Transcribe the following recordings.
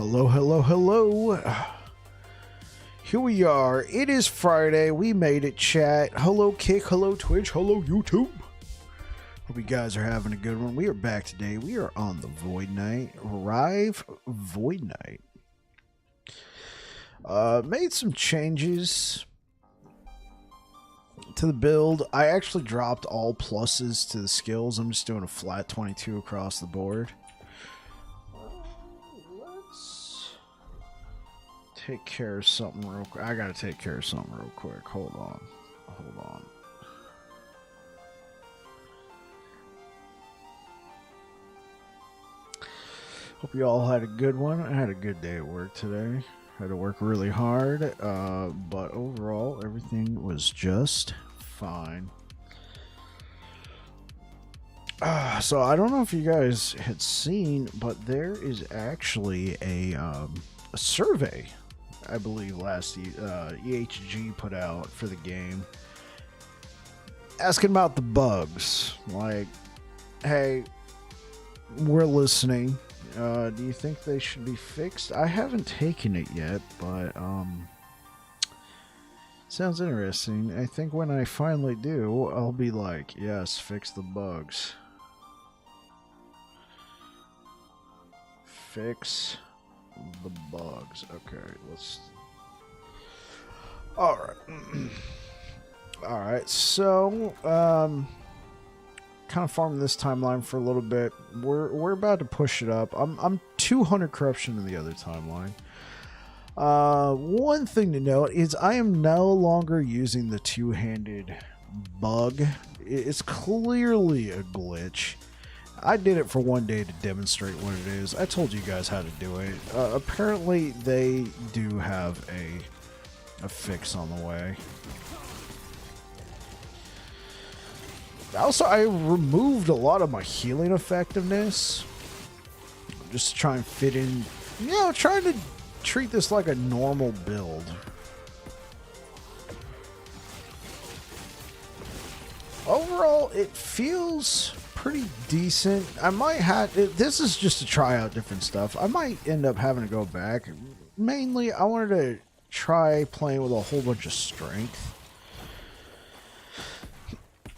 Hello, hello, hello. Here we are. It is Friday. We made it, chat. Hello, Kick. Hello, Twitch. Hello, YouTube. Hope you guys are having a good one. We are back today. We are on the Void Knight. Rive Void Knight. Made some changes to the build. I actually dropped all pluses to the skills. I'm just doing a flat 22 across the board. Let's take care of something real quick. I gotta take care of something real quick. Hold on. Hold on. Hope you all had a good one. I had a good day at work today. Had to work really hard, but overall, everything was just fine. So I don't know if you guys had seen, but there is actually a survey, I believe, last EHG put out for the game, asking about the bugs. Like, hey, we're listening. Do you think they should be fixed? I haven't taken it yet, but sounds interesting. I think when I finally do, I'll be like, yes, fix the bugs. Fix the bugs. Okay, let's... Alright. Alright, so, kind of farming this timeline for a little bit. We're about to push it up. I'm 200 corruption in the other timeline. One thing to note is I am no longer using the two-handed bug. It's clearly a glitch. I did it for one day to demonstrate what it is. I told you guys how to do it. Apparently they do have a fix on the way. Also, I removed a lot of my healing effectiveness just to try and fit in, you know, trying to treat this like a normal build. Overall, it feels pretty decent. I might have, this is just to try out different stuff. I might end up having to go back. Mainly, I wanted to try playing with a whole bunch of strength.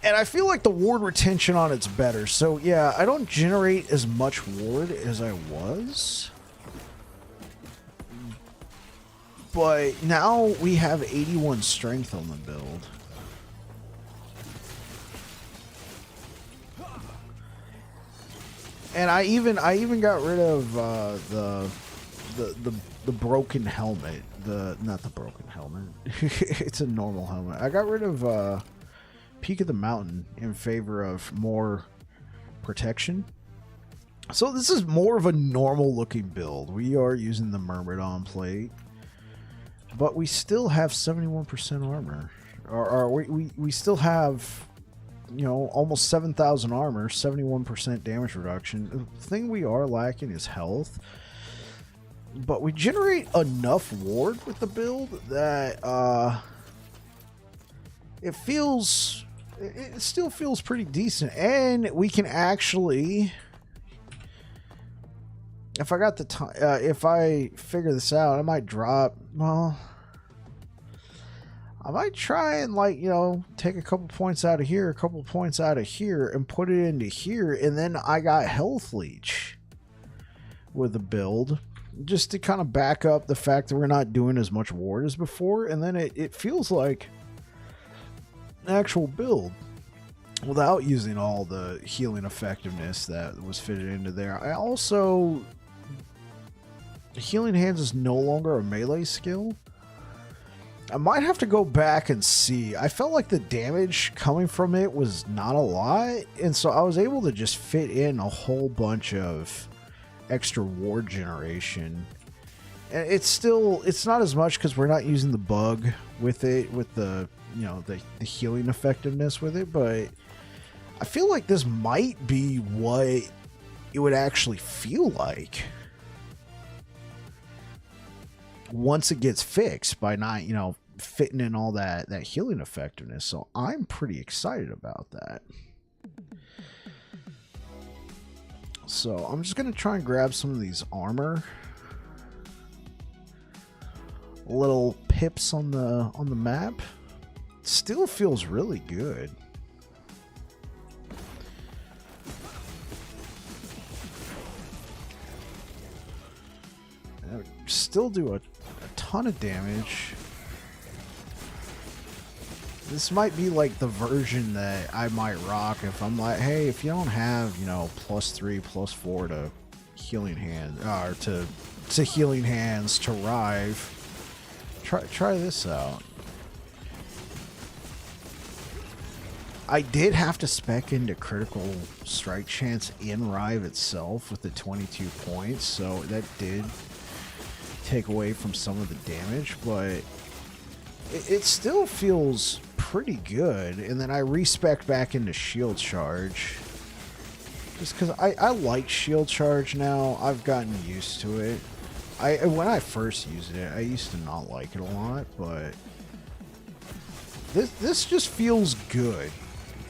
And I feel like the ward retention on it's better. So yeah, I don't generate as much ward as I was. But now we have 81 strength on the build. And I even got rid of the broken helmet. Not the broken helmet. It's a normal helmet. I got rid of Peak of the Mountain in favor of more protection. So this is more of a normal looking build. We are using the Myrmidon plate, but we still have 71% armor. Or we still have, you know, almost 7,000 armor, 71% damage reduction. The thing we are lacking is health, but we generate enough ward with the build that it still feels pretty decent. And we can actually, if I got the time, if I figure this out, I might drop, well, I might try and, like, you know, take a couple points out of here, a couple points out of here, and put it into here, and then I got health leech with the build, just to kind of back up the fact that we're not doing as much ward as before, and then it feels like an actual build without using all the healing effectiveness that was fitted into there. I also, Healing Hands is no longer a melee skill. I might have to go back and see. I felt like the damage coming from it was not a lot, and so I was able to just fit in a whole bunch of extra ward generation. And it's not as much because we're not using the bug with it, with the, you know, the healing effectiveness with it, but I feel like this might be what it would actually feel like once it gets fixed by not, you know, fitting in all that healing effectiveness. So I'm pretty excited about that. So I'm just going to try and grab some of these armor little pips on the map. Still feels really good. Still do a ton of damage. This might be like the version that I might rock if I'm like, hey, if you don't have, you know, +3, +4 to healing hand, or to healing hands to Rive, try this out. I did have to spec into critical strike chance in Rive itself with the 22 points, so that did take away from some of the damage, but it still feels pretty good. And then I respec back into shield charge just because I like shield charge now. I've gotten used to it. When I first used it, I used to not like it a lot, but this just feels good.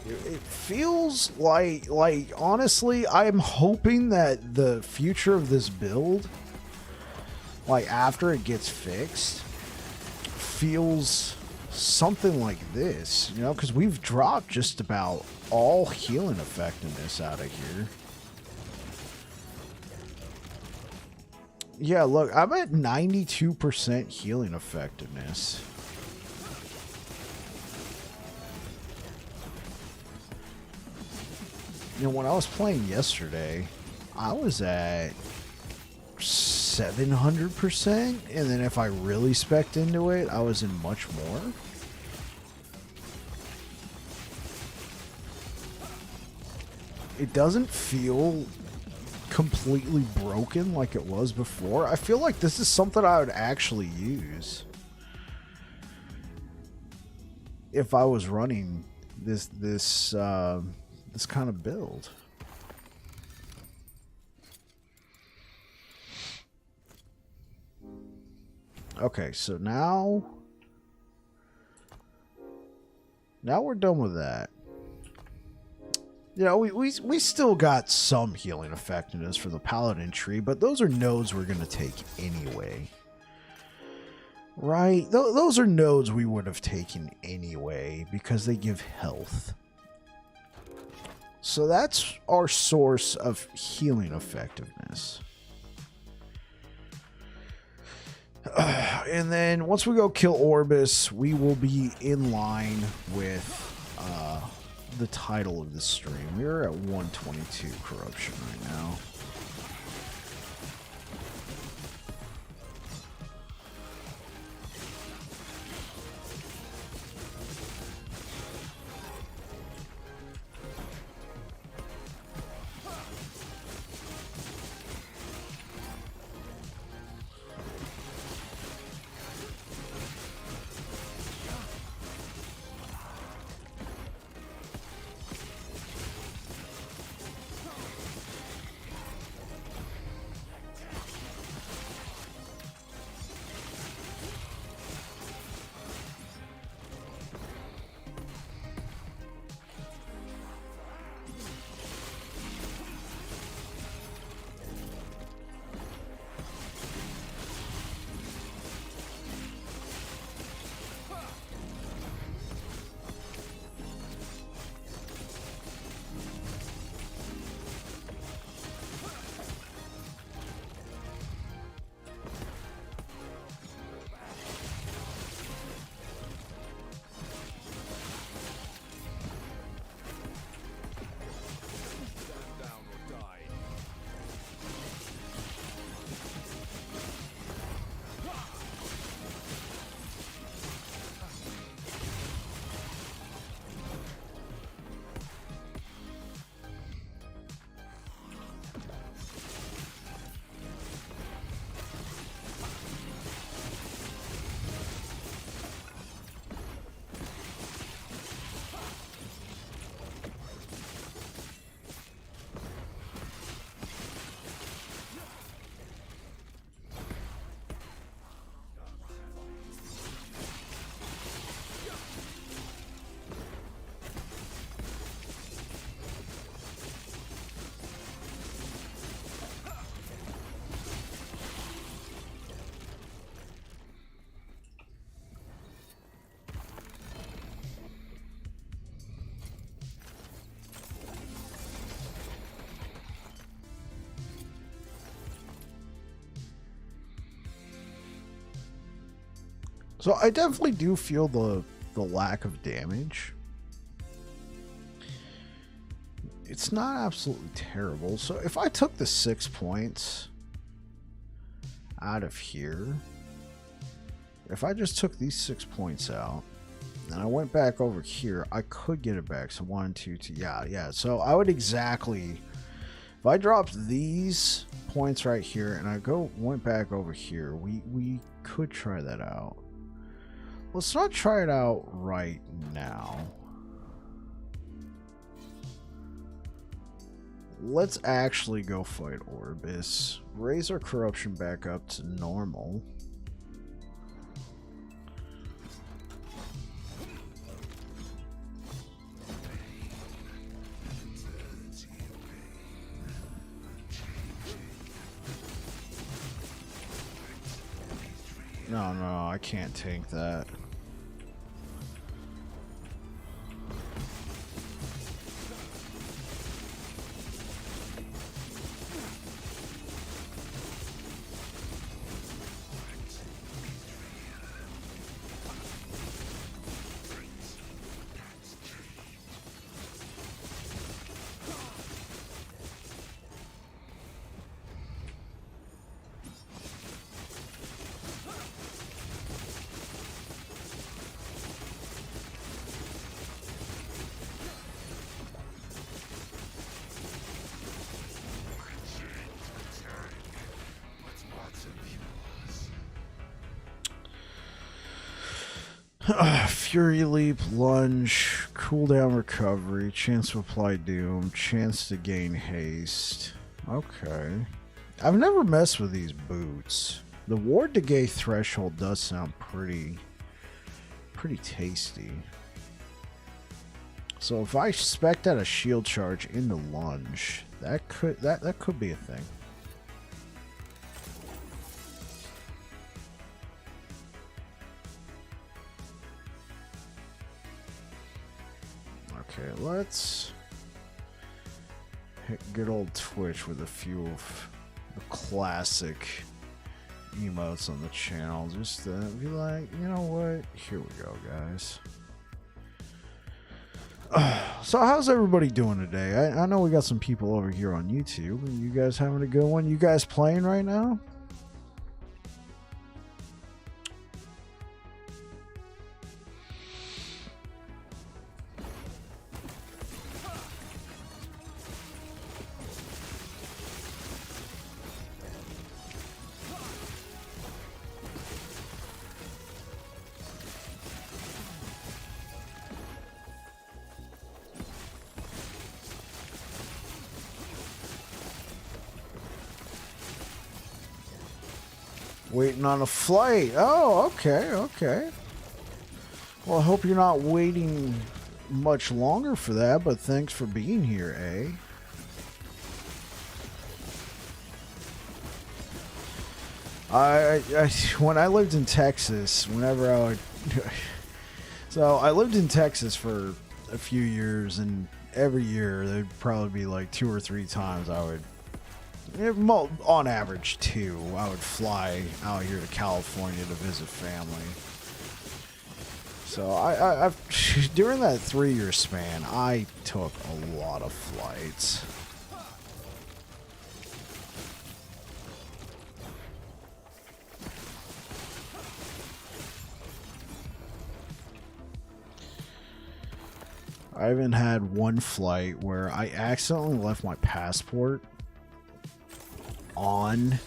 It feels like honestly, I'm hoping that the future of this build, like after it gets fixed, feels something like this, you know, because we've dropped just about all healing effectiveness out of here. Yeah, look, I'm at 92% healing effectiveness. You know, when I was playing yesterday, I was at 700%, and then if I really spec'd into it, I was in much more. It doesn't feel completely broken like it was before. I feel like this is something I would actually use if I was running this kind of build. Okay, so now we're done with that. You know, we still got some healing effectiveness for the Paladin tree, but those are nodes we're going to take anyway. Right? Those are nodes we would have taken anyway because they give health. So that's our source of healing effectiveness. And then once we go kill Orbis, we will be in line with the title of this stream. We're at 122 corruption right now. So I definitely do feel the lack of damage. It's not absolutely terrible. So if I took the 6 points out of here, if I just took these 6 points out and I went back over here, I could get it back. So 1, 2, 2. Yeah. So I would exactly, if I dropped these points right here and I went back over here, we could try that out. Let's not try it out right now. Let's actually go fight Orbis. Raise our corruption back up to normal. No, I can't tank that. Fury Leap, Lunge, cooldown recovery, chance to apply Doom, chance to gain haste. Okay. I've never messed with these boots. The Ward Decay threshold does sound pretty tasty. So if I spec out a shield charge into Lunge, that could be a thing. Okay, let's hit good old Twitch with a few of the classic emotes on the channel. Just to be like, you know what? Here we go, guys. So how's everybody doing today? I know we got some people over here on YouTube. Are you guys having a good one? You guys playing right now? Waiting on a flight. Oh, okay. Well, I hope you're not waiting much longer for that, but thanks for being here, eh? When I lived in Texas, whenever I would... So, I lived in Texas for a few years, and every year, there'd probably be like 2 or 3 times I would... On average, 2. I would fly out here to California to visit family. So I've during that 3-year span, I took a lot of flights. I even had one flight where I accidentally left my passport on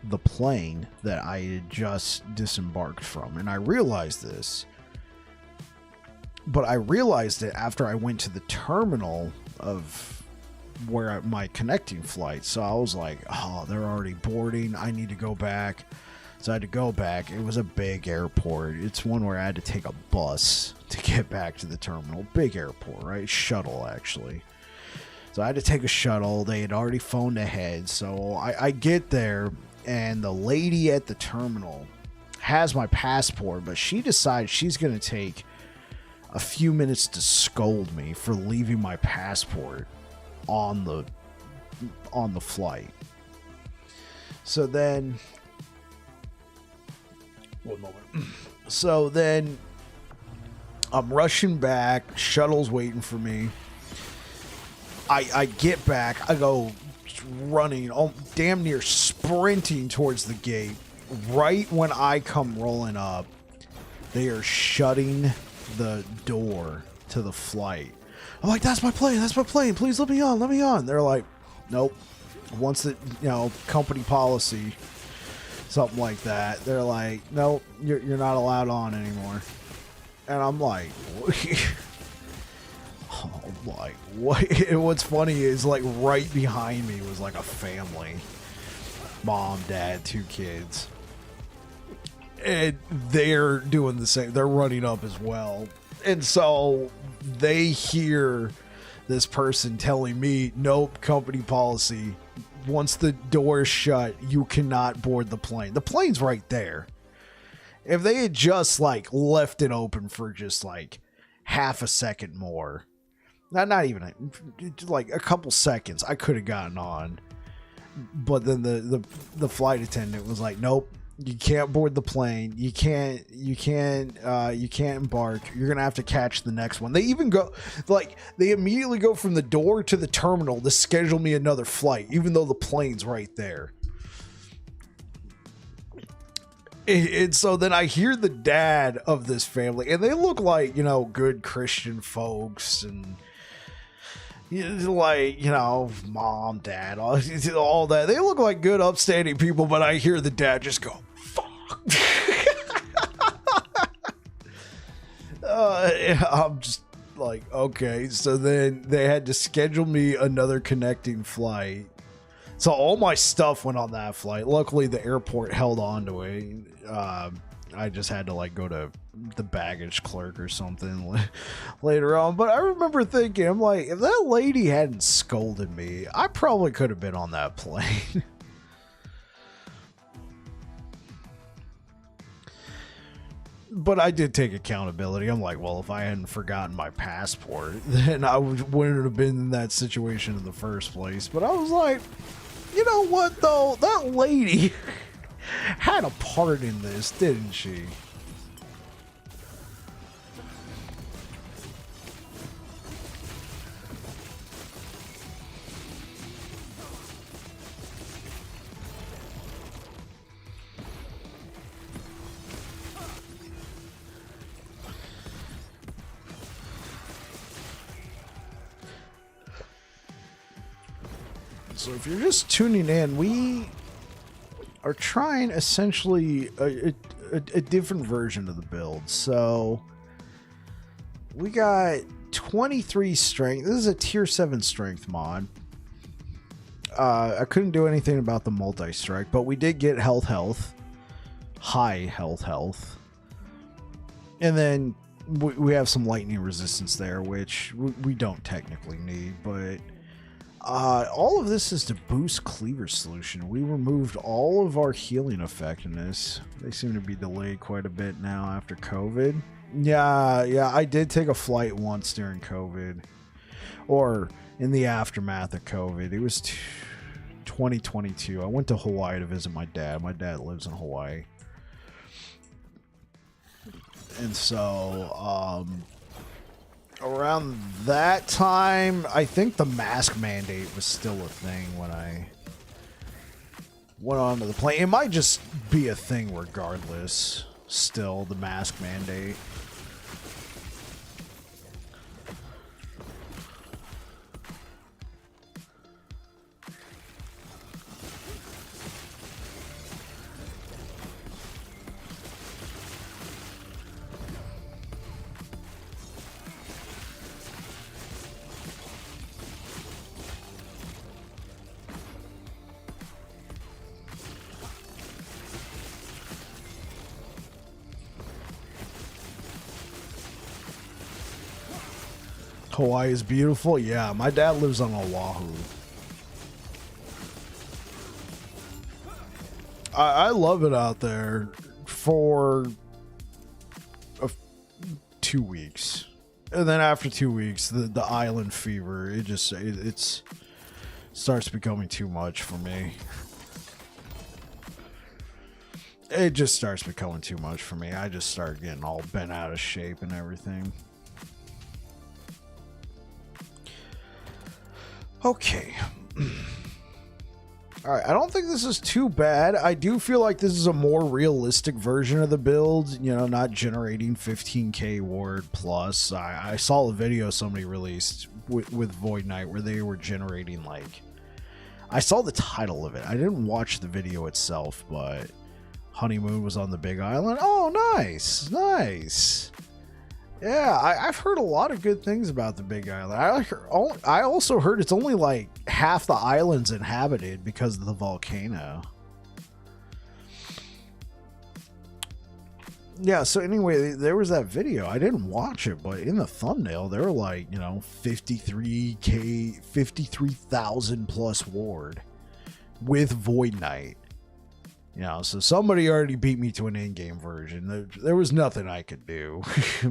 the plane that I had just disembarked from, and I realized this, but I realized it after I went to the terminal of where my connecting flight. So I was like, oh, they're already boarding, I need to go back. So I had to go back. It was a big airport. It's one where I had to take a bus to get back to the terminal. Big airport, right? Shuttle, actually. So I had to take a shuttle. They had already phoned ahead. So I get there, and the lady at the terminal has my passport, but she decides she's going to take a few minutes to scold me for leaving my passport on the flight. So then One moment. So then I'm rushing back. Shuttle's waiting for me. I get back. I go running, damn near sprinting towards the gate. Right when I come rolling up, they are shutting the door to the flight. I'm like, that's my plane. That's my plane. Please let me on. Let me on. They're like, nope. Once the, company policy, something like that. They're like, nope, you're not allowed on anymore. And I'm like, what? And what's funny is, like, right behind me was like a family. Mom, dad, 2 kids. And they're doing the same. They're running up as well. And so they hear this person telling me, nope, company policy. Once the door is shut, you cannot board the plane. The plane's right there. If they had just, like, left it open for just, like, half a second more, not even, like, a couple seconds, I could have gotten on. But then the flight attendant was like, nope, you can't board the plane. You can't embark. You're going to have to catch the next one. They even go, like, they immediately go from the door to the terminal to schedule me another flight, even though the plane's right there. And so then I hear the dad of this family, and they look like, good Christian folks, and like, mom, dad, all that. They look like good, upstanding people, but I hear the dad just go, fuck. I'm just like, okay. So then they had to schedule me another connecting flight. So all my stuff went on that flight. Luckily, the airport held on to it. I just had to, like, go to the baggage clerk or something later on. But I remember thinking, I'm like, if that lady hadn't scolded me, I probably could have been on that plane. But I did take accountability. I'm like, well, if I hadn't forgotten my passport, then I wouldn't have been in that situation in the first place. But I was like, you know what, though? That lady had a part in this, didn't she? So if you're just tuning in, we are trying essentially a different version of the build. So we got 23 strength. This is a tier 7 strength mod. I couldn't do anything about the multi-strike, but we did get health, high health. And then we have some lightning resistance there, which we don't technically need, but all of this is to boost cleaver solution. We removed all of our healing effectiveness. They seem to be delayed quite a bit now after COVID. Yeah, I did take a flight once during COVID, or in the aftermath of COVID. It was 2022. I went to Hawaii to visit my dad. My dad lives in Hawaii. And so, around that time, I think the mask mandate was still a thing when I went onto the plane. It might just be a thing regardless, still, the mask mandate. Hawaii is beautiful. Yeah, my dad lives on Oahu. I love it out there for 2 weeks, and then after 2 weeks, the island fever, it starts becoming too much for me. it just starts becoming too much for me. I just start getting all bent out of shape and everything. Okay. Alright, I don't think this is too bad. I do feel like this is a more realistic version of the build, you know, not generating 15k ward plus. I saw a video somebody released with Void Knight where they were generating, like, I saw the title of it. I didn't watch the video itself, but Honeymoon was on the Big Island. Oh, nice. Nice. Yeah, I've heard a lot of good things about the Big Island. I also heard it's only like half the island's inhabited because of the volcano. Yeah, so anyway, there was that video. I didn't watch it, but in the thumbnail, they were like, you know, 53,000 plus ward with Void Knight. You know, so somebody already beat me to an Endgame version. There was nothing I could do,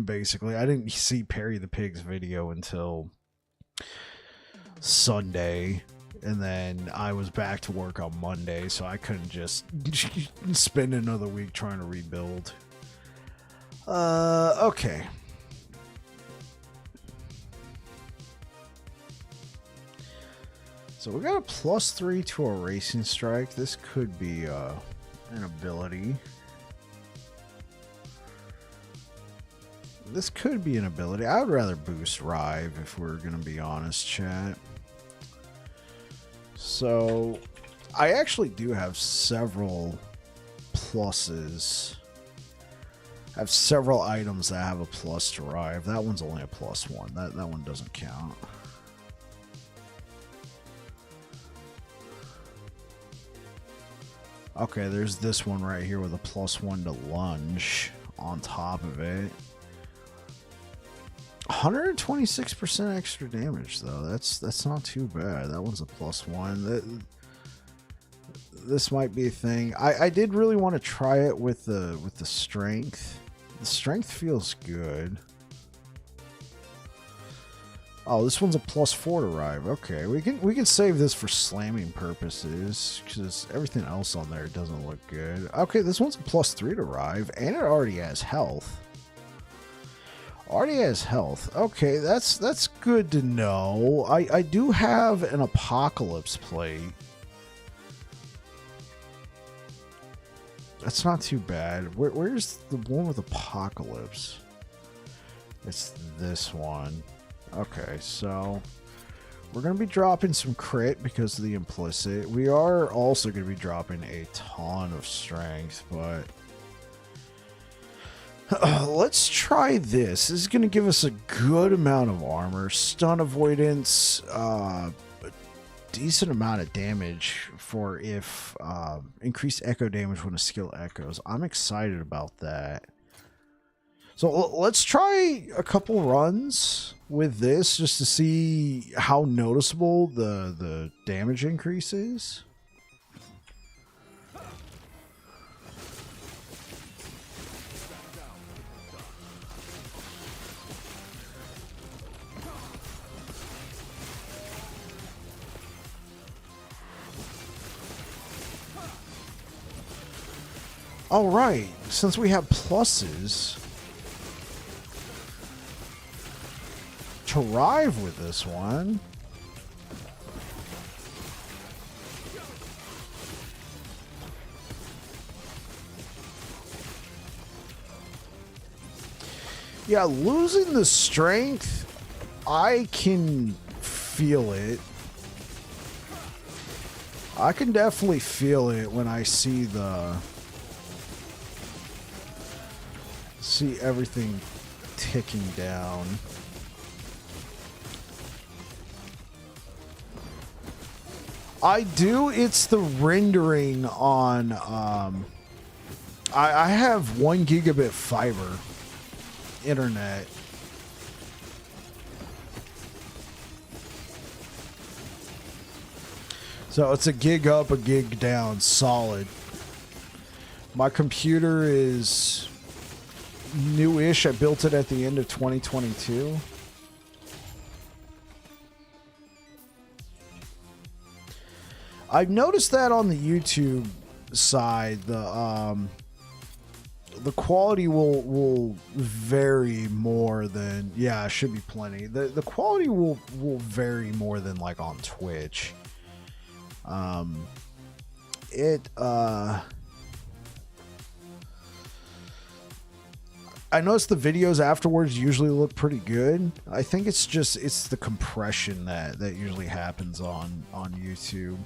basically. I didn't see Perry the Pig's video until Sunday, and then I was back to work on Monday, so I couldn't just spend another week trying to rebuild. Okay. So we got a +3 to a racing strike. This could be an ability. This could be an ability. I would rather boost Rive if we're going to be honest, chat. So I actually do have several pluses. I have several items that have a plus to Rive. That one's only a +1. That one doesn't count. Okay, there's this one right here with a +1 to lunge on top of it. 126% extra damage though. That's not too bad. That one's a +1. This might be a thing. I did really want to try it with the strength. The strength feels good. Oh, this one's a +4 to Rive. Okay, we can save this for slamming purposes because everything else on there doesn't look good. Okay, this one's a +3 to Rive, and it already has health. Already has health. Okay, that's good to know. I do have an Apocalypse plate. That's not too bad. Where's the one with Apocalypse? It's this one. Okay, so we're going to be dropping some crit because of the implicit. We are also going to be dropping a ton of strength, but let's try this. This is going to give us a good amount of armor, stun avoidance, a decent amount of damage for if increased echo damage when a skill echoes. I'm excited about that. So let's try a couple runs with this just to see how noticeable the damage increase is. All right, since we have pluses to Rive with this one. Yeah, losing the strength, I can feel it. I can definitely feel it when I see everything ticking down. I do. It's the rendering on. I have 1 gigabit fiber internet. So it's a gig up, a gig down, solid. My computer is newish. I built it at the end of 2022. I've noticed that on the YouTube side, The quality will vary more than, yeah, it should be plenty. The quality will vary more than like on Twitch. I noticed the videos afterwards usually look pretty good. I think it's the compression that usually happens on YouTube.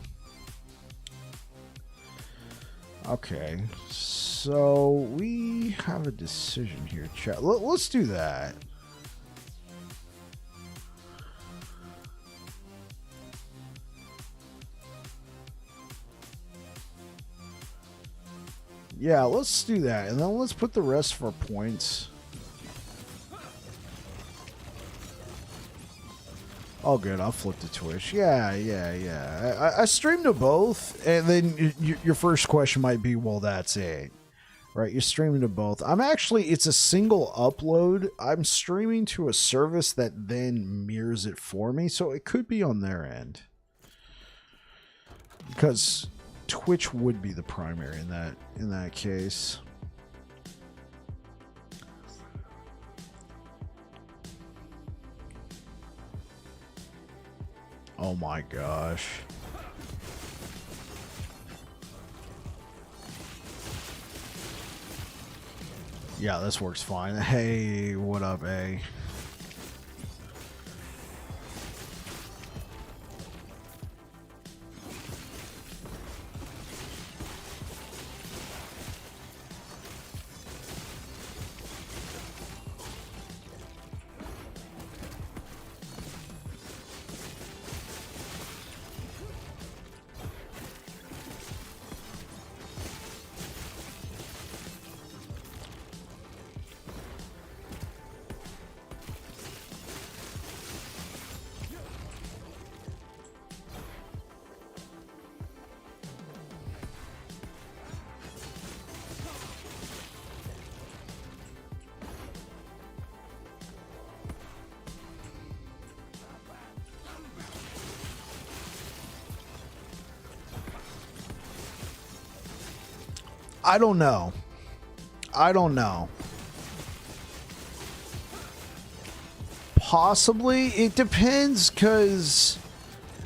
Okay, so we have a decision here, chat. Let's do that. Yeah, let's do that, and then let's put the rest of our points. Oh, good. I'll flip to Twitch. Yeah. I stream to both, and then your first question might be, well, that's it. Right? You're streaming to both. It's a single upload. I'm streaming to a service that then mirrors it for me, so it could be on their end. Because Twitch would be the primary in that case. Oh my gosh. Yeah, this works fine. Hey, what up, A? I don't know. Possibly. It depends, because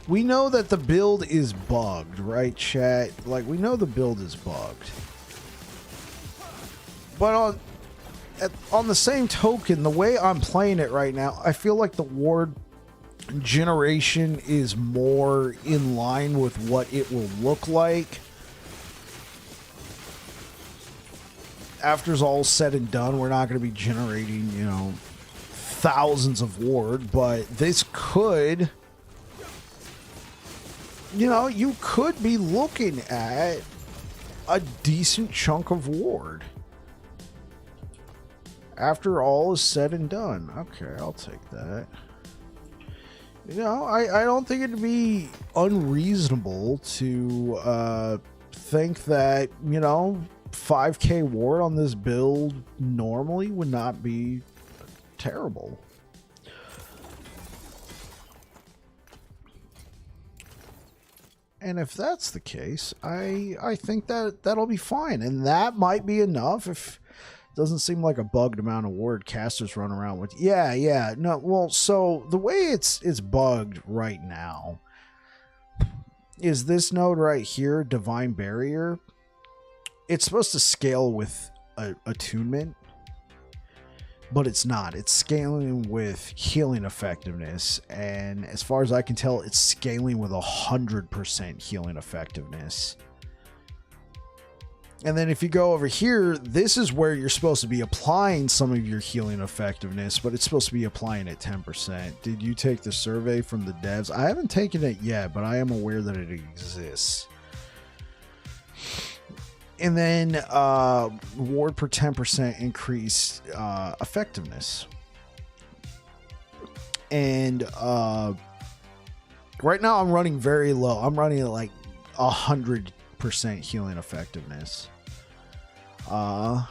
we know that the build is bugged, right, chat? Like, we know the build is bugged. But on the same token, the way I'm playing it right now, I feel like the ward generation is more in line with what it will look like after it's all said and done. We're not going to be generating, thousands of ward, but this could, you could be looking at a decent chunk of ward after all is said and done. Okay, I'll take that. I don't think it'd be unreasonable to think that, 5k ward on this build normally would not be terrible. And if that's the case, I think that'll be fine, and that might be enough if it doesn't seem like a bugged amount of ward casters run around with. Yeah. No, well, so the way it's bugged right now is this node right here, Divine Barrier. It's supposed to scale with attunement, but it's not. It's scaling with healing effectiveness, and as far as I can tell, it's scaling with 100% healing effectiveness. And then if you go over here, this is where you're supposed to be applying some of your healing effectiveness, but it's supposed to be applying at 10%. Did you take the survey from the devs? I haven't taken it yet, but I am aware that it exists. And then ward per 10% increased effectiveness. And right now I'm running very low. I'm running at like 100% healing effectiveness. And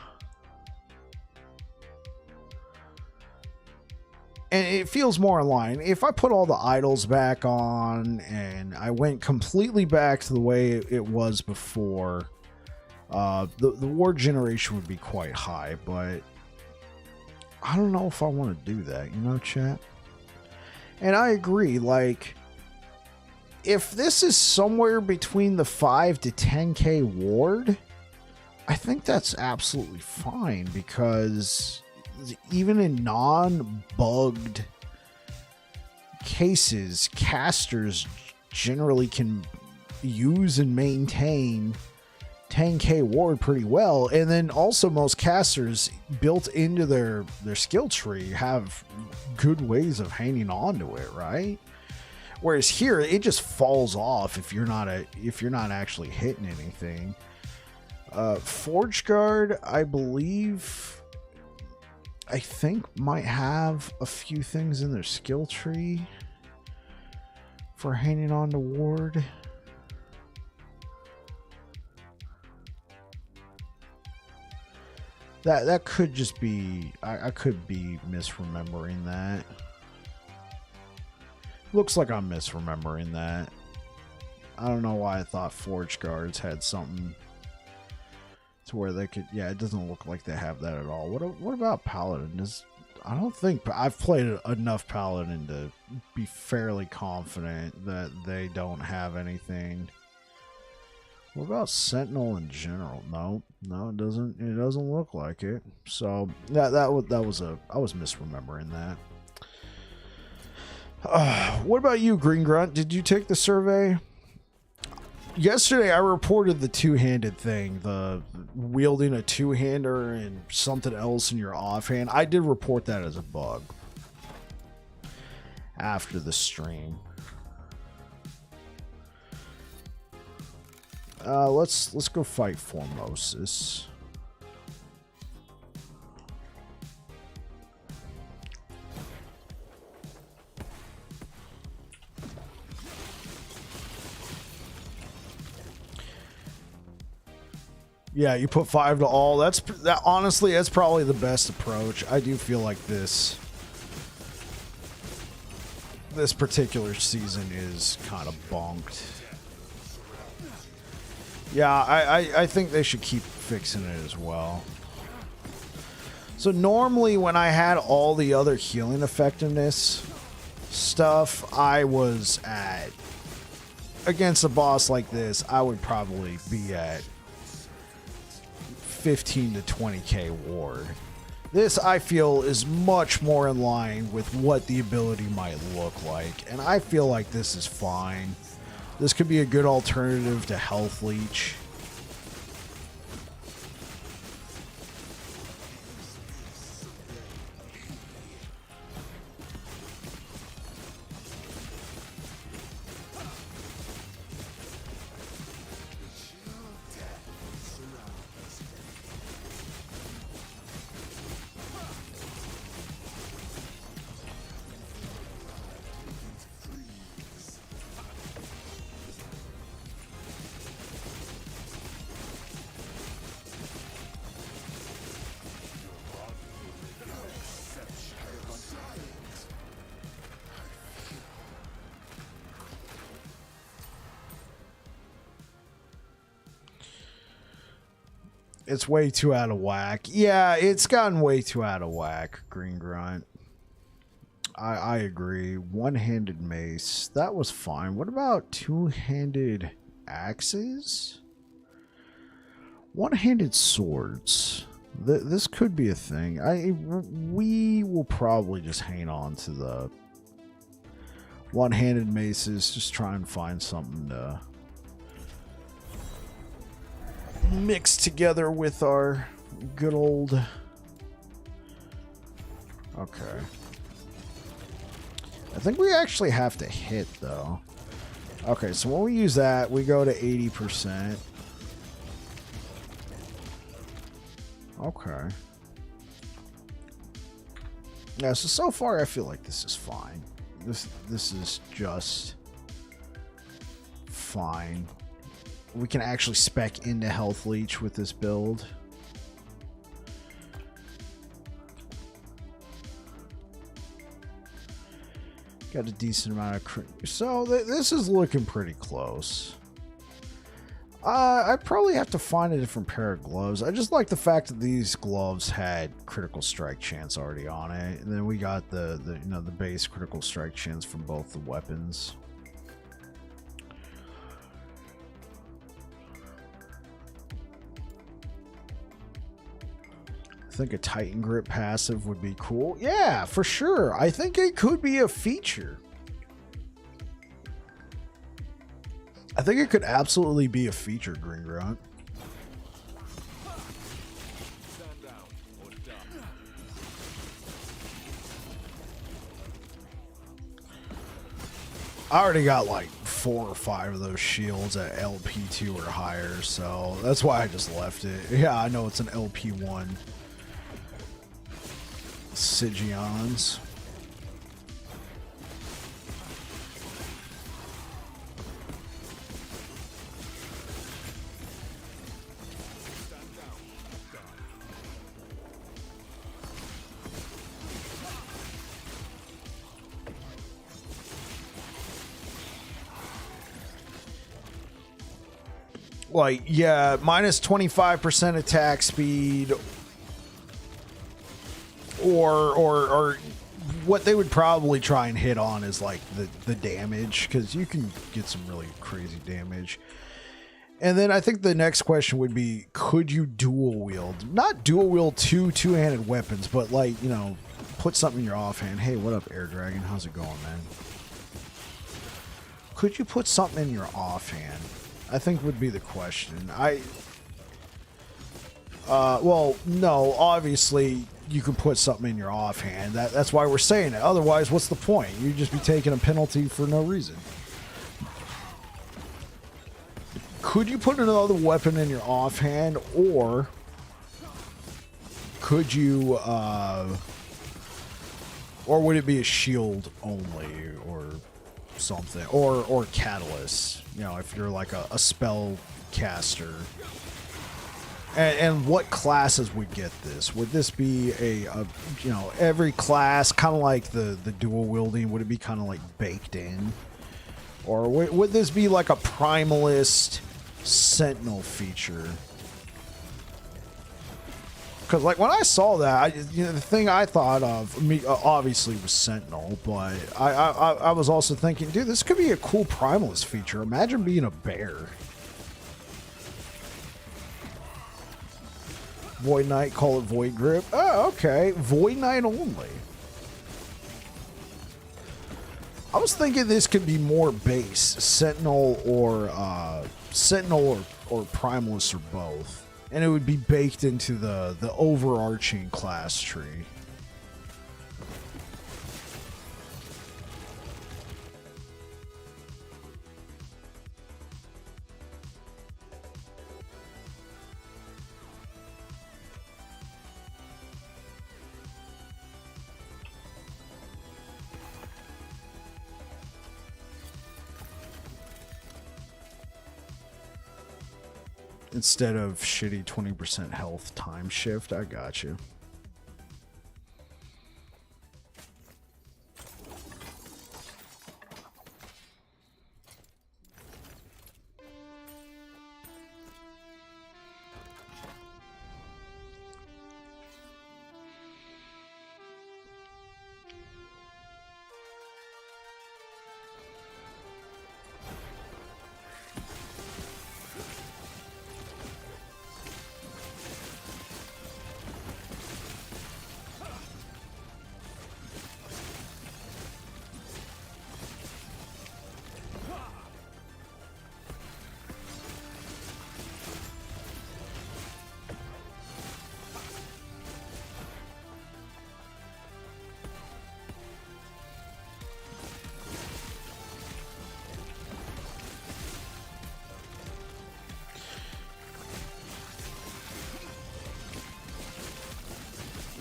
it feels more in line. If I put all the idols back on and I went completely back to the way it was before, The ward generation would be quite high, but I don't know if I want to do that, you know, chat? And I agree, like, if this is somewhere between the 5 to 10k ward, I think that's absolutely fine, because even in non-bugged cases, casters generally can use and maintain 10k ward pretty well. And then also most casters built into their skill tree have good ways of hanging on to it, right? Whereas here it just falls off if you're not actually hitting anything. Forge Guard, I think might have a few things in their skill tree for hanging on to ward. That could just be, I could be misremembering that. Looks like I'm misremembering that. I don't know why I thought Forge Guards had something to where they could, yeah, it doesn't look like they have that at all. What about Paladin? I don't think, I've played enough Paladin to be fairly confident that they don't have anything. What about Sentinel in general? No, it doesn't look like it. So I was misremembering that. What about you, Green Grunt? Did you take the survey? Yesterday I reported the two-handed thing, the wielding a two-hander and something else in your offhand. I did report that as a bug after the stream. Let's go fight Formosus. Yeah, you put 5 to all. That honestly, that's probably the best approach. I do feel like this particular season is kind of bonked. Yeah, I think they should keep fixing it as well. So normally when I had all the other healing effectiveness stuff, I was at, against a boss like this, I would probably be at 15 to 20k ward. This, I feel, is much more in line with what the ability might look like, and I feel like this is fine. This could be a good alternative to Health Leech. It's way too out of whack. Yeah, it's gotten way too out of whack, Green Grunt. I agree. One-handed mace, that was fine. What about two-handed axes? One-handed swords. This could be a thing. We will probably just hang on to the one-handed maces. Just try and find something to mix together with our good old. Okay. I think we actually have to hit though. Okay, so when we use that, we go to 80%. Okay. Yeah, so far I feel like this is fine. This is just fine. We can actually spec into Health Leech with this build. Got a decent amount of so this is looking pretty close. I'd probably have to find a different pair of gloves. I just like the fact that these gloves had critical strike chance already on it, and then we got the you know, the base critical strike chance from both the weapons. I think a Titan Grip passive would be cool. Yeah, for sure. I think it could be a feature. I think it could absolutely be a feature, Green Grunt. I already got like 4 or 5 of those shields at LP2 or higher, so that's why I just left it. Yeah, I know it's an LP1. Sigions. Like, yeah, minus 25% attack speed, or what they would probably try and hit on is like the damage, because you can get some really crazy damage. And then I think the next question would be, could you dual wield? Not dual wield two-handed weapons, but like, you know, put something in your offhand. Hey, what up, Air Dragon? How's it going, man? Could you put something in your offhand? I think would be the question. Well, no, obviously you can put something in your offhand. That's why we're saying it. Otherwise, what's the point? You'd just be taking a penalty for no reason. Could you put another weapon in your offhand, or could you, or would it be a shield only, or something, or catalyst? You know, if you're like a spell caster. And what classes would get this? Would this be a you know, every class, kind of like the dual wielding? Would it be kind of like baked in, or would this be like a primalist sentinel feature? Because like when I saw that, you know, the thing I thought of obviously was sentinel, but I was also thinking, dude, this could be a cool primalist feature. Imagine being a bear. Void Knight, call it Void Grip. Oh, okay. Void Knight only. I was thinking this could be more base. Sentinel or Primalist, or both. And it would be baked into the overarching class tree. Instead of shitty 20% health time shift. I got you.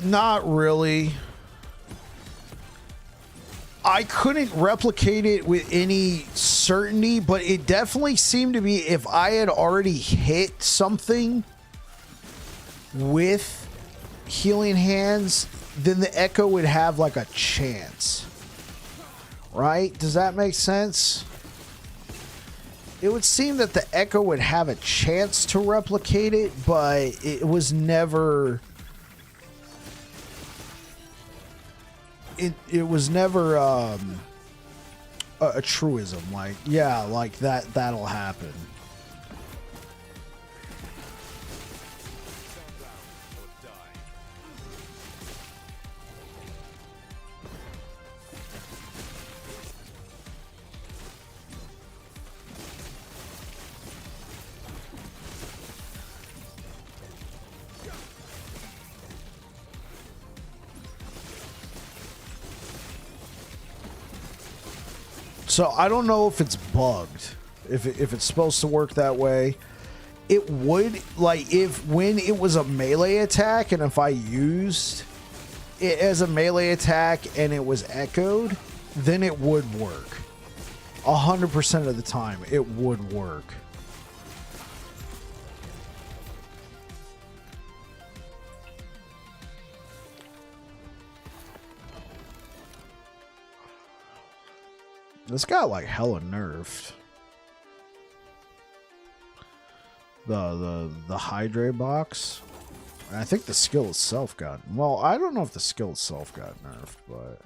Not really. I couldn't replicate it with any certainty, but it definitely seemed to be, if I had already hit something with Healing Hands, then the Echo would have like a chance. Right? Does that make sense? it would seem that the Echo would have a chance to replicate it, but it was never... It was never a truism. Like, yeah, like that'll happen. So I don't know if it's bugged, if it's supposed to work that way. It would, like, if when it was a melee attack and if I used it as a melee attack and it was echoed, then it would work. 100% of the time, it would work. This got like hella nerfed. The Hydra box. I think the skill itself got... Well, I don't know if the skill itself got nerfed, but...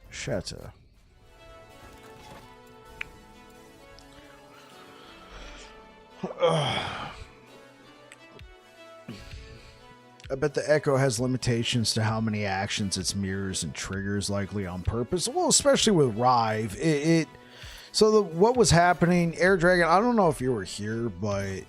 Shatta. I bet the Echo has limitations to how many actions its mirrors and triggers, likely on purpose. Well, especially with Rive. So what was happening, Air Dragon, I don't know if you were here, but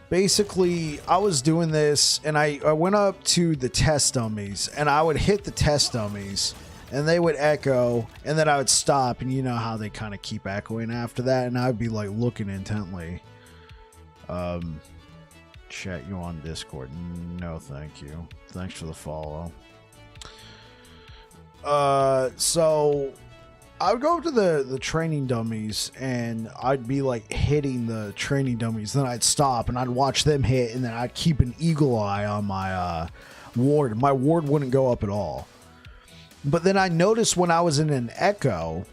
basically I was doing this and I went up to the test dummies and I would hit the test dummies and they would echo and then I would stop, and you know how they kind of keep echoing after that, and I'd be like looking intently. Chat, you on Discord? No, thank you. Thanks for the follow. So I would go to the training dummies and I'd be like hitting the training dummies, then I'd stop and I'd watch them hit, and then I'd keep an eagle eye on my ward. My ward wouldn't go up at all. But then I noticed when I was in an echo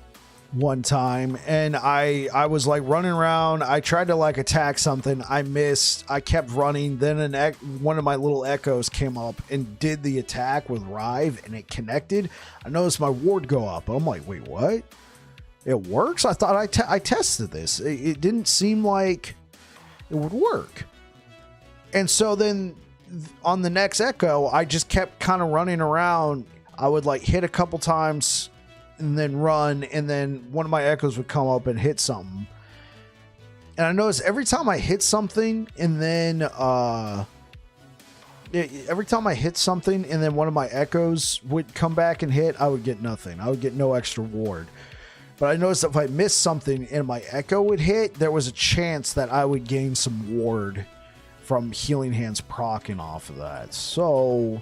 one time and I was like running around, I tried to like attack something, I missed, I kept running, then one of my little echoes came up and did the attack with Rive and it connected. I noticed my ward go up. I'm like, wait, what? It works? I thought I tested this. It didn't seem like it would work. And so then on the next echo, I just kept kind of running around. I would like hit a couple times and then run, and then one of my echoes would come up and hit something. And I noticed every time I hit something and then every time I hit something and then one of my echoes would come back and hit, I would get nothing. I would get no extra ward. But I noticed if I missed something and my echo would hit, there was a chance that I would gain some ward from Healing Hands proccing off of that. So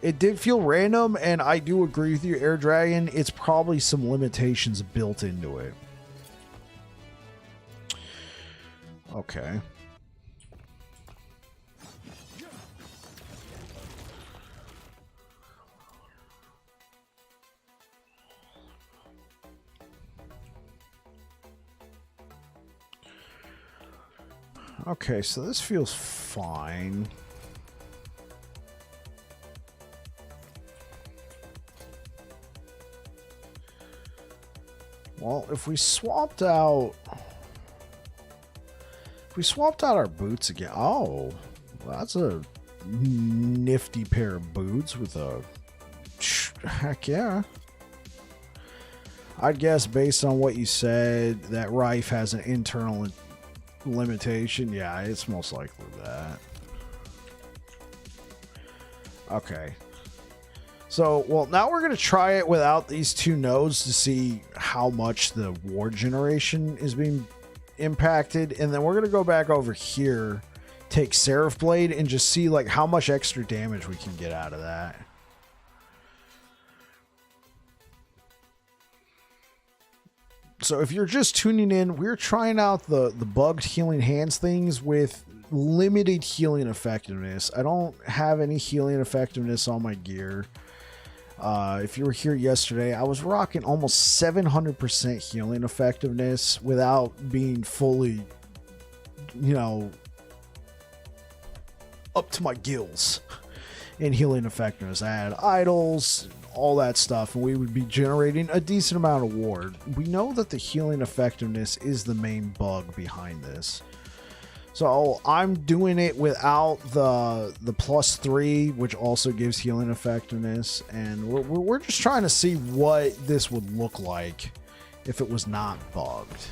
it did feel random, and I do agree with you, Air Dragon. It's probably some limitations built into it. Okay. Okay, so this feels fine. Well, if we swapped out our boots again. Oh, that's a nifty pair of boots with a... Heck yeah. I'd guess based on what you said that Rife has an internal limitation. Yeah, it's most likely that. Okay. So, well, now we're going to try it without these two nodes to see how much the ward generation is being impacted. And then we're going to go back over here, take Seraph Blade, and just see like how much extra damage we can get out of that. So if you're just tuning in, we're trying out the bugged Healing Hands things with limited healing effectiveness. I don't have any healing effectiveness on my gear. If you were here yesterday, I was rocking almost 700% healing effectiveness without being fully, up to my gills in healing effectiveness. I had idols, all that stuff, and we would be generating a decent amount of ward. We know that the healing effectiveness is the main bug behind this. So I'm doing it without the +3, which also gives healing effectiveness, and we're just trying to see what this would look like if it was not bugged.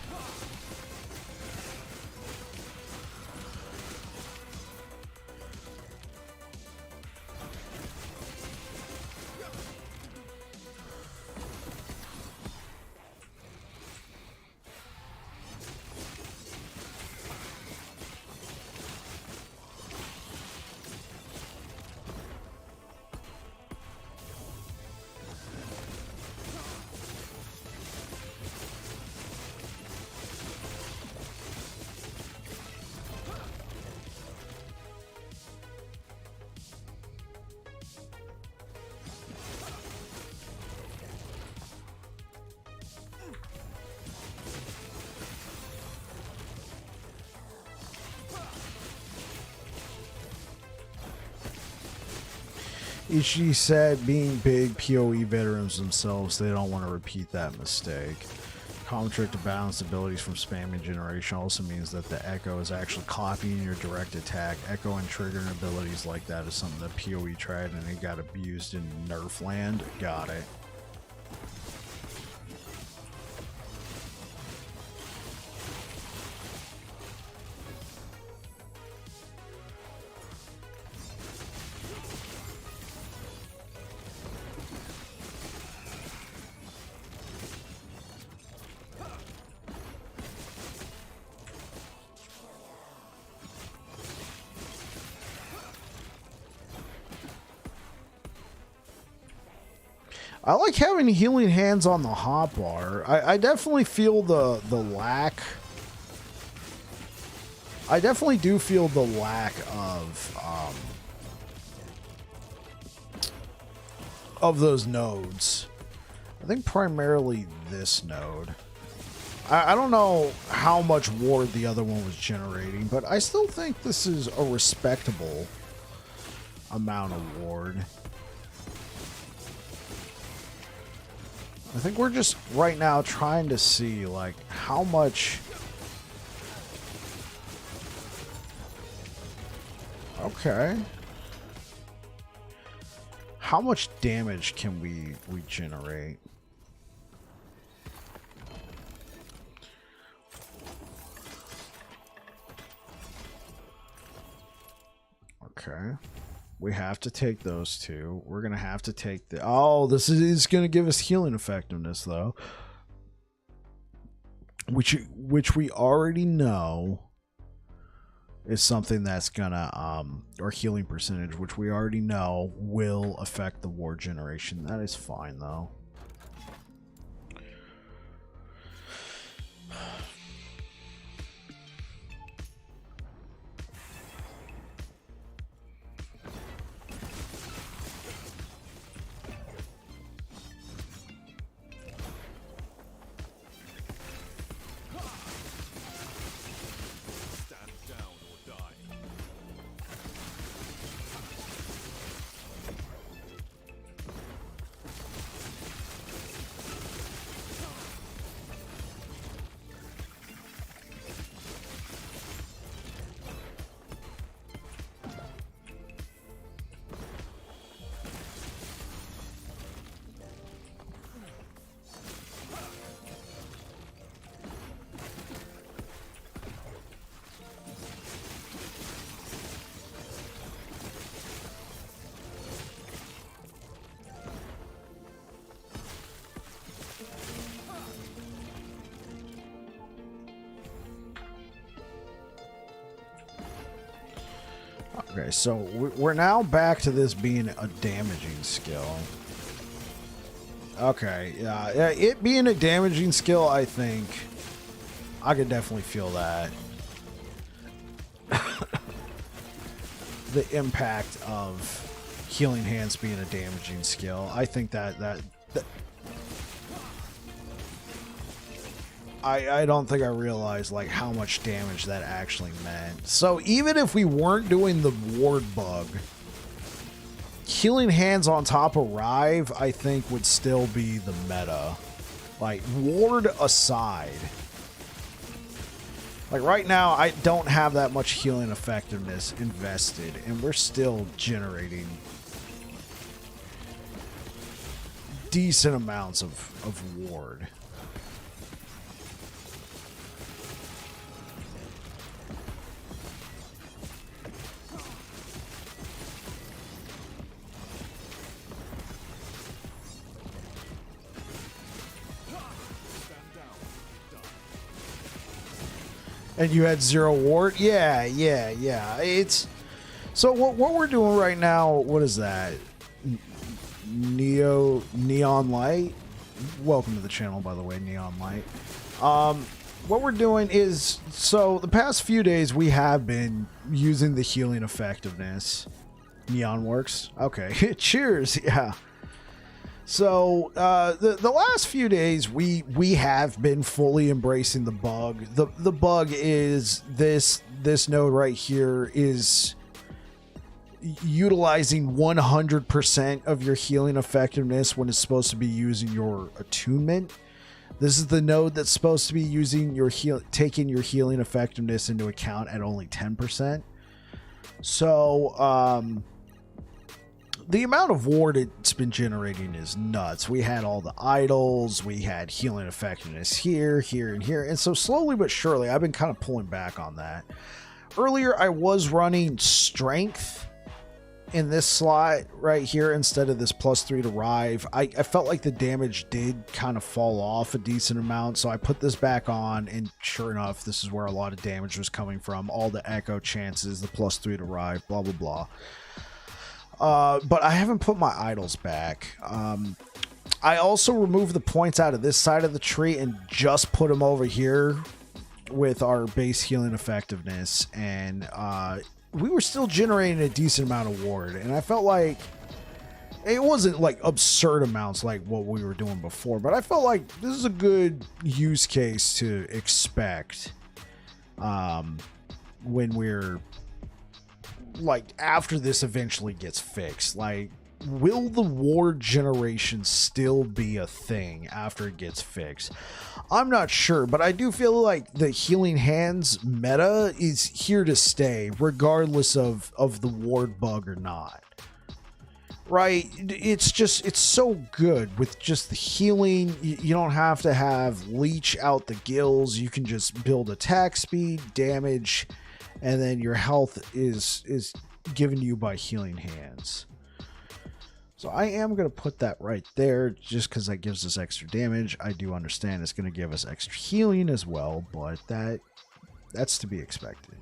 Ishii said, being big PoE veterans themselves, they don't want to repeat that mistake. Common trick to balance abilities from spamming generation also means that the Echo is actually copying your direct attack. Echo and triggering abilities like that is something that PoE tried and it got abused in Nerf land. Got it. I like having healing hands on the hotbar. I definitely feel the lack. I definitely do feel the lack of those nodes. I think primarily this node. I don't know how much ward the other one was generating, but I still think this is a respectable amount of ward. I think we're just right now trying to see like how much. Okay. How much damage can we generate? Okay. We have to take those two. We're going to have to take the... Oh, this is going to give us healing effectiveness, though. Which we already know is something that's going to... or healing percentage, which we already know will affect the ward generation. That is fine, though. Okay, so we're now back to this being a damaging skill. Okay, yeah, it being a damaging skill, I think I could definitely feel that. The impact of Healing Hands being a damaging skill. I think that I don't think I realized like how much damage that actually meant. So even if we weren't doing the ward bug, Healing Hands on top of Rive, I think would still be the meta. Like, ward aside. Like right now, I don't have that much healing effectiveness invested, and we're still generating decent amounts of ward. And you had 0 ward? Yeah. It's so what we're doing right now. What is that? Neon Light. Welcome to the channel, by the way, Neon Light. What we're doing is, so the past few days we have been using the healing effectiveness. Neon works. Okay. Cheers. Yeah. So the last few days we have been fully embracing the bug. The bug is this node right here is utilizing 100% of your healing effectiveness when it's supposed to be using your attunement. This is the node that's supposed to be using your taking your healing effectiveness into account at only 10%. So the amount of ward it's been generating is nuts. We had all the idols, we had healing effectiveness here, and here, and so slowly but surely I've been kind of pulling back on that. Earlier I was running strength in this slot right here instead of this +3 to Rive. I felt like the damage did kind of fall off a decent amount, so I put this back on, and sure enough, this is where a lot of damage was coming from. All the echo chances, the +3 to Rive, blah blah blah. But I haven't put my idols back. I also removed the points out of this side of the tree and just put them over here with our base healing effectiveness, and we were still generating a decent amount of ward, and I felt like it wasn't like absurd amounts like what we were doing before, but I felt like this is a good use case to expect when we're like after this eventually gets fixed. Like, will the ward generation still be a thing after it gets fixed? I'm not sure, but I do feel like the Healing Hands meta is here to stay regardless of the ward bug or not. Right? It's so good with just the healing. You don't have to have leech out the gills. You can just build attack speed, damage, and then your health is given to you by Healing Hands. So I am going to put that right there just because that gives us extra damage. I do understand it's going to give us extra healing as well, but that's to be expected.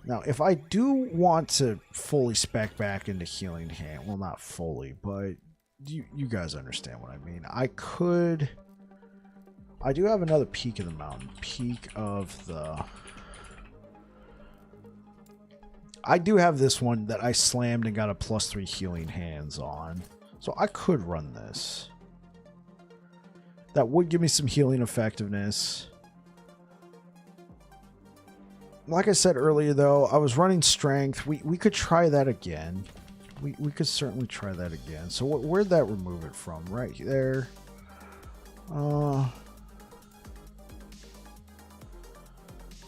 Now, if I do want to fully spec back into Healing Hand, well, not fully, but you guys understand what I mean. I do have another peak of the mountain. Peak of the... I do have this one that I slammed and got a +3 Healing Hands on. So I could run this. That would give me some healing effectiveness. Like I said earlier, though, I was running strength. We could try that again. We could certainly try that again. So where'd that remove it from? Right there.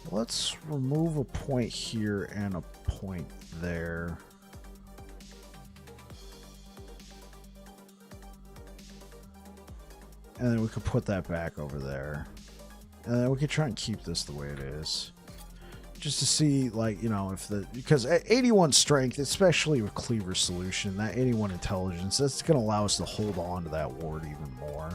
Let's remove a point here and a point there. And then we could put that back over there. And then we could try and keep this the way it is. Just to see, like, you know, if because at 81 strength, especially with Cleaver Solution, that 81 intelligence, that's going to allow us to hold on to that ward even more.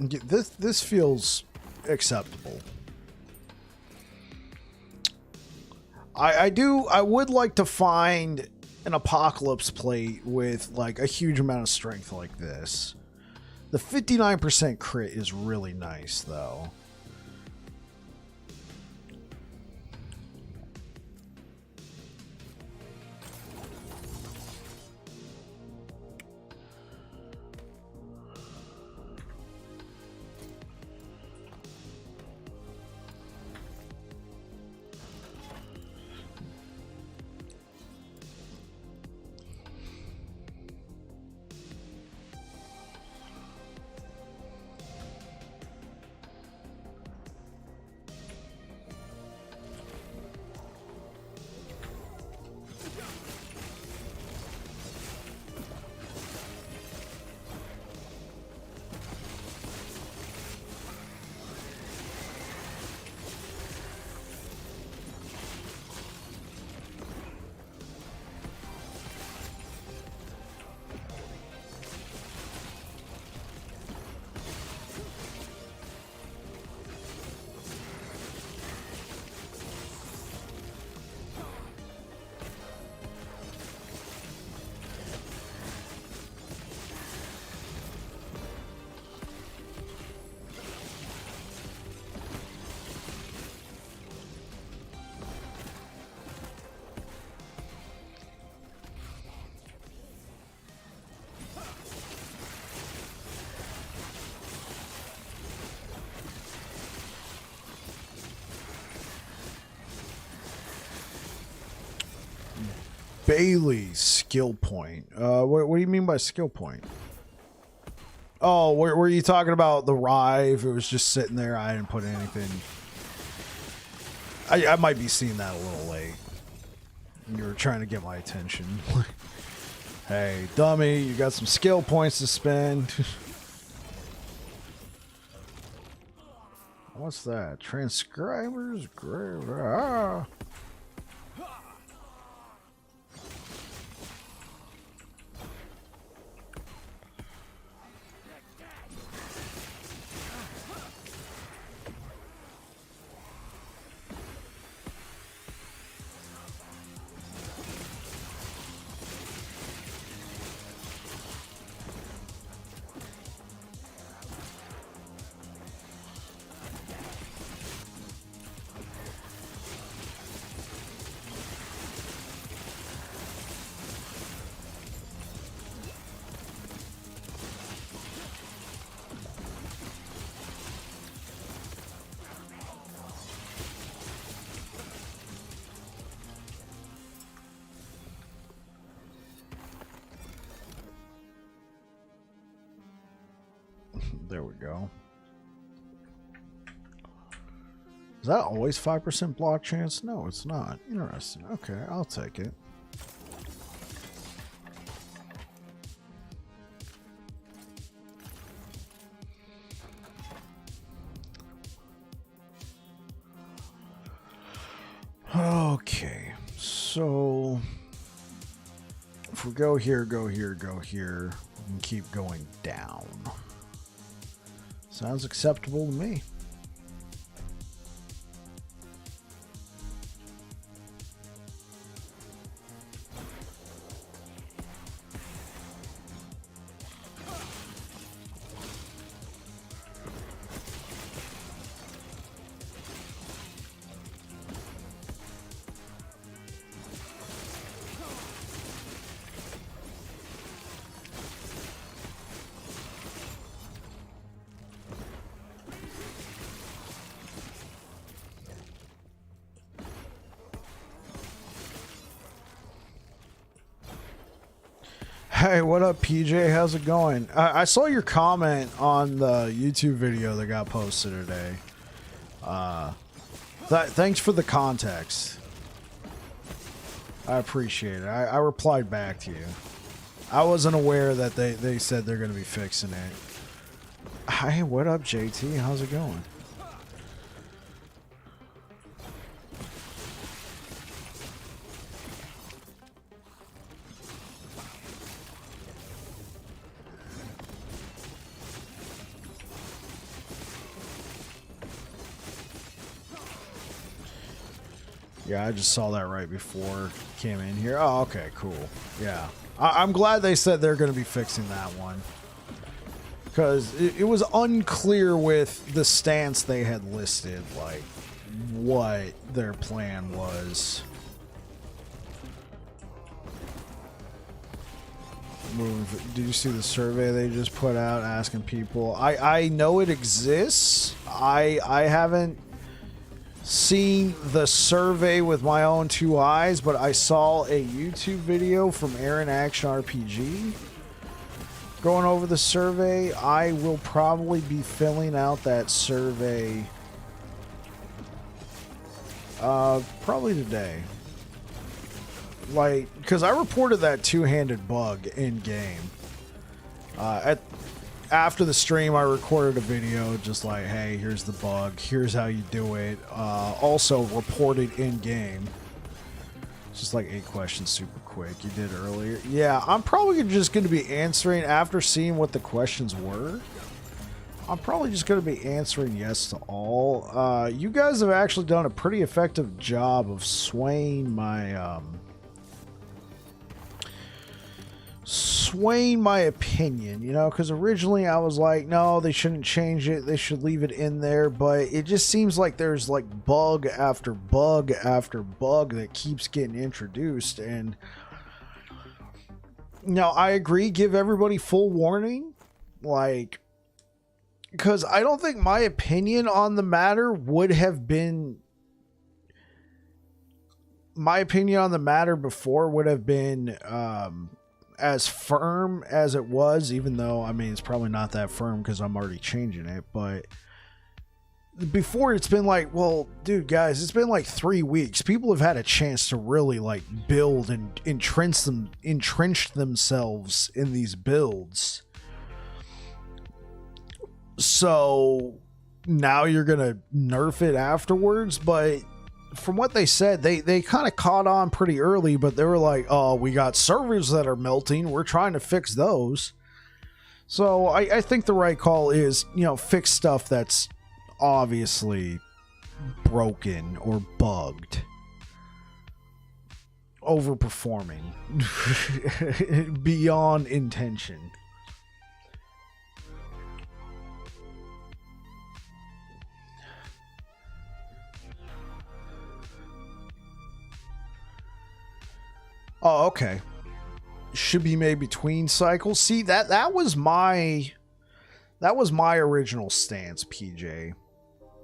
This feels acceptable. I would like to find an Apocalypse plate with like a huge amount of strength like this. The 59% crit is really nice though. Bailey's skill point. What do you mean by skill point? Oh, were you talking about the Rive? It was just sitting there. I didn't put anything. I might be seeing that a little late. You were trying to get my attention. Hey, dummy, you got some skill points to spend. What's that? Transcribers? Ah. There we go. Is that always 5% block chance? No, it's not. Interesting. Okay, I'll take it. Okay, so if we go here, go here, go here, and keep going down. Sounds acceptable to me. Hey, what up, PJ? How's it going? I saw your comment on the YouTube video that got posted today. Thanks for the context. I appreciate it. I replied back to you. I wasn't aware that they said they're going to be fixing it. Hey, what up, JT? How's it going? Yeah, I just saw that right before I came in here. Oh, okay, cool. Yeah. I'm glad they said they're going to be fixing that one. Because it was unclear with the stance they had listed, like, what their plan was. Did you see the survey they just put out asking people? I know it exists. I haven't seen the survey with my own two eyes, but I saw a YouTube video from Aaron Action RPG going over the survey. I will probably be filling out that survey probably today. Like, because I reported that two-handed bug in game. After the stream, I recorded a video just like, hey, here's the bug, here's how you do it. Also reported in game. Just like 8 questions, super quick. You did earlier. Yeah, I'm probably just going to be answering after seeing what the questions were. I'm probably just going to be answering yes to all. You guys have actually done a pretty effective job of swaying my opinion, you know, because originally I was like, no, they shouldn't change it, they should leave it in there, but it just seems like there's like bug after bug after bug that keeps getting introduced. And now I agree, give everybody full warning, like, because I don't think my opinion on the matter would have been before would have been as firm as it was, even though, I mean, it's probably not that firm because I'm already changing it, but before it's been like, well, dude, guys, it's been like 3 weeks. People have had a chance to really like build and entrench themselves in these builds. So now you're gonna nerf it afterwards, but from what they said, they kind of caught on pretty early, but they were like, oh, we got servers that are melting, we're trying to fix those. So I think the right call is, you know, fix stuff that's obviously broken or bugged, overperforming beyond intention. Oh, okay. Should be made between cycles. See, that was my original stance, PJ.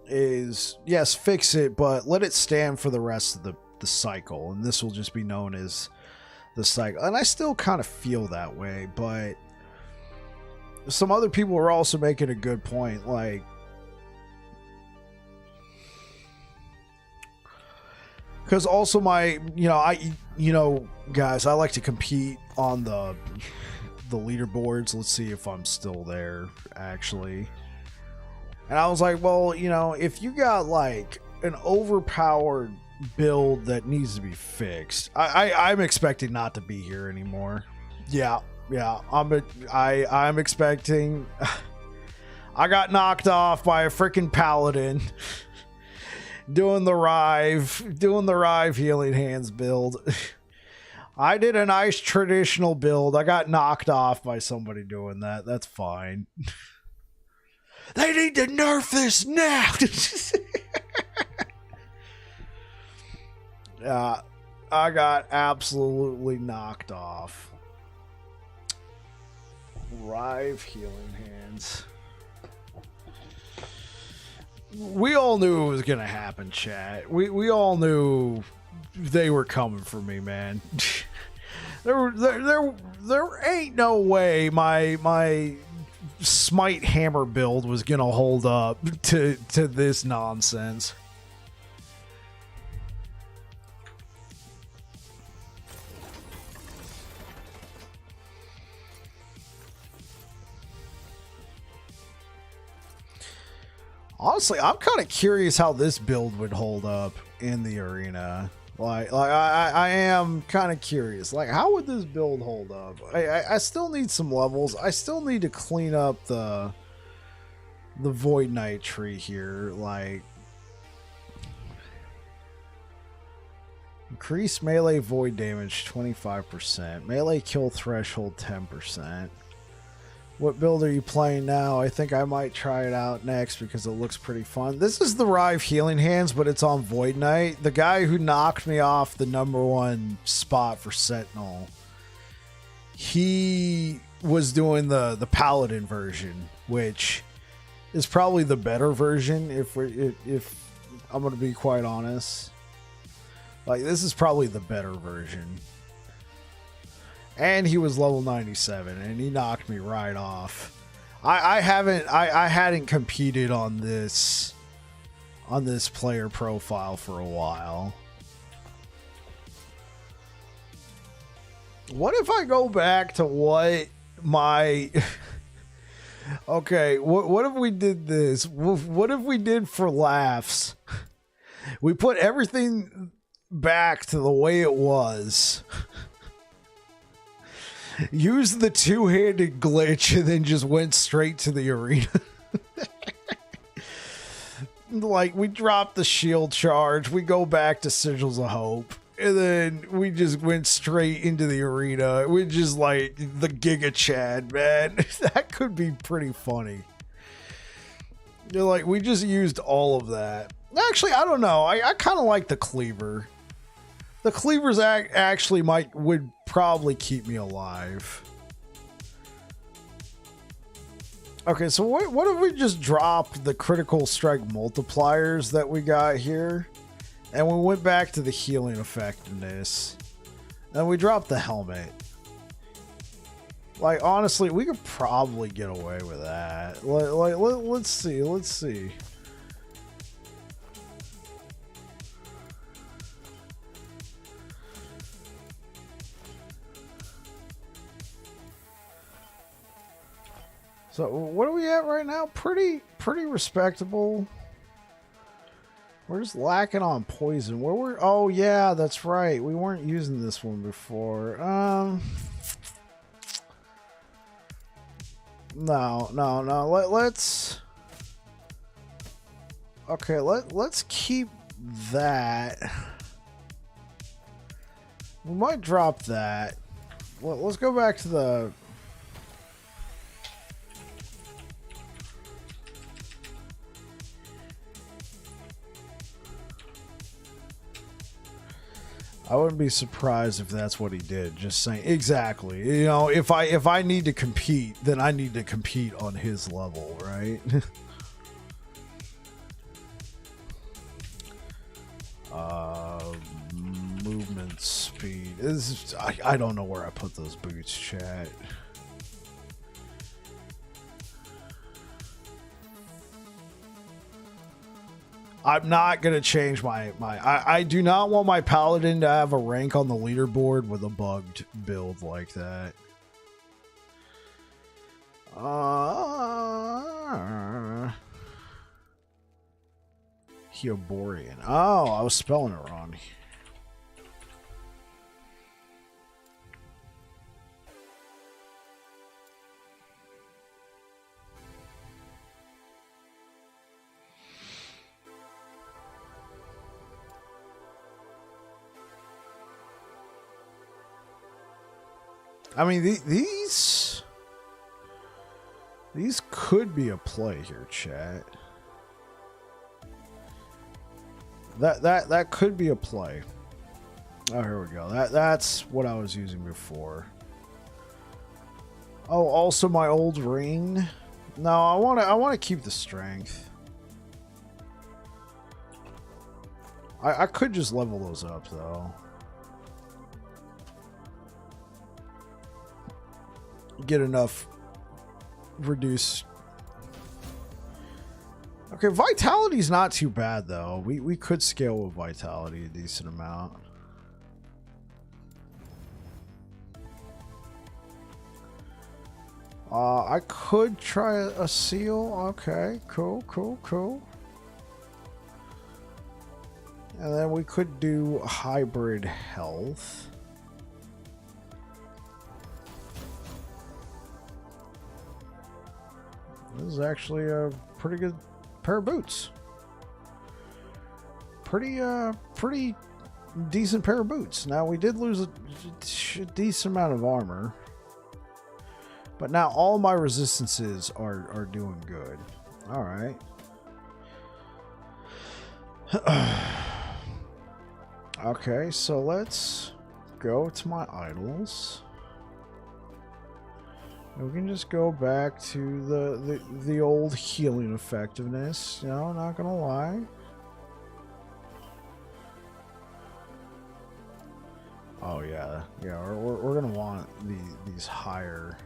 Is yes, fix it, but let it stand for the rest of the cycle, and this will just be known as the cycle. And I still kind of feel that way, but some other people are also making a good point, like, because also my, guys, I like to compete on the leaderboards. Let's see if I'm still there, actually. And I was like, well, you know, if you got like an overpowered build that needs to be fixed, I'm expecting not to be here anymore. Yeah, I'm expecting. I got knocked off by a freaking paladin. doing the Rive healing hands build. I did a nice traditional build. I got knocked off by somebody doing that. That's fine. They need to nerf this now. I got absolutely knocked off. Rive healing hands. We all knew it was gonna happen, chat. We all knew they were coming for me, man. there ain't no way my smite hammer build was gonna hold up to this nonsense. Honestly, I'm kind of curious how this build would hold up in the arena. Like I am kind of curious. Like, how would this build hold up? I still need some levels. I still need to clean up the Void Knight tree here. Like, Increase melee void damage 25%. Melee kill threshold 10%. What build are you playing now? I think I might try it out next because it looks pretty fun. This is the Rive Healing Hands, but it's on Void Knight. The guy who knocked me off the #1 spot for Sentinel, he was doing the Paladin version, which is probably the better version if I'm going to be quite honest. Like, this is probably the better version. And he was level 97, and he knocked me right off. I hadn't competed on this player profile for a while. What if I go back to what my okay, what if we did this? What if we did for laughs? We put everything back to the way it was. Use the two-handed glitch and then just went straight to the arena. Like, we dropped the shield charge, we go back to Sigils of Hope, and then we just went straight into the arena. We just like the Giga Chad, man. That could be pretty funny. You're like, we just used all of that. Actually, I don't know. I kind of like the cleaver. The cleavers actually would probably keep me alive. Okay, so what if we just dropped the critical strike multipliers that we got here, and we went back to the healing effectiveness, and we dropped the helmet? Like, honestly, we could probably get away with that. Let's see. So what are we at right now? Pretty respectable. We're just lacking on poison. Oh yeah, that's right. We weren't using this one before. No. Let's. Okay, let's keep that. We might drop that. Let's go back to the. I wouldn't be surprised if that's what he did. Just saying. Exactly. You know, if I need to compete, then I need to compete on his level, right? Movement speed. I don't know where I put those boots, chat. I'm not going to change my I do not want my paladin to have a rank on the leaderboard with a bugged build like that. Hyoborian. Oh, I was spelling it wrong. I mean, these could be a play here, chat. That could be a play. Oh, here we go. That's what I was using before. Oh, also my old ring. No, I want to keep the strength. I could just level those up though. Get enough reduce. Okay, vitality's not too bad though. We could scale with vitality a decent amount. I could try a seal. Okay, cool. And then we could do hybrid health. This is actually a pretty good pair of boots. Pretty decent pair of boots. Now, we did lose a decent amount of armor. But now all my resistances are doing good. Alright. Okay, so let's go to my idols. And we can just go back to the old healing effectiveness. You know, not gonna lie. Oh yeah, yeah. We're gonna want these higher.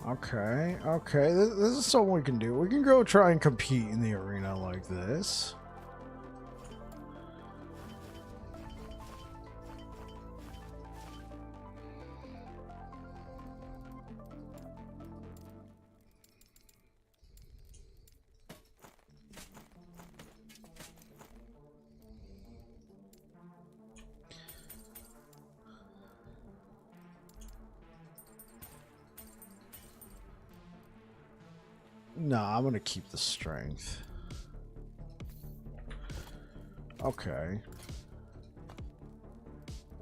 Okay, okay. This is something we can do. We can go try and compete in the arena like this. No, I'm gonna keep the strength. Okay.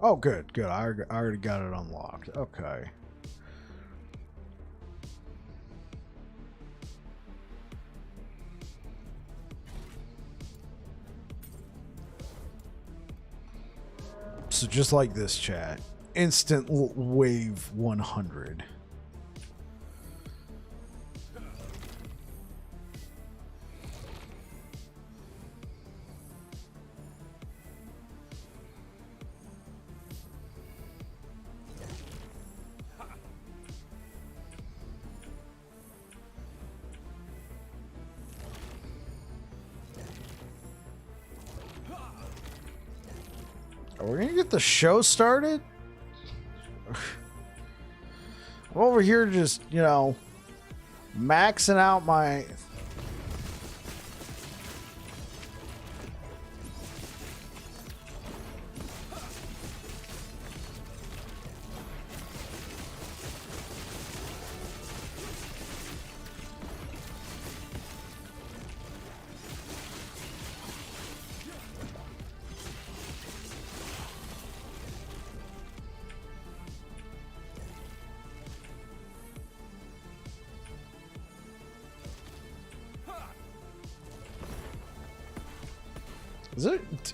Oh, good, good. I already got it unlocked. Okay. So just like this, chat. Instant wave 100. Are we gonna get the show started? I'm over here just, you know, maxing out my...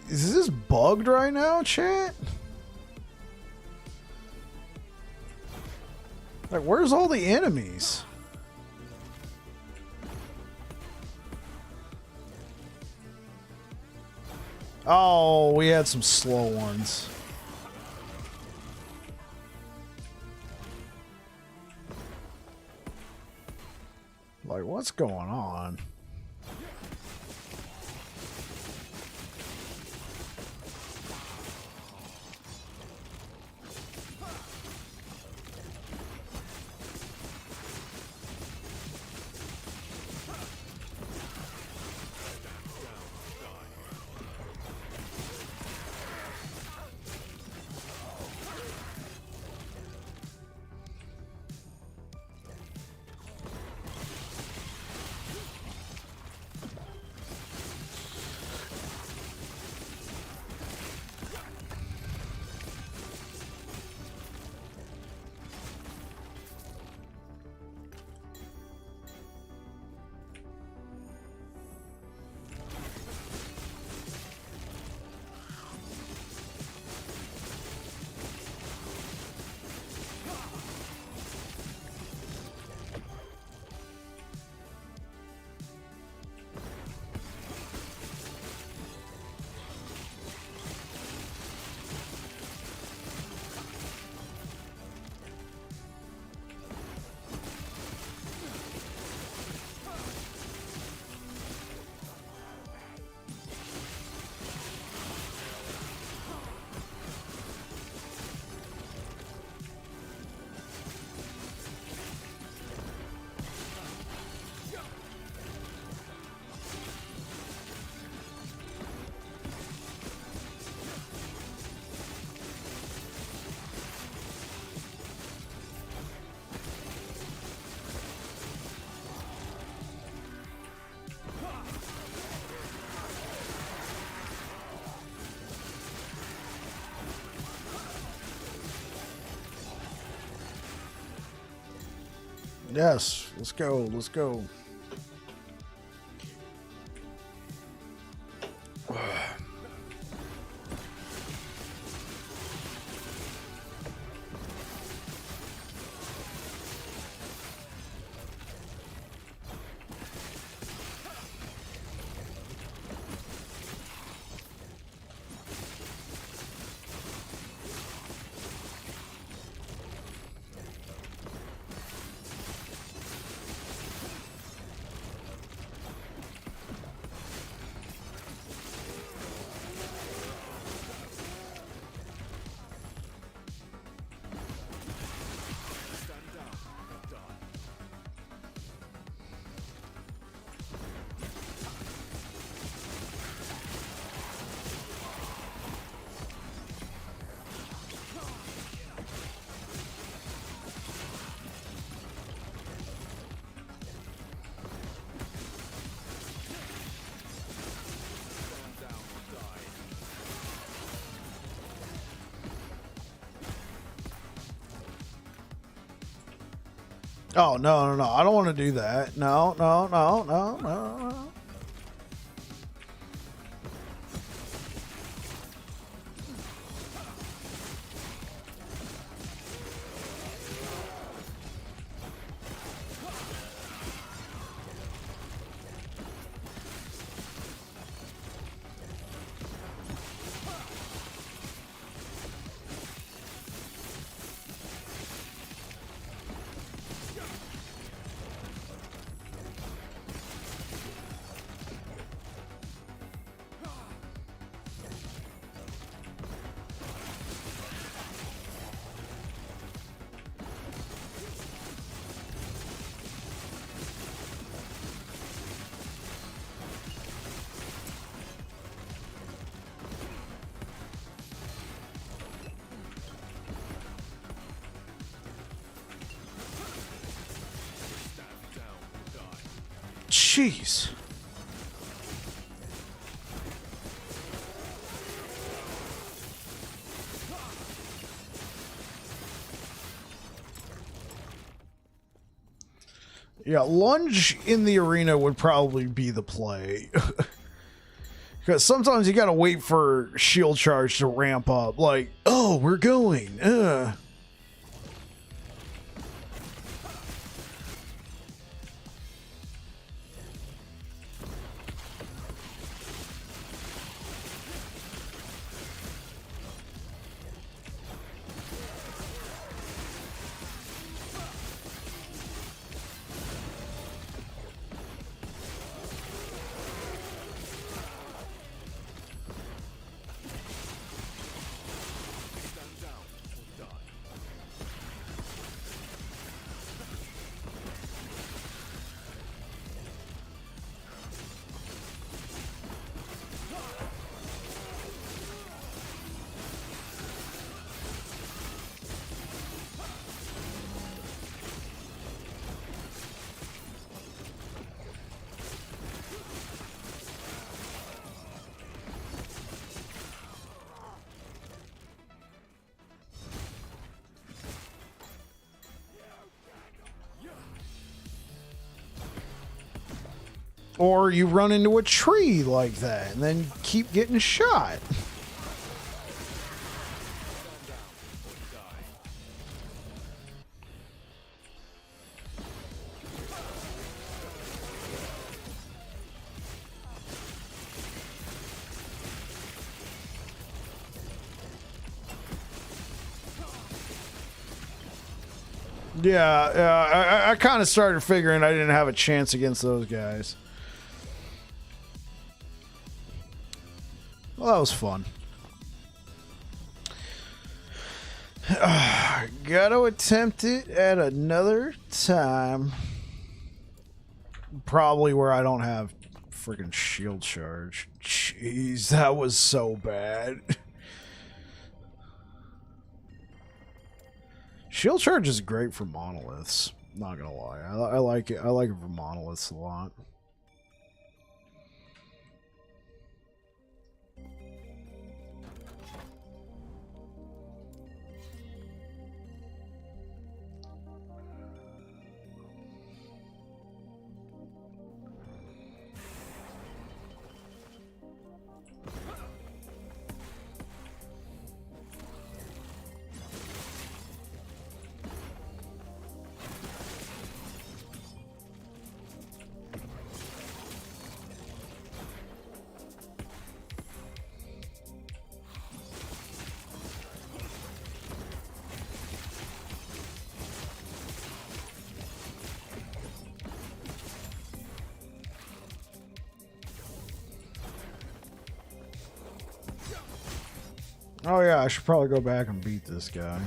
Is this bugged right now, chat? Like, where's all the enemies? Oh, we had some slow ones. Like, what's going on? Yes, let's go. Let's go. Oh, no, no, no. I don't want to do that. No, no, no, no, no, no. Jeez. Yeah, lunge in the arena would probably be the play. Because sometimes you gotta wait for shield charge to ramp up. Like, oh, we're going. Or you run into a tree like that and then keep getting shot. Yeah, I kind of started figuring I didn't have a chance against those guys. Well, that was fun. Gotta attempt it at another time. Probably where I don't have freaking shield charge. Jeez, that was so bad. Shield charge is great for monoliths. Not gonna lie, I like it. I like it for monoliths a lot. Oh yeah, I should probably go back and beat this guy.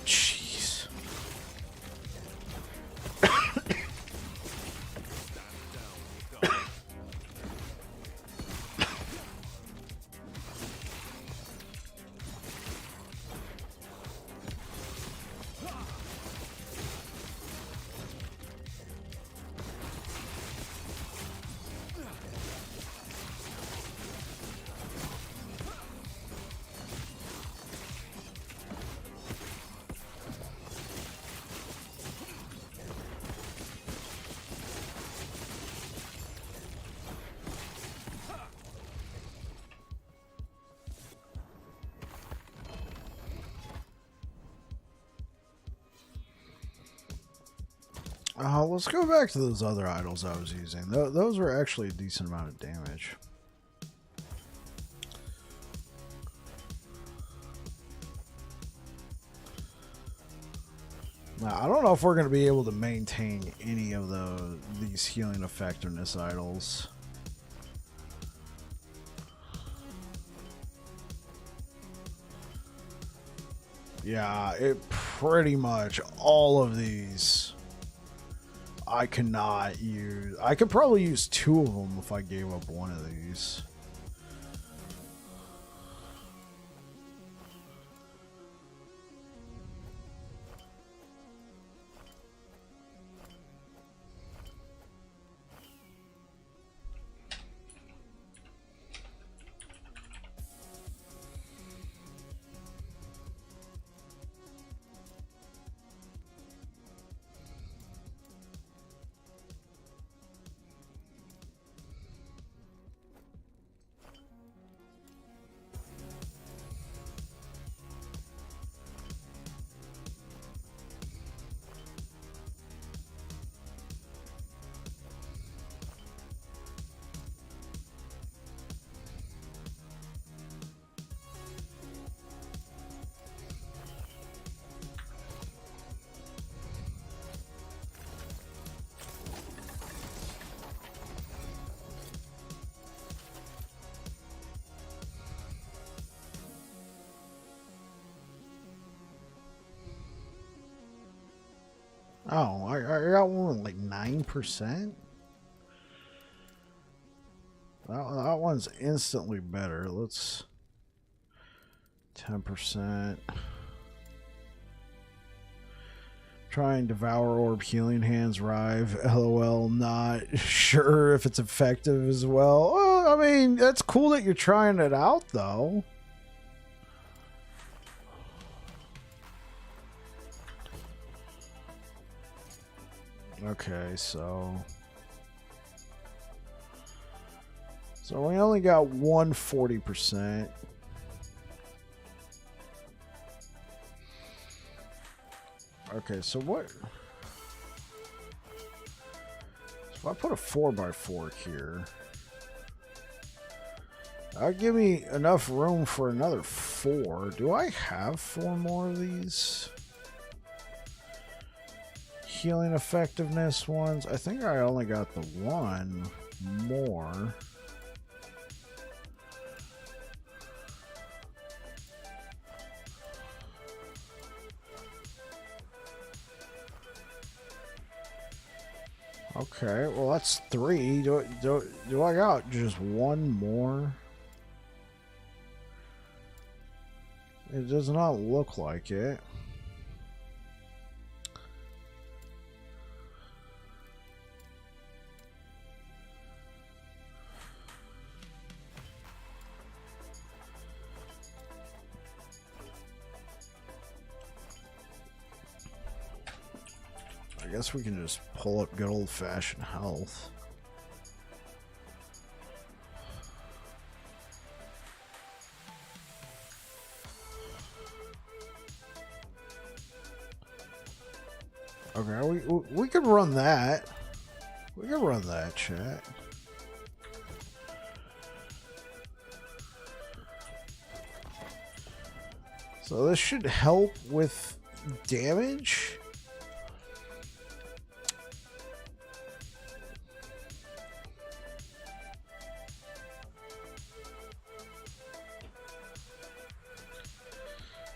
Jeez. Let's go back to those other idols I was using. Those were actually a decent amount of damage. Now, I don't know if we're going to be able to maintain any of these healing effectiveness idols. Yeah, it pretty much all of these I cannot use. I could probably use 2 of them if I gave up one of these. Oh, I got one like 9%. That one's instantly better. Let's 10%. Try and devour orb healing hands rive. LOL. Not sure if it's effective as well. I mean, that's cool that you're trying it out though. Okay, so we only got 140%. Okay, so what? So if I put a 4x4 here, that'll give me enough room for another 4. Do I have 4 more of these healing effectiveness ones? I think I only got the 1 more. Okay, well that's 3. Do I got just 1 more? It does not look like it. guess we can just pull up good old-fashioned health. Okay, we could run that. We can run that, chat. So this should help with damage.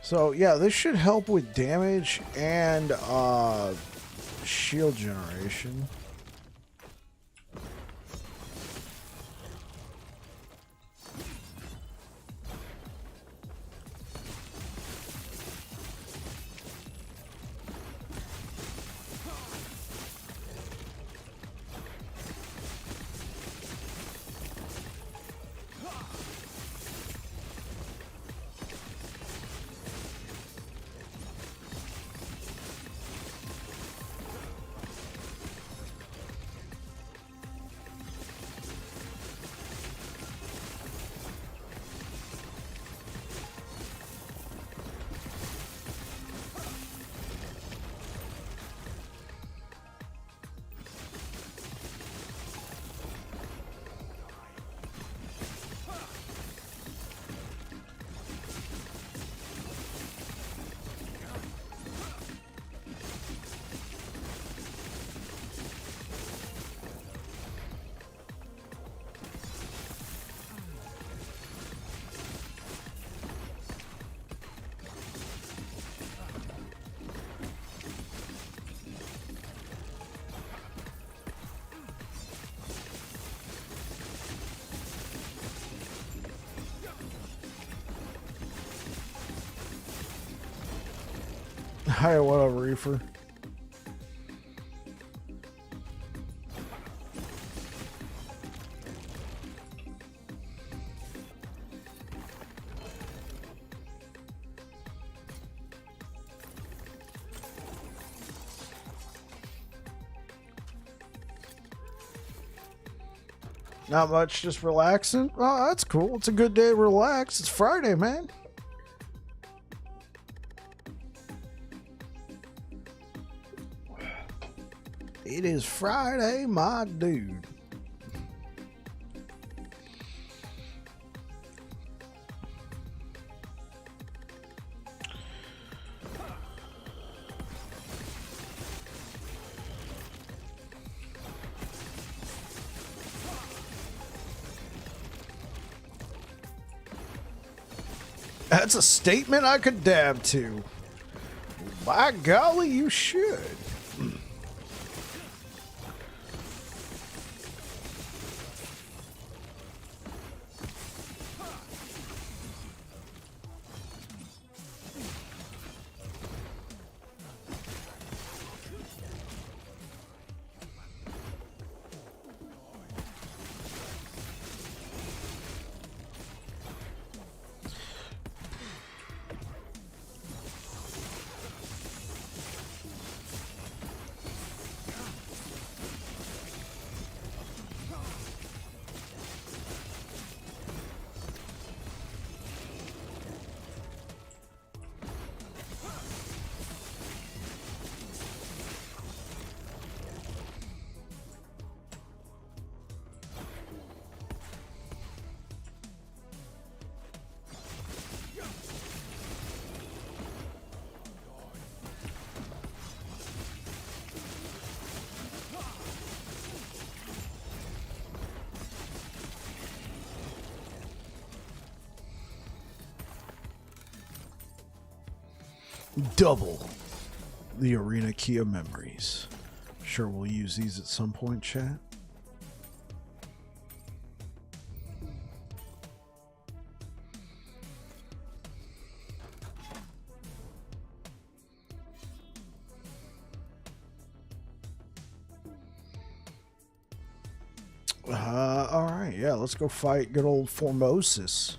So yeah, this should help with damage and shield generation. Hi, what up, Reefer? Not much, just relaxing. Oh, that's cool. It's a good day to relax. It's Friday, man. It is Friday, my dude. That's a statement I could dab to. By golly, you should. Double the arena key of memories. Sure, we'll use these at some point, chat. All right, yeah, let's go fight good old Formosus.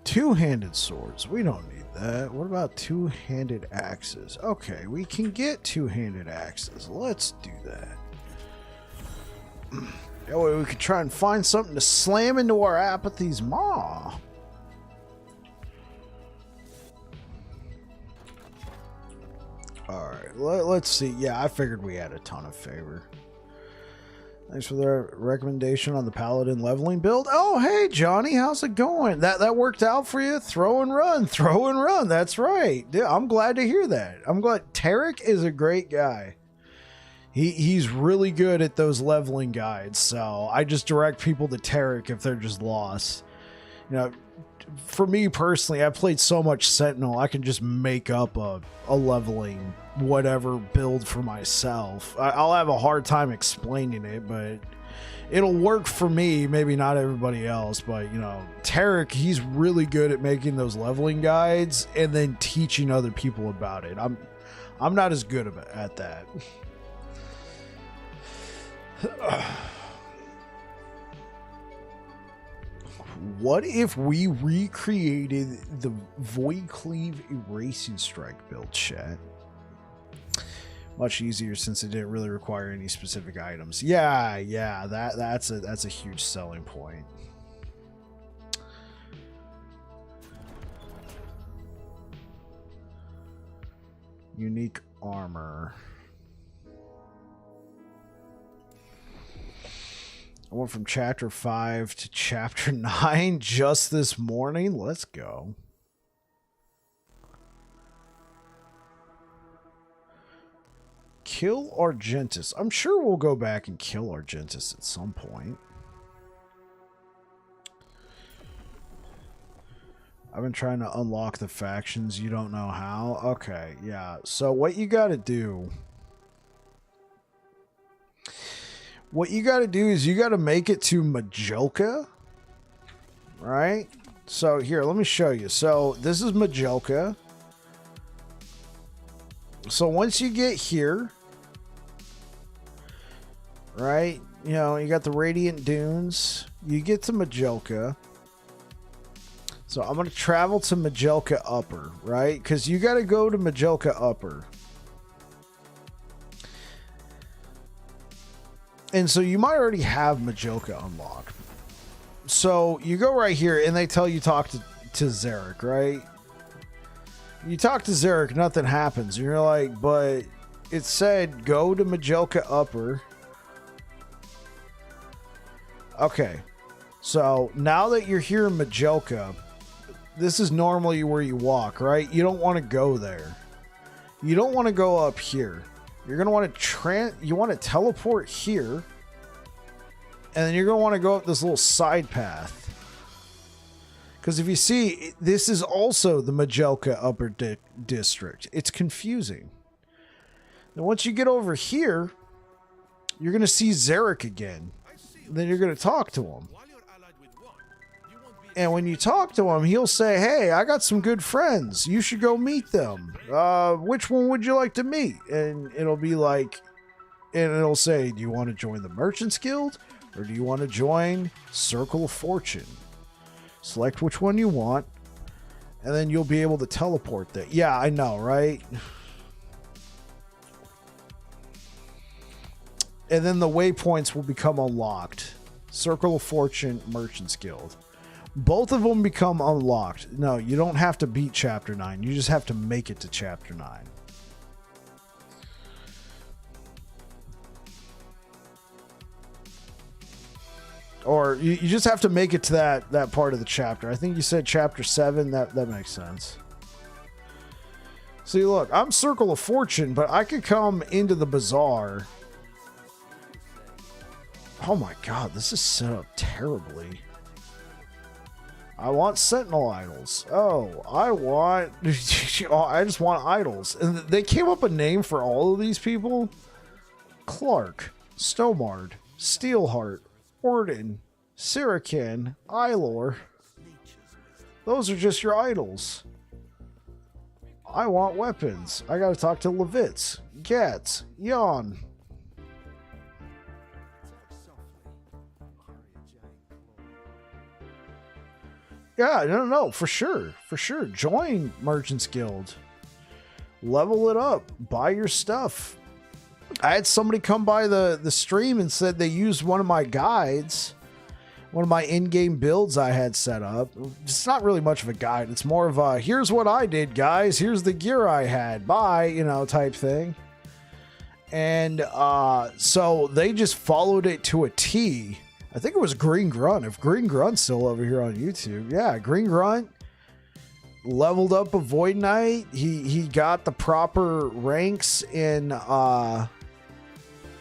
Two-handed swords. We don't need that. What about two-handed axes? Okay, we can get two-handed axes. Let's do that. That way we could try and find something to slam into our apathy's maw. Alright, let's see. Yeah, I figured we had a ton of favor. Thanks for the recommendation on the paladin leveling build. Oh, hey, Johnny, how's it going? That worked out for you? Throw and run, throw and run. That's right. Yeah, I'm glad to hear that. I'm glad. Tarek is a great guy. He's really good at those leveling guides, so I just direct people to Tarek if they're just lost. You know, for me personally, I played so much Sentinel, I can just make up a leveling whatever build for myself. I'll have a hard time explaining it, but it'll work for me, maybe not everybody else. But, you know, Tarek, he's really good at making those leveling guides and then teaching other people about it. I'm not as good at that. What if we recreated the Void Cleave Erasing Strike build, chat? Much easier since it didn't really require any specific items. Yeah, that's a huge selling point. Unique armor. I went from chapter 5 to chapter 9 just this morning. Let's go. Kill Argentus. I'm sure we'll go back and kill Argentus at some point. I've been trying to unlock the factions. You don't know how? Okay, yeah. So what you got to do... What you got to do is you got to make it to Majolka, right? So here, let me show you. So this is Majolka. So once you get here, right, you know, you got the Radiant Dunes. You get to Majolka. So I'm going to travel to Majolka Upper, right? Because you got to go to Majolka Upper. And so you might already have Majolka unlocked. So you go right here and they tell you talk to Zarek, right? You talk to Zarek, nothing happens. And you're like, but it said go to Majolka Upper. Okay. So now that you're here in Majolka, this is normally where you walk, right? You don't want to go there. You don't want to go up here. You're going to want to teleport here. And then you're going to want to go up this little side path. Because if you see, this is also the Majolka Upper District. It's confusing. Now, once you get over here, you're going to see Zarek again. Then you're going to talk to him. And when you talk to him, he'll say, hey, I got some good friends. You should go meet them. Which one would you like to meet? And it'll be like, and it'll say, do you want to join the Merchants Guild? Or do you want to join Circle of Fortune? Select which one you want. And then you'll be able to teleport there. Yeah, I know, right? And then the waypoints will become unlocked. Circle of Fortune, Merchants Guild. Both of them become unlocked. No, you don't have to beat Chapter 9. You just have to make it to Chapter 9. Or you just have to make it to that part of the chapter. I think you said Chapter 7. That makes sense. See, look, I'm Circle of Fortune, but I could come into the bazaar. Oh my god, this is set up terribly. I want Sentinel idols. Oh, I just want idols. And they came up a name for all of these people. Clark, Stomard, Steelheart, Orden, Sirakin, Ilor. Those are just your idols. I want weapons. I gotta talk to Levitz, Gats, Yon. Yeah, no, for sure. For sure. Join Merchants Guild. Level it up. Buy your stuff. I had somebody come by the stream and said they used one of my guides, one of my in-game builds I had set up. It's not really much of a guide. It's more of a, here's what I did, guys. Here's the gear I had. Bye, type thing. And so they just followed it to a T. I think it was Green Grunt. If Green Grunt's still over here on YouTube. Yeah, Green Grunt leveled up a Void Knight. He got the proper ranks in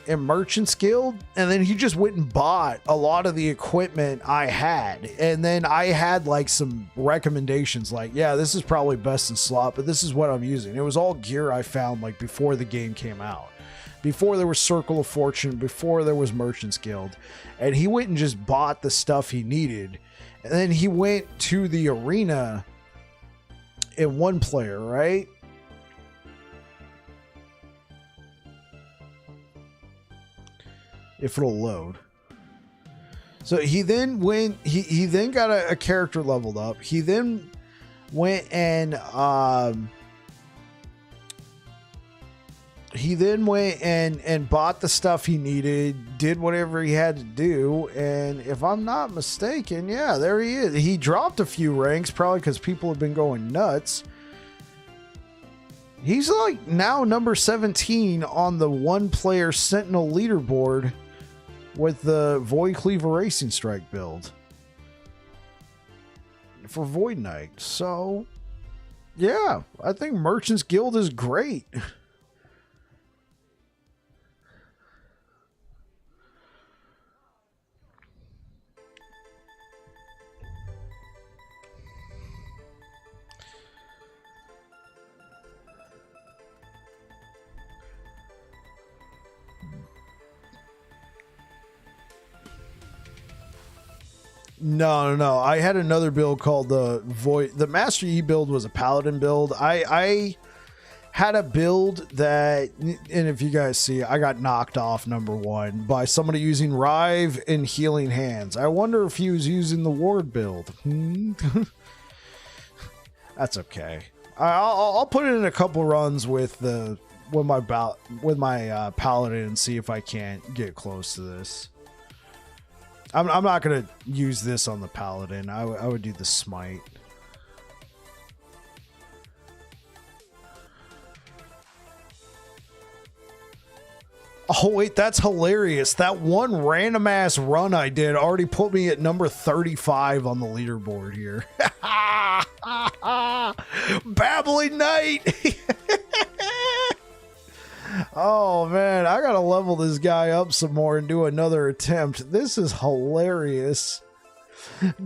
Merchants Guild, and then he just went and bought a lot of the equipment I had. And then I had like some recommendations like, yeah, this is probably best in slot, but this is what I'm using. It was all gear I found like before the game came out, before there was Circle of Fortune, before there was Merchants Guild. And he went and just bought the stuff he needed. And then he went to the arena in one player, right? If it'll load. So he then went, he then got a character leveled up. He then went and bought the stuff he needed, did whatever he had to do, and if I'm not mistaken, yeah, there he is. He dropped a few ranks, probably because people have been going nuts. He's like now number 17 on the one-player Sentinel leaderboard with the Void Cleaver Racing Strike build for Void Knight. So, yeah, I think Merchants Guild is great. No. I had another build called the Void. The Master Yi build was a Paladin build. I had a build that, and if you guys see, I got knocked off number 1 by somebody using Rive and Healing Hands. I wonder if he was using the Ward build. That's okay. I'll put it in a couple runs with my Paladin and see if I can't get close to this. I'm not going to use this on the Paladin. I would do the Smite. Oh, wait, that's hilarious. That one random ass run I did already put me at number 35 on the leaderboard here. Babbling Knight. Oh man, I gotta level this guy up some more and do another attempt. This is hilarious.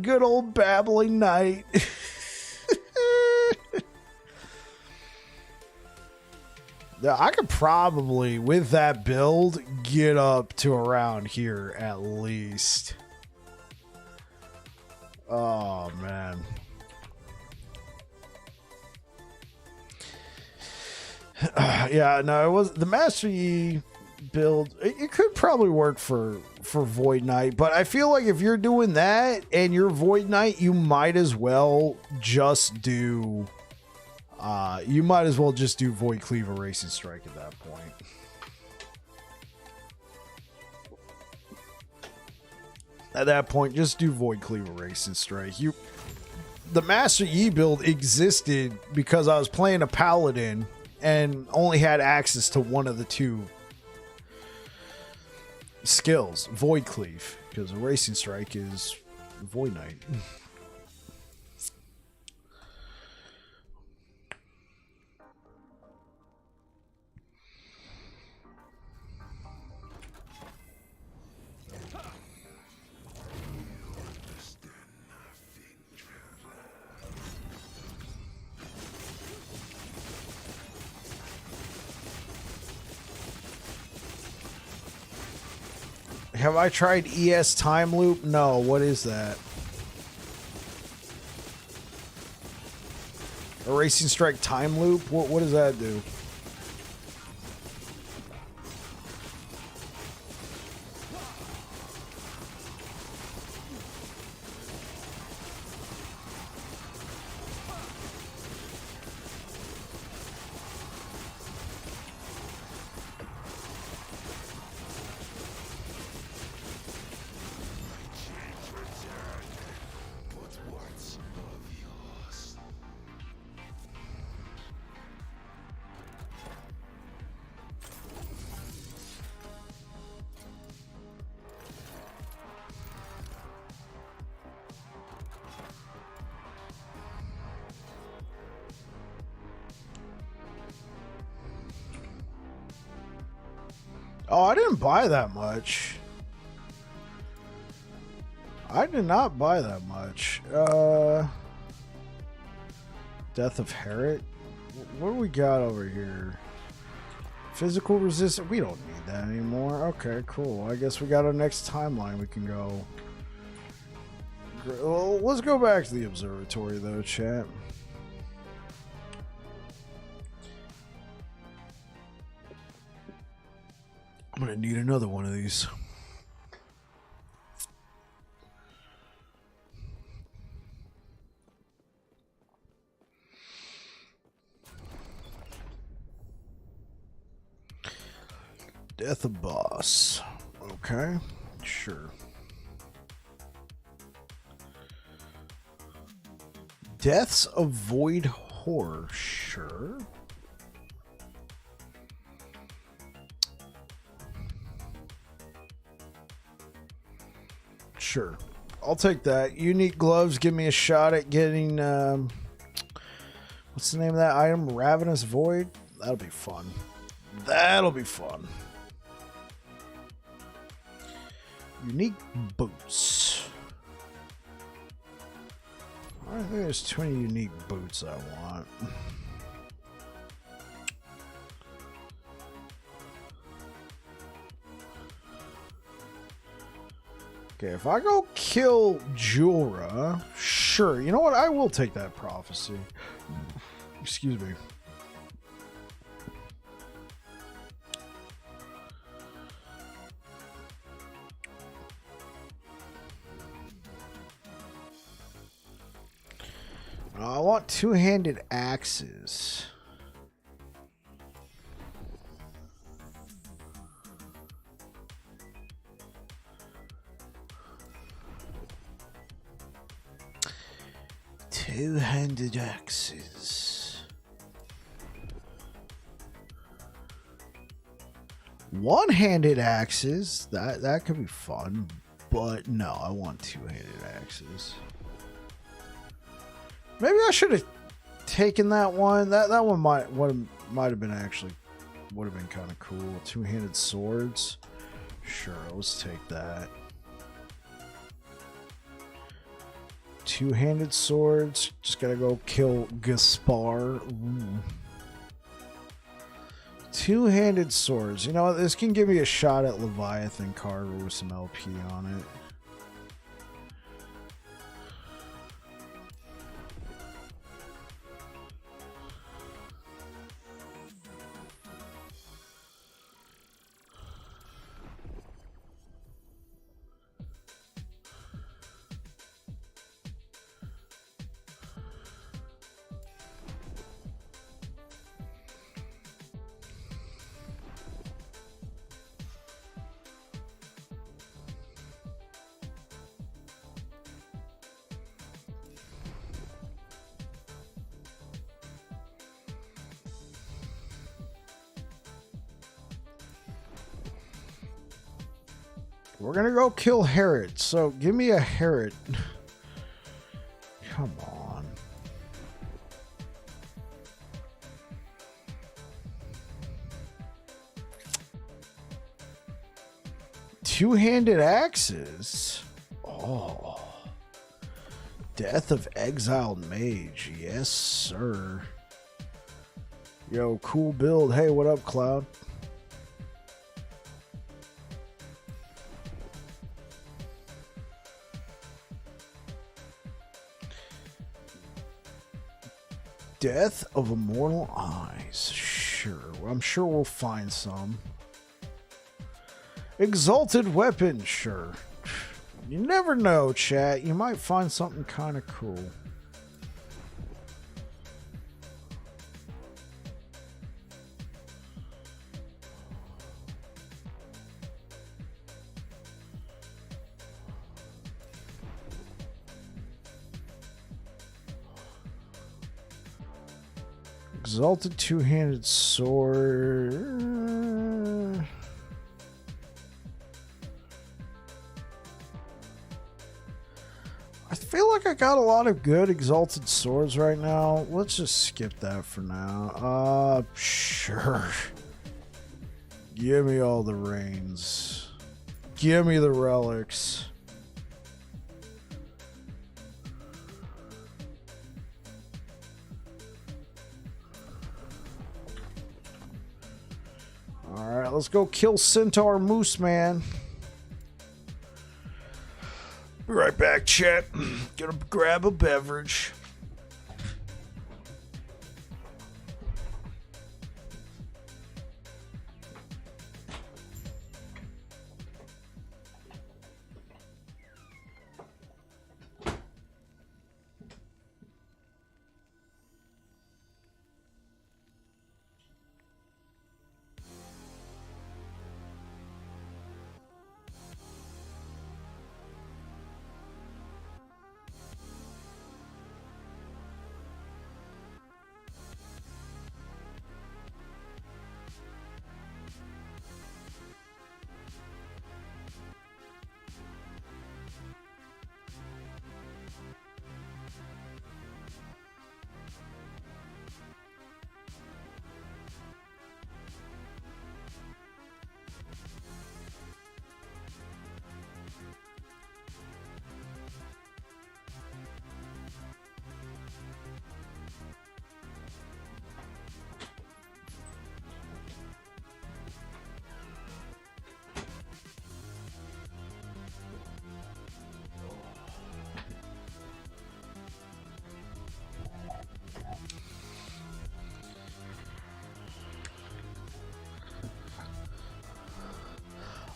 Good old Babbling Knight. I could probably, with that build, get up to around here at least. Oh man. Yeah, no, it was the Master Yi build. It could probably work for Void Knight, but I feel like if you're doing that and you're Void Knight, you might as well just do Void Cleaver Racing Strike at that point. At that point, just do Void Cleaver Racing Strike. The Master Yi build existed because I was playing a Paladin and only had access to one of the two skills, Void Cleave, because a Racing Strike is Void Knight. Have I tried ES Time Loop? No, what is that? A Racing Strike Time Loop? What does that do? Oh, I didn't buy that much. I did not buy that much. Death of Herod? What do we got over here? Physical resistance? We don't need that anymore. Okay, cool. I guess we got our next timeline we can go. Well, let's go back to the observatory, though, chat. I'm gonna need another one of these. Death of boss. Okay, sure. Deaths of void horror. Sure. Sure. I'll take that. Unique gloves give me a shot at getting what's the name of that item? Ravenous Void? That'll be fun. That'll be fun. Unique boots. I think there's too many unique boots I want. Okay, if I go kill Jura, sure. You know what? I will take that prophecy. Excuse me. I want two-handed axes. Two-handed axes. One-handed axes. That could be fun, but no, I want two-handed axes. Maybe I should have taken that one. That one might have been actually would have been kind of cool. Two-handed swords. Sure, let's take that. Two-handed swords. Just gotta go kill Gaspar. Ooh. Two-handed swords. You know what? This can give me a shot at Leviathan Carver with some LP on it. We're gonna go kill Herod, so give me a Herod. Come on. Two-handed axes? Oh. Death of Exiled Mage. Yes, sir. Yo, cool build. Hey, what up, Cloud? Death of Immortal Eyes. Sure. I'm sure we'll find some. Exalted Weapon. Sure. You never know, chat. You might find something kind of cool. Exalted two-handed sword. I feel like I got a lot of good exalted swords right now. Let's just skip that for now. Sure. Give me all the reins. Give me the relics. Alright, let's go kill Centaur Moose Man. Be right back, chat. Gonna grab a beverage.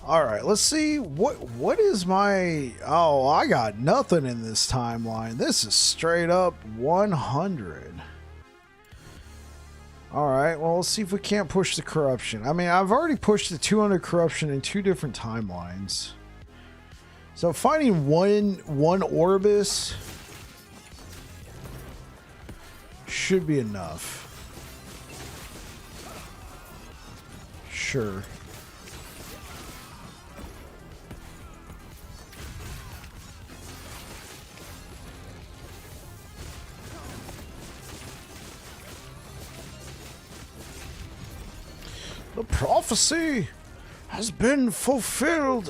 All right, let's see what is my... Oh, I got nothing in this timeline. This is straight up 100. All right, well, let's see if we can't push the corruption. I mean, I've already pushed the 200 corruption in 2 different timelines. So finding one Orbis should be enough. Sure. The prophecy has been fulfilled.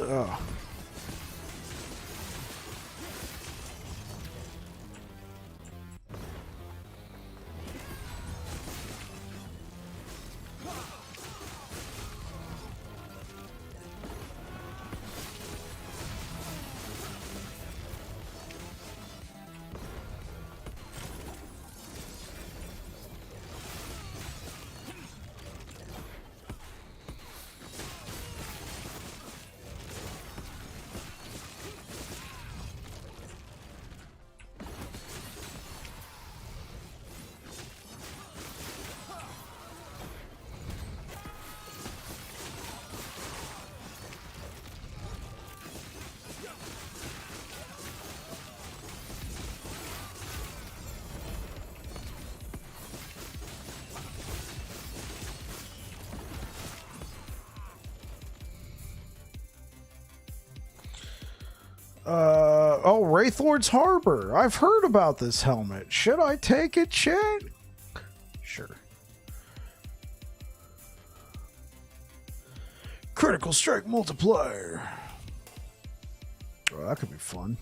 Oh, Wraithlord's Harbor. I've heard about this helmet. Should I take it, chat? Sure. Critical strike multiplier. Oh, that could be fun.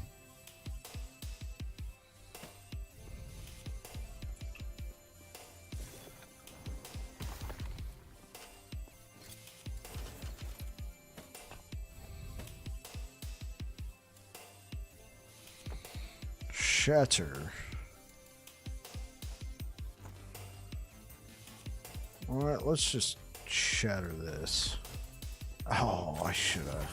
Shatter. Alright, let's just shatter this. Oh, I shoulda.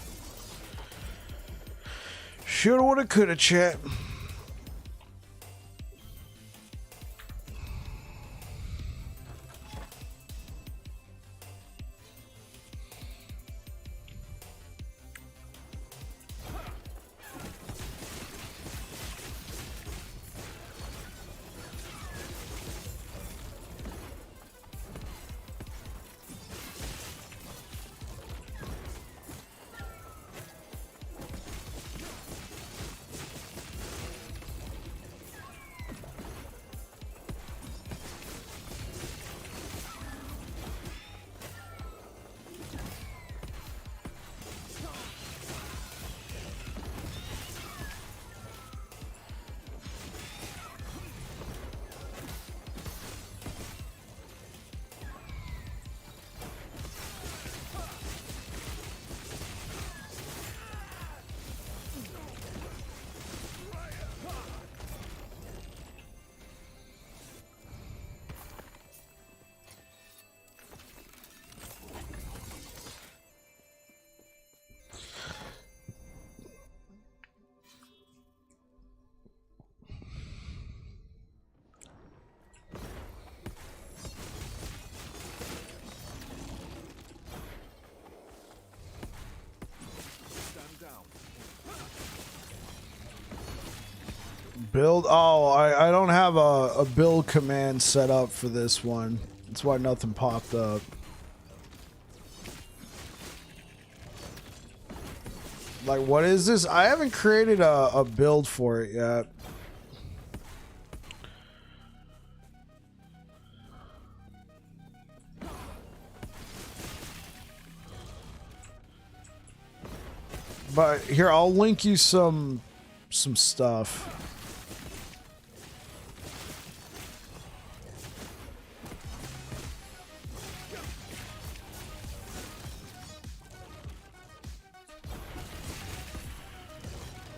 Shoulda, woulda, coulda, chat. Build. Oh, I don't have a build command set up for this one. That's why nothing popped up. Like, what is this? I haven't created a build for it yet. But here, I'll link you some stuff.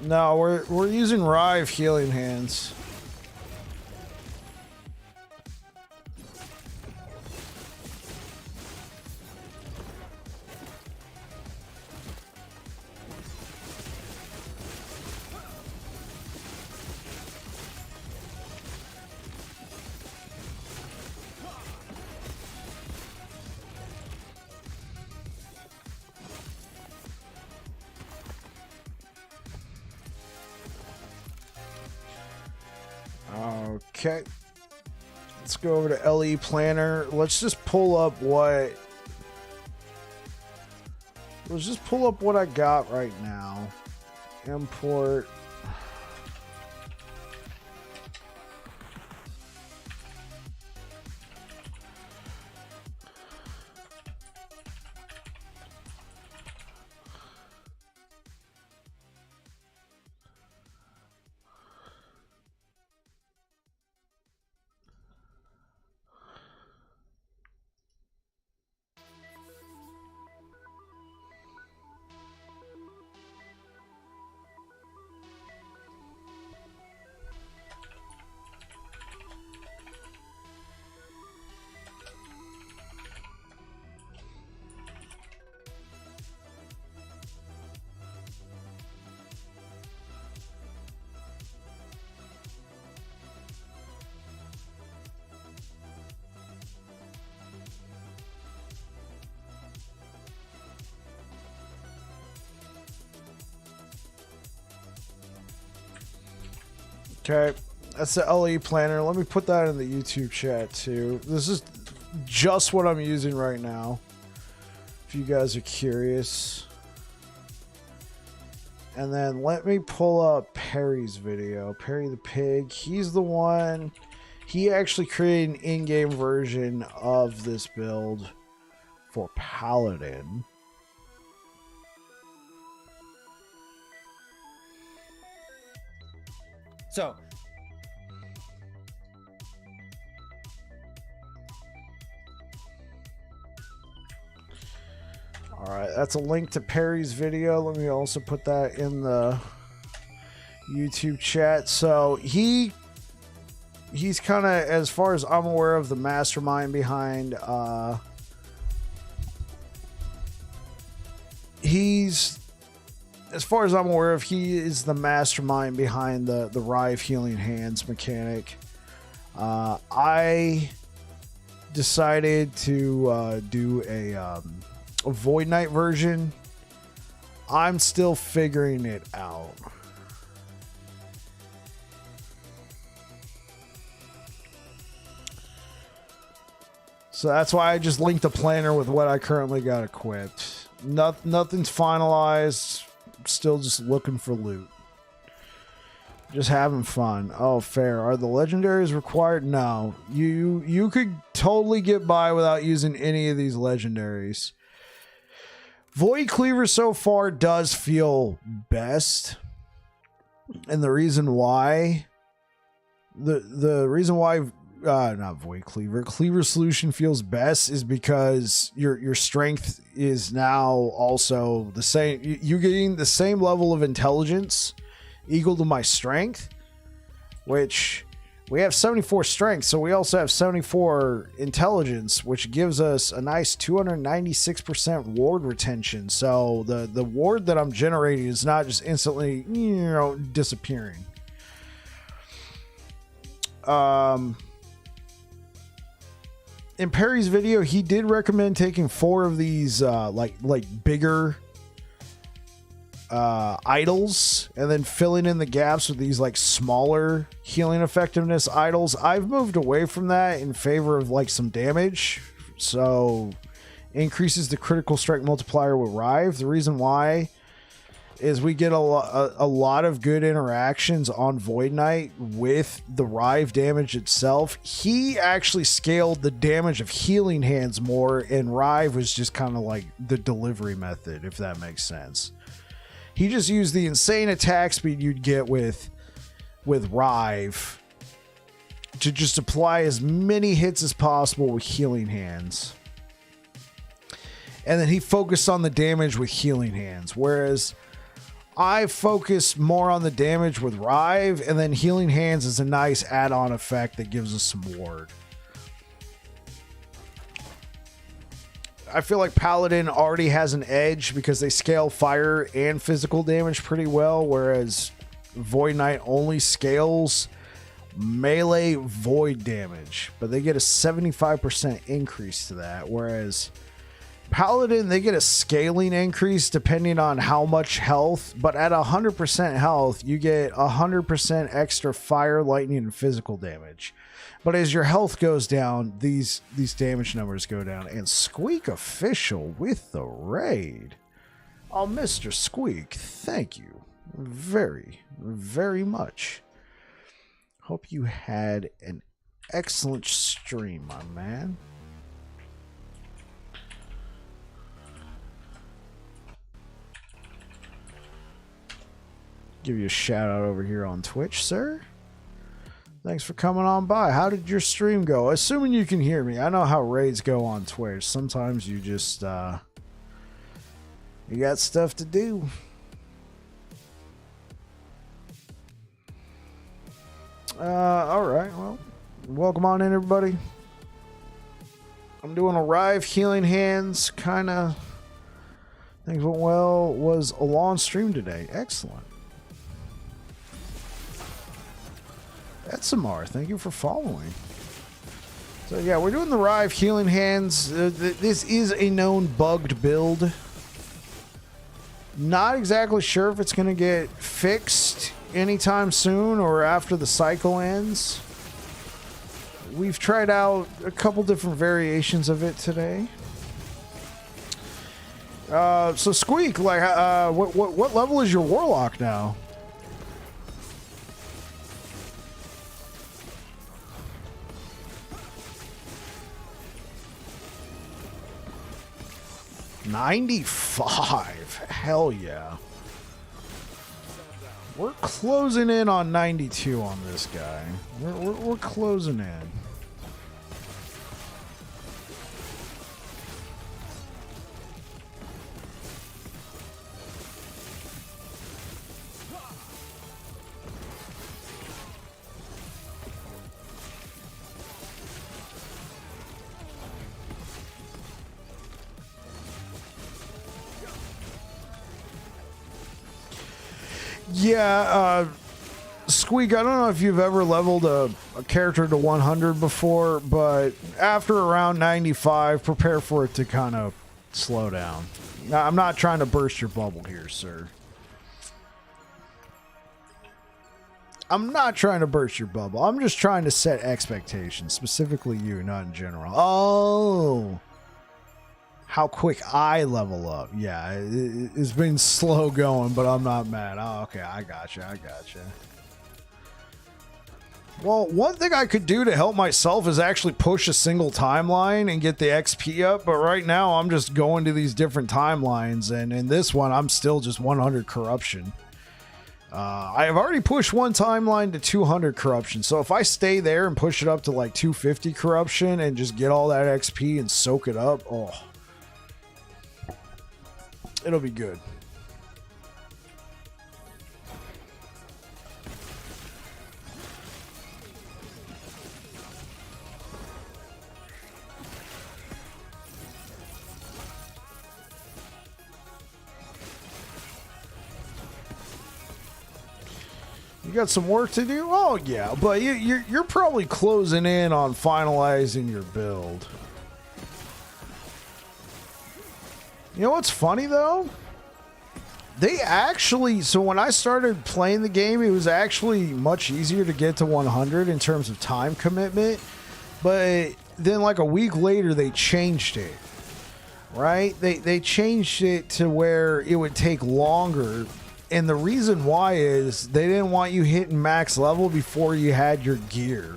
No, we're using Rive healing hands. Okay. Let's go over to LE Planner. Let's just pull up what... Let's just pull up what I got right now. Import. Okay, that's the LE Planner. Let me put that in the YouTube chat too. This is just what I'm using right now, if you guys are curious. And then let me pull up Perry's video. Perry the Pig. He's the one. He actually created an in-game version of this build for Paladin. So, all right, that's a link to Perry's video. Let me also put that in the YouTube chat. So he's kind of, as far as I'm aware of, the mastermind behind as far as I'm aware of, he is the mastermind behind the Rive healing hands mechanic. I decided to do a Void Knight version. I'm still figuring it out. So that's why I just linked the planner with what I currently got equipped. Nothing's finalized. Still just looking for loot. Just having fun. Oh, fair. Are the legendaries required? No. You could totally get by without using any of these legendaries. Void Cleaver so far does feel best. And the reason why... The reason why... not Void Cleaver. Cleaver Solution feels best is because your strength is now also the same. You're getting the same level of intelligence equal to my strength, which we have 74 strength, so we also have 74 intelligence, which gives us a nice 296% ward retention. So the ward that I'm generating is not just instantly, disappearing. In Perry's video, he did recommend taking 4 of these like bigger idols and then filling in the gaps with these like smaller healing effectiveness idols. I've moved away from that in favor of like some damage. So increases the critical strike multiplier with Rive. The reason why is we get a lot of good interactions on Void Knight with the Rive damage itself. He actually scaled the damage of Healing Hands more, and Rive was just kind of like the delivery method, if that makes sense. He just used the insane attack speed you'd get with Rive to just apply as many hits as possible with Healing Hands. And then he focused on the damage with Healing Hands, whereas I focus more on the damage with Rive, and then Healing Hands is a nice add-on effect that gives us some ward. I feel like Paladin already has an edge because they scale fire and physical damage pretty well, whereas Void Knight only scales melee void damage, but they get a 75% increase to that, whereas Paladin, they get a scaling increase depending on how much health, but at 100% health, you get 100% extra fire, lightning, and physical damage. But as your health goes down, these damage numbers go down. And Squeak Official with the raid. Oh, Mr. Squeak, thank you very, very much. Hope you had an excellent stream, my man. Give you a shout out over here on Twitch, sir. Thanks for coming on by. How did your stream go? Assuming you can hear me. I know how raids go on Twitch. Sometimes you just you got stuff to do. All right. Well, welcome on in, everybody. I'm doing a Rive Healing Hands kind of. Things went well. Was a long stream today. Excellent. Etsamar, thank you for following. So yeah, we're doing the Rive Healing Hands. This is a known bugged build. Not exactly sure if it's going to get fixed anytime soon or after the cycle ends. We've tried out a couple different variations of it today. So Squeak, like, what level is your Warlock now? $95. Hell yeah. We're closing in on 92 on this guy. We're closing in. Yeah, Squeak, I don't know if you've ever leveled a character to 100 before, but after around 95, prepare for it to kind of slow down. Now, I'm not trying to burst your bubble here, sir. I'm not trying to burst your bubble. I'm just trying to set expectations, specifically you, not in general. Oh, how quick I level up. Yeah, it's been slow going, but I'm not mad. Oh, okay, I gotcha. Well, one thing I could do to help myself is actually push a single timeline and get the XP up, but right now I'm just going to these different timelines, and in this one I'm still just 100 corruption. I have already pushed one timeline to 200 corruption, so if I stay there and push it up to like 250 corruption and just get all that XP and soak it up, oh, it'll be good. You got some work to do? Oh, yeah, but you're probably closing in on finalizing your build. You know what's funny, though? They actually, so when I started playing the game, it was actually much easier to get to 100 in terms of time commitment. But then like a week later, they changed it, right? They changed it to where it would take longer. And the reason why is they didn't want you hitting max level before you had your gear.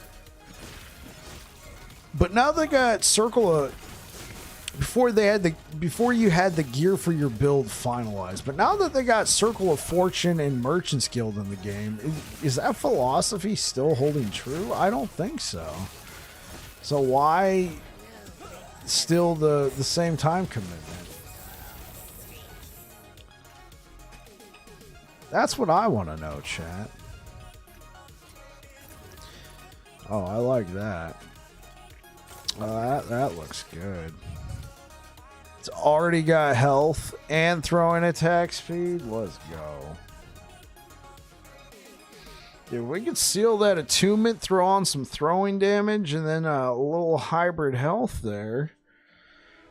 But now they got Circle of... Before you had the gear for your build finalized. But now that they got Circle of Fortune and Merchant's Guild in the game, is that philosophy still holding true? I don't think so. So why still the same time commitment? That's what I want to know, chat. Oh, I like that. That looks good. It's already got health and throwing attack speed. Let's go. If we could seal that attunement, throw on some throwing damage, and then a little hybrid health there.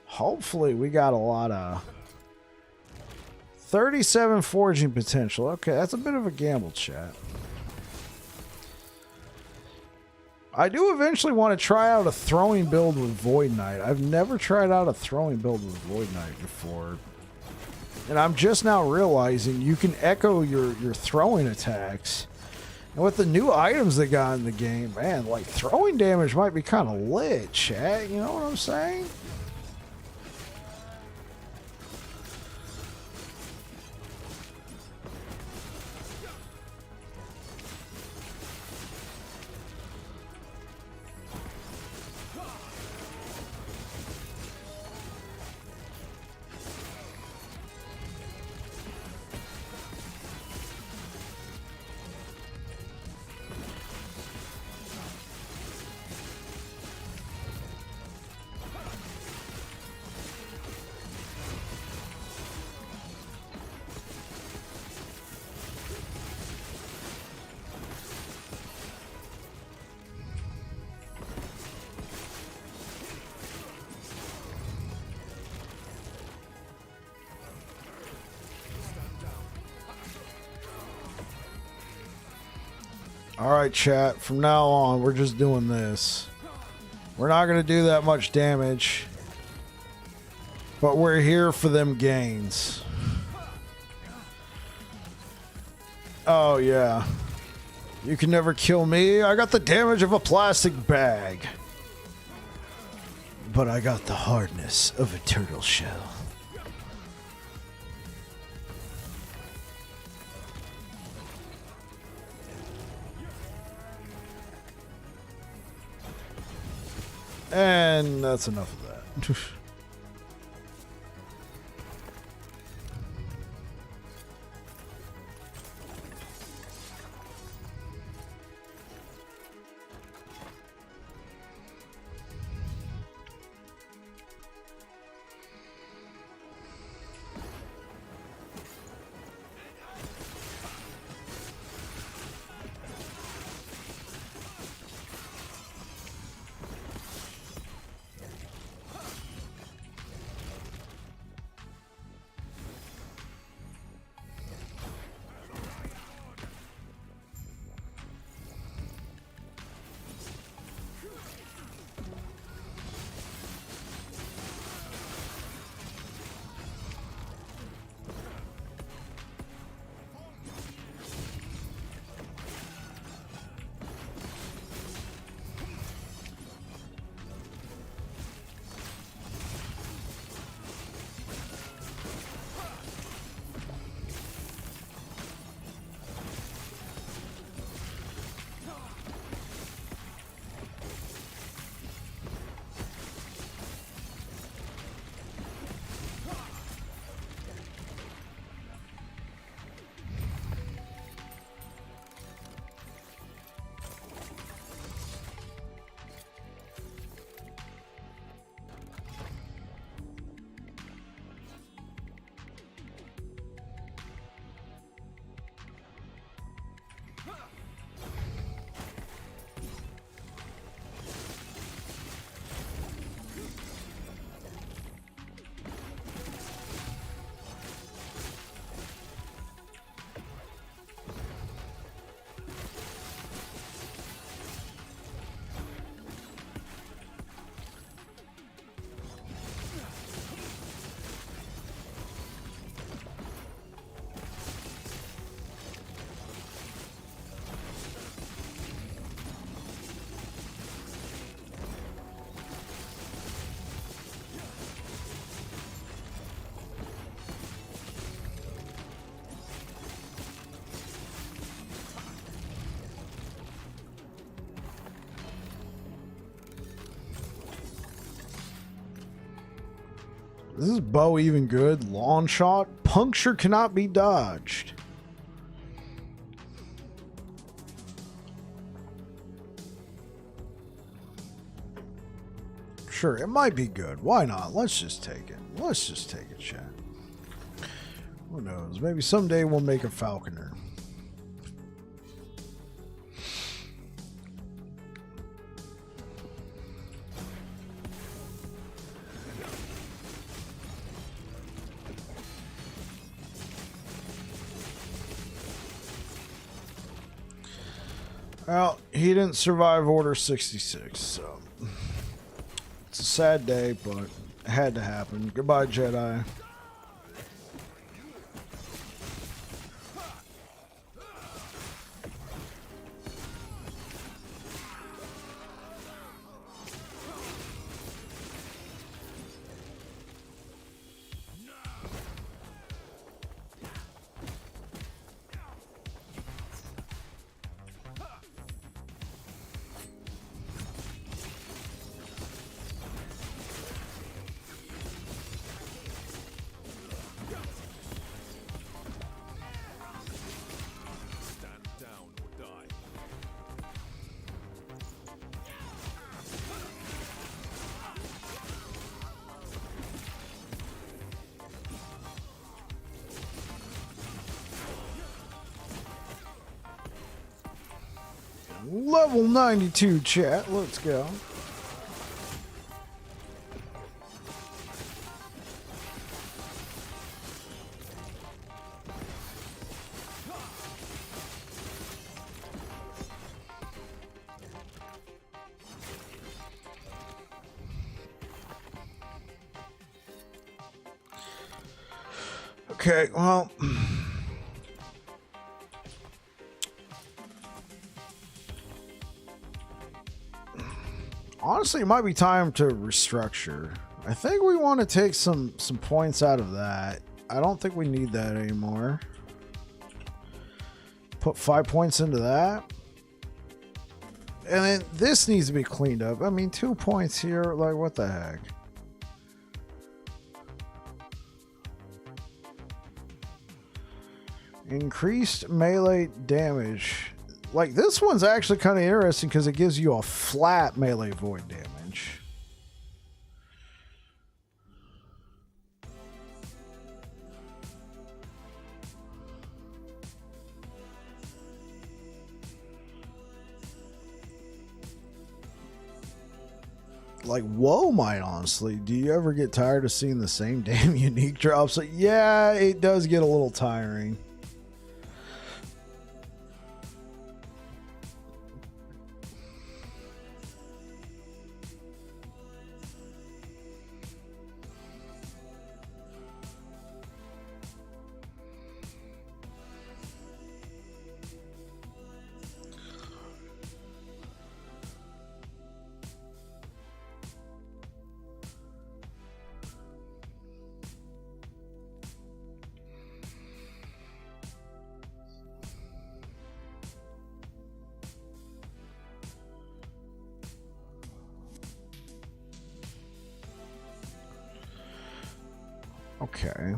Hopefully we got a lot of 37 forging potential. Okay, that's a bit of a gamble, chat. I do eventually want to try out a throwing build with Void Knight. I've never tried out a throwing build with Void Knight before. And I'm just now realizing you can echo your throwing attacks. And with the new items they got in the game, man, like throwing damage might be kind of lit, chat. You know what I'm saying? Alright, chat. From now on, we're just doing this. We're not going to do that much damage. But we're here for them gains. Oh, yeah. You can never kill me. I got the damage of a plastic bag. But I got the hardness of a turtle shell. And that's enough of that. Is this bow even good? Long shot? Puncture cannot be dodged. Sure, it might be good. Why not? Let's just take it. Let's just take it, chat. Who knows? Maybe someday we'll make a falconer. Well, he didn't survive Order 66, so it's a sad day, but it had to happen. Goodbye, Jedi. Level 92, chat. Let's go. Okay, well... honestly, it might be time to restructure. I think we want to take some points out of that. I don't think we need that anymore. Put 5 points into that. And then this needs to be cleaned up. I mean, 2 points here. Like, what the heck? Increased melee damage. Like, this one's actually kind of interesting because it gives you a flat melee void damage. Like, whoa, might honestly. Do you ever get tired of seeing the same damn unique drops? Like, yeah, it does get a little tiring. Okay.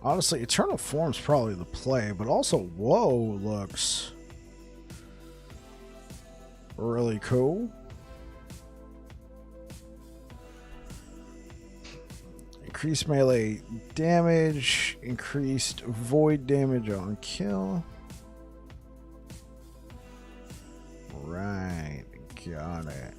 Honestly, Eternal Form's probably the play, but also whoa looks really cool. Increased melee damage, increased void damage on kill. Right, got it.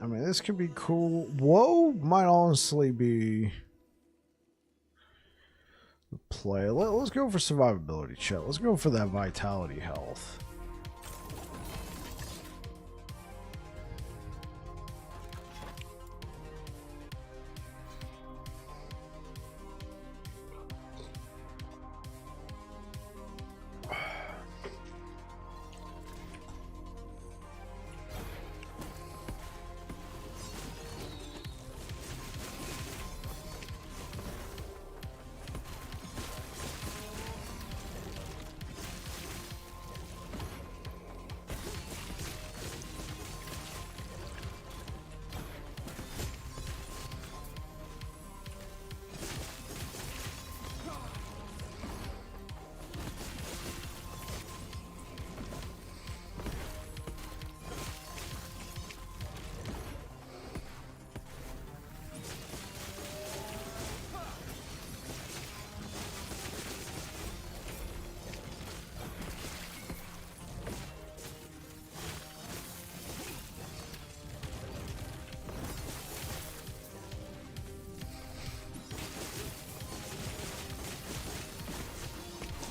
I mean, this could be cool. Whoa might honestly be the play. Let's go for survivability, chat. Let's go for that vitality health.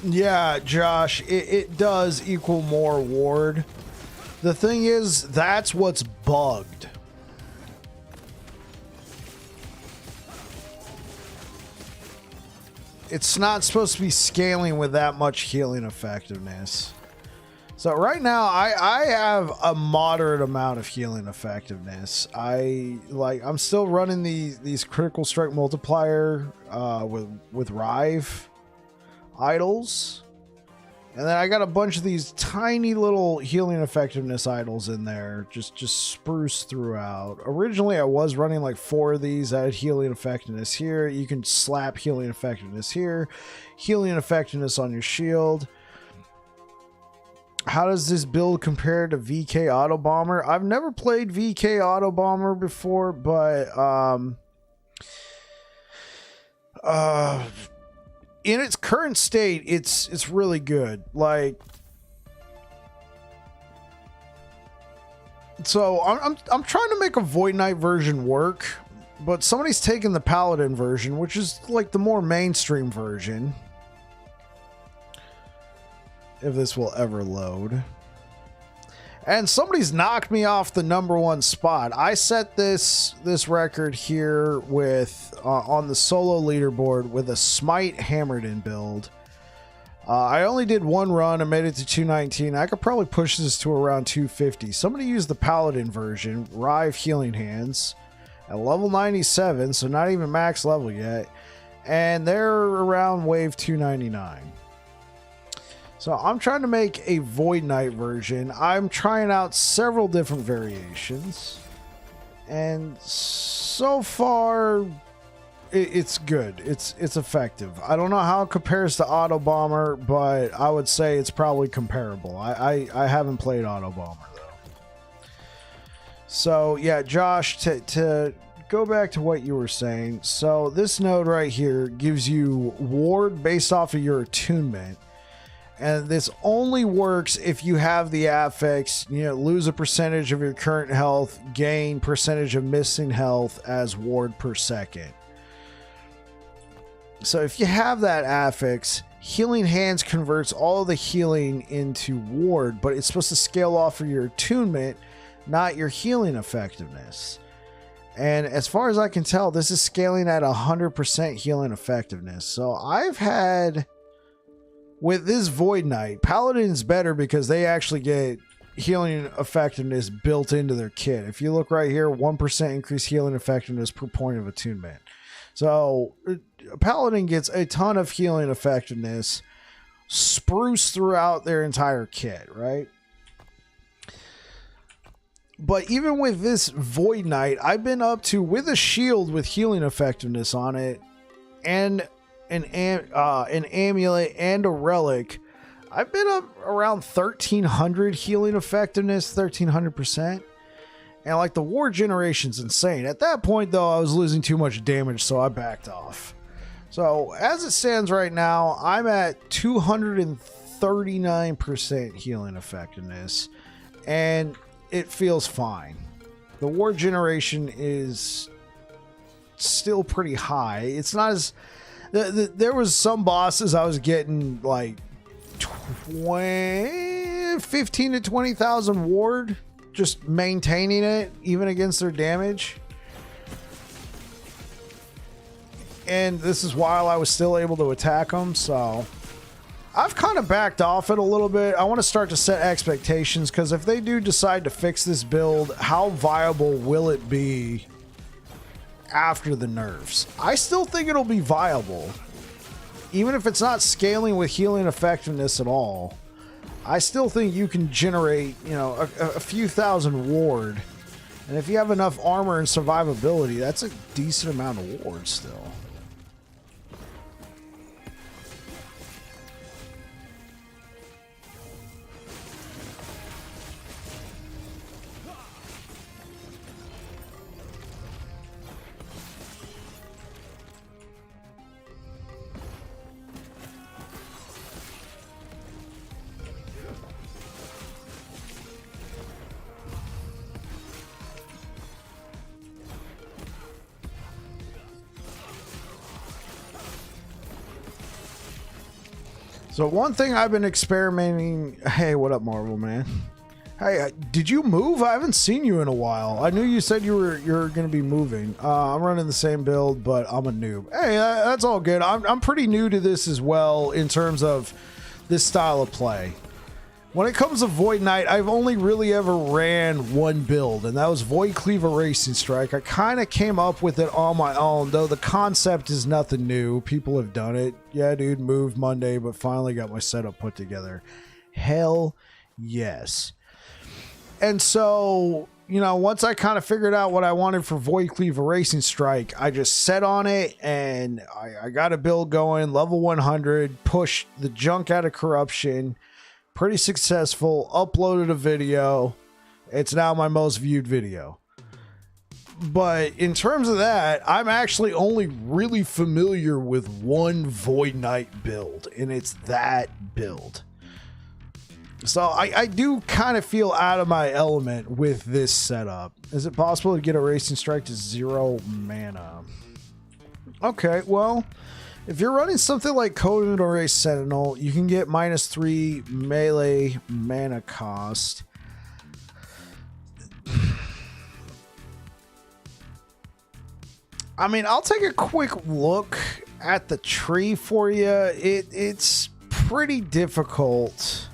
Yeah, Josh, it does equal more ward. The thing is, that's what's bugged. It's not supposed to be scaling with that much healing effectiveness. So right now, I have a moderate amount of healing effectiveness. I'm still running these critical strike multiplier with Rive idols. And then I got a bunch of these tiny little healing effectiveness idols in there, just spruce throughout. Originally, I was running like 4 of these. I had healing effectiveness here. You can slap healing effectiveness here. Healing effectiveness on your shield. How does this build compare to VK Auto Bomber? I've never played VK Auto Bomber before, but in its current state, it's really good. Like, so I'm trying to make a Void Knight version work, but somebody's taken the Paladin version, which is like the more mainstream version. If this will ever load. And somebody's knocked me off the #1 spot. I set this record here with on the solo leaderboard with a Smite hammered in build. I only did 1 run and made it to 219. I could probably push this to around 250. Somebody used the Paladin version, Rive Healing Hands, at level 97, so not even max level yet. And they're around wave 299. So I'm trying to make a Void Knight version. I'm trying out several different variations. And so far, it's good. It's effective. I don't know how it compares to Auto Bomber, but I would say it's probably comparable. I haven't played Auto Bomber, though. So, yeah, Josh, to go back to what you were saying. So this node right here gives you ward based off of your attunement. And this only works if you have the affix, lose a percentage of your current health, gain percentage of missing health as ward per second. So if you have that affix, Healing Hands converts all the healing into ward, but it's supposed to scale off of your attunement, not your healing effectiveness. And as far as I can tell, this is scaling at 100% healing effectiveness. So I've had... With this Void Knight, Paladin's better because they actually get healing effectiveness built into their kit. If you look right here, 1% increased healing effectiveness per point of attunement. So Paladin gets a ton of healing effectiveness spruce throughout their entire kit, right? But even with this Void Knight, I've been up to, with a shield with healing effectiveness on it, and an amulet and a relic, I've been up around 1300 healing effectiveness, 1300%. And like the ward generation's insane. At that point though, I was losing too much damage, so I backed off. So as it stands right now, I'm at 239% healing effectiveness, and it feels fine. The ward generation is still pretty high. It's not as... There was some bosses I was getting like 15 to 20,000 ward, just maintaining it even against their damage. And this is while I was still able to attack them. So I've kind of backed off it a little bit. I want to start to set expectations, because if they do decide to fix this build, how viable will it be after the nerfs? I still think it'll be viable, even if it's not scaling with healing effectiveness at all. I still think you can generate, a few thousand ward, and if you have enough armor and survivability, that's a decent amount of ward still. So one thing I've been experimenting. Hey, what up, Marvel Man? Hey, did you move? I haven't seen you in a while. I knew you said you're going to be moving. I'm running the same build, but I'm a noob. Hey, that's all good. I'm pretty new to this as well in terms of this style of play. When it comes to Void Knight, I've only really ever ran one build, and that was Void Cleaver Racing Strike. I kind of came up with it on my own, though the concept is nothing new. People have done it. Yeah, dude, moved Monday, but finally got my setup put together. Hell yes. And so, you know, once I kind of figured out what I wanted for Void Cleaver Racing Strike, I just set on it, and I got a build going, level 100, pushed the junk out of corruption. Pretty successful, uploaded a video. It's now my most viewed video. But in terms of that, I'm actually only really familiar with one Void Knight build, and it's that build. So I do kind of feel out of my element with this setup. Is it possible to get a Racing Strike to 0 mana? Okay, well, if you're running something like Conan or a Sentinel, you can get -3 melee mana cost. I mean, I'll take a quick look at the tree for you. It's pretty difficult.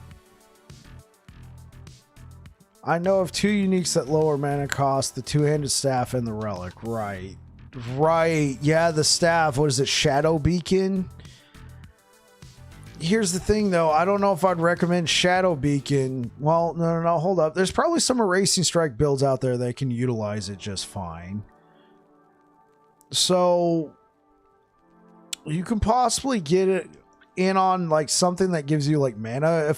I know of 2 uniques that lower mana cost, the two-handed staff and the relic, right? Right, yeah, the staff. What is it, Shadow Beacon? Here's the thing, though. I don't know if I'd recommend Shadow Beacon. Well, no, hold up. There's probably some Racing Strike builds out there that can utilize it just fine. So, you can possibly get it in on, like, something that gives you, like, mana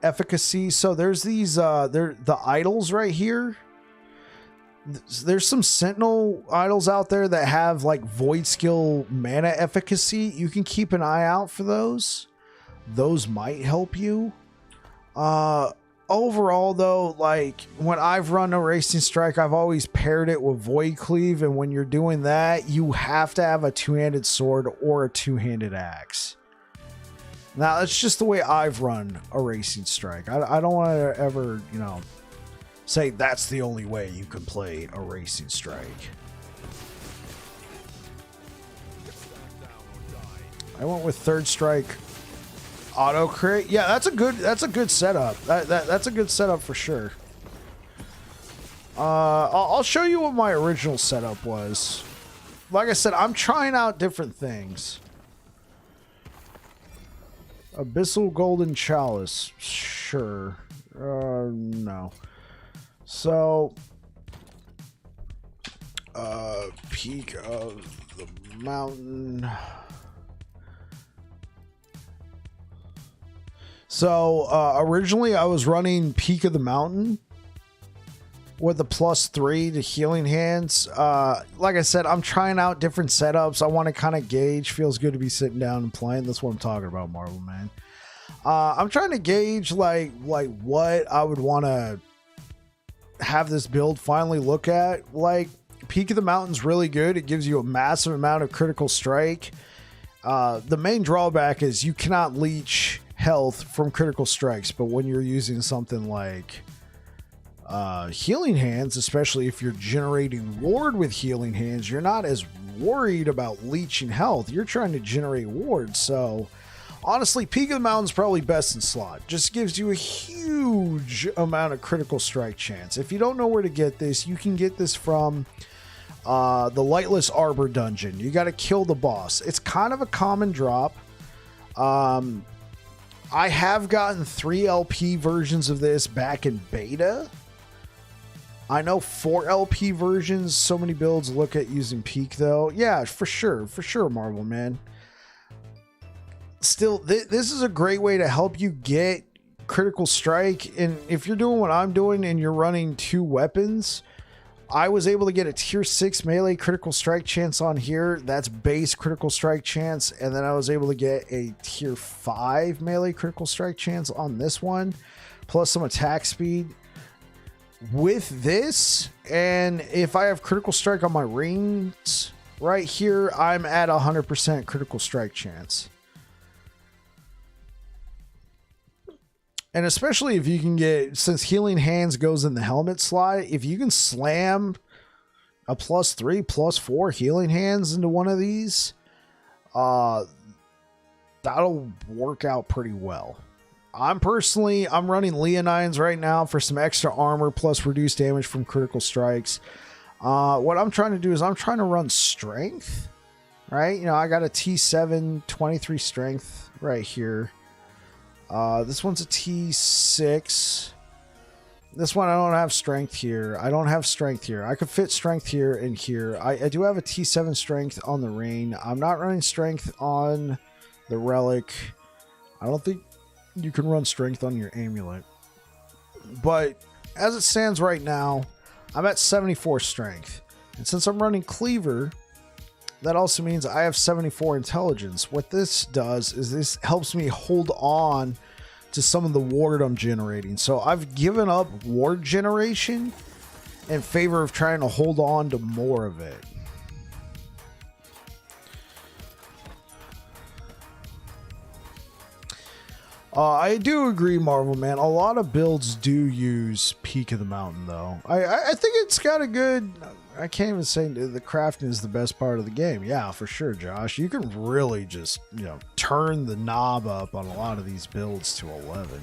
efficacy. So, there's these, the idols right here. There's some Sentinel idols out there that have like void skill mana efficacy. You can keep an eye out for those. Those might help you. Overall though, like when I've run a Racing Strike, I've always paired it with Void Cleave, and when you're doing that, you have to have a two-handed sword or a two-handed axe. Now that's just the way I've run a Racing Strike. I don't want to ever, you know, say that's the only way you can play a Racing Strike. I went with Third Strike auto crit. Yeah, that's a good setup. That's a good setup for sure. I'll show you what my original setup was. Like I said, I'm trying out different things. Abyssal Golden Chalice, sure. No. So, Peak of the Mountain. So, originally I was running Peak of the Mountain with the +3 to Healing Hands. Like I said, I'm trying out different setups. I want to kind of gauge. Feels good to be sitting down and playing. That's what I'm talking about, Marvel Man. I'm trying to gauge like what I would want to have this build finally look at. Like, Peak of the Mountain's really good. It gives you a massive amount of critical strike. The main drawback is you cannot leech health from critical strikes, but when you're using something like Healing Hands, especially if you're generating ward with Healing Hands, you're not as worried about leeching health. You're trying to generate ward. So honestly, Peak of the Mountain's probably best in slot. Just gives you a huge amount of critical strike chance. If you don't know where to get this, you can get this from the Lightless Arbor dungeon. You got to kill the boss. It's kind of a common drop. I have gotten 3 LP versions of this back in beta. I know 4 LP versions. So many builds look at using Peak though. Yeah, for sure, Marvel Man. Still, this is a great way to help you get critical strike. And if you're doing what I'm doing and you're running 2 weapons, I was able to get a tier 6 melee critical strike chance on here. That's base critical strike chance. And then I was able to get a tier 5 melee critical strike chance on this one, plus some attack speed. With this, and if I have critical strike on my rings right here, I'm at 100% critical strike chance. And especially if you can get, since Healing Hands goes in the helmet slot, if you can slam a +3, +4 Healing Hands into one of these, that'll work out pretty well. I'm running Leonines right now for some extra armor plus reduced damage from critical strikes. What I'm trying to do is I'm trying to run strength, right? You know, I got a T7, 23 strength right here. This one's a T6. This one, I don't have strength here. I don't have strength here. I could fit strength here and here. I do have a T7 strength on the Rain. I'm not running strength on the Relic. I don't think you can run strength on your Amulet. But as it stands right now, I'm at 74 strength. And since I'm running Cleaver, that also means I have 74 intelligence. What this does is this helps me hold on to some of the ward I'm generating. So I've given up ward generation in favor of trying to hold on to more of it. I do agree, Marvel Man. A lot of builds do use Peak of the Mountain, though. I think it's got a good... I can't even say the crafting is the best part of the game. Yeah, for sure, Josh. You can really just, you know, turn the knob up on a lot of these builds to 11.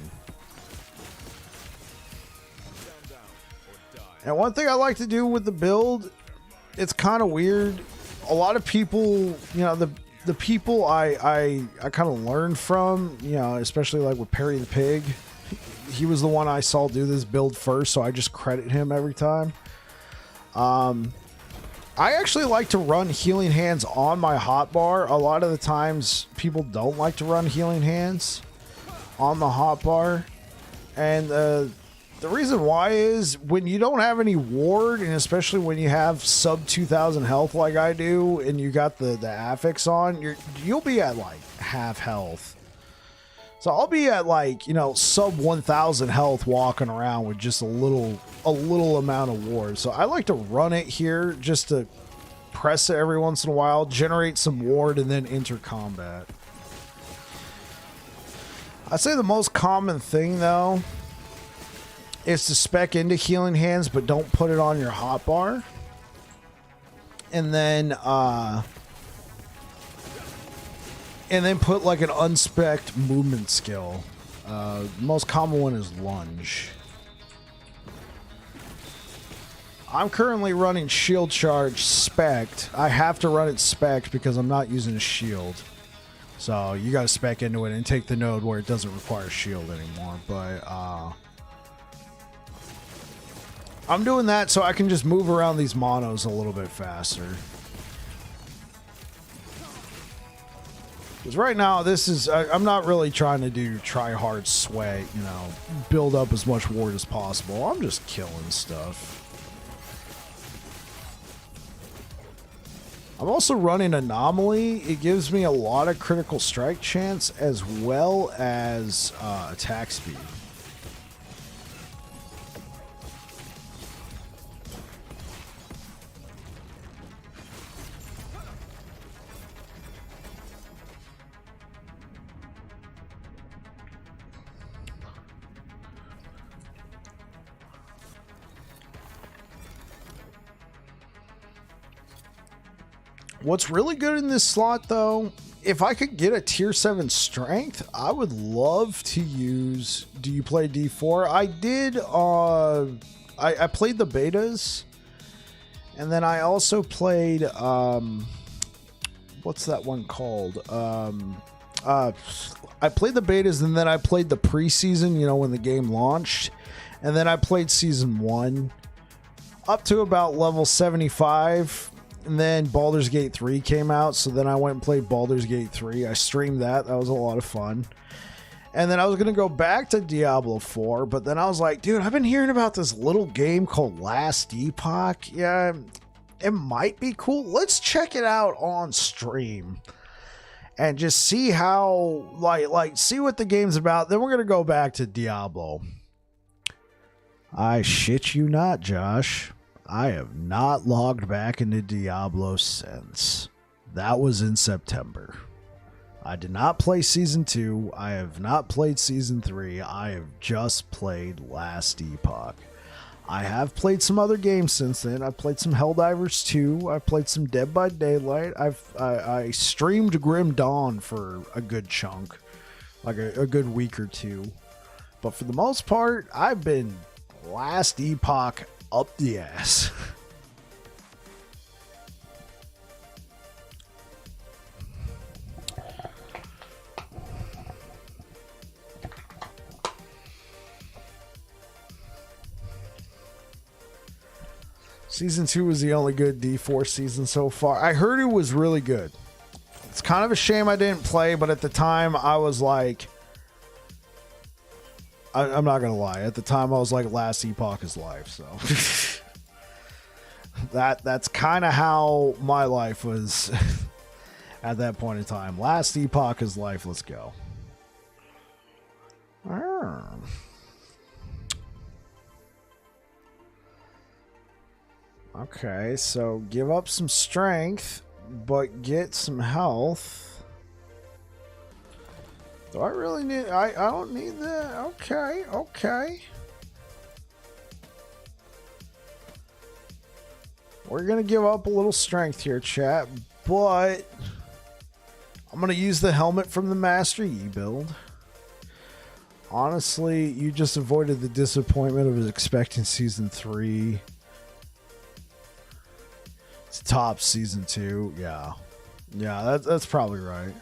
And one thing I like to do with the build, it's kind of weird. A lot of people, you know, the people I kind of learned from, you know, especially like with Perry the Pig, he was the one I saw do this build first, so I just credit him every time. I actually like to run Healing Hands on my hotbar. A lot of the times people don't like to run Healing Hands on the hotbar, and the reason why is when you don't have any ward, and especially when you have sub 2,000 health like I do, and you got the affix on, you'll be at like half health. So I'll be at like, you know, sub 1,000 health walking around with just a little amount of ward. So I like to run it here just to press it every once in a while, generate some ward, and then enter combat. I'd say the most common thing though is to spec into Healing Hands, but don't put it on your hotbar. And then put like an unspec'd movement skill. The most common one is Lunge. I'm currently running Shield Charge spec'd. I have to run it spec'd because I'm not using a shield. So you gotta spec into it and take the node where it doesn't require shield anymore. But I'm doing that so I can just move around these monos a little bit faster. Because right now, this is... I'm not really trying to do try-hard sweat, you know, build up as much ward as possible. I'm just killing stuff. I'm also running Anomaly. It gives me a lot of critical strike chance as well as attack speed. What's really good in this slot, though, if I could get a tier 7 strength, I would love to use... Do you play D4? I did... I played the betas, and then I also played... what's that one called? I played the betas, and then I played the preseason, you know, when the game launched. And then I played Season 1 up to about level 75. And then Baldur's Gate 3 came out, so then I went and played Baldur's Gate 3. I streamed that. That was a lot of fun. And then I was going to go back to Diablo 4, but then I was like, dude, I've been hearing about this little game called Last Epoch. Yeah, it might be cool. Let's check it out on stream and just see how, like see what the game's about. Then we're going to go back to Diablo. I shit you not, Josh. I have not logged back into Diablo since. That was in September. I did not play Season 2. I have not played Season 3. I have just played Last Epoch. I have played some other games since then. I've played some Helldivers 2. I've played some Dead by Daylight. I streamed Grim Dawn for a good chunk, like a good week or two. But for the most part, I've been Last Epoch up the ass. Season 2 was the only good D4 season so far. I heard it was really good. It's kind of a shame I didn't play, but at the time I was like, I'm not going to lie. At the time I was like, Last Epoch is life. So that's kind of how my life was at that point in time. Last Epoch is life. Let's go. Okay, so give up some strength, but get some health. Do I really need... I don't need that. Okay, okay. We're going to give up a little strength here, chat, but I'm going to use the helmet from the Master Yi build. Honestly, you just avoided the disappointment of expecting Season 3... top Season 2. Yeah, that's probably right.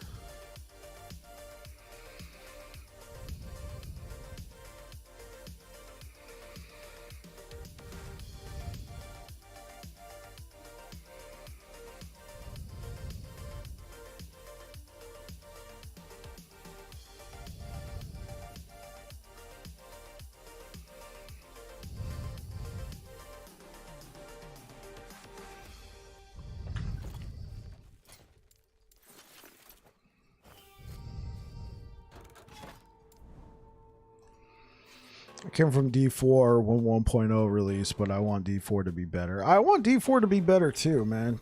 I came from D4 when 1.0 released, but I want D4 to be better. I want D4 to be better too, man.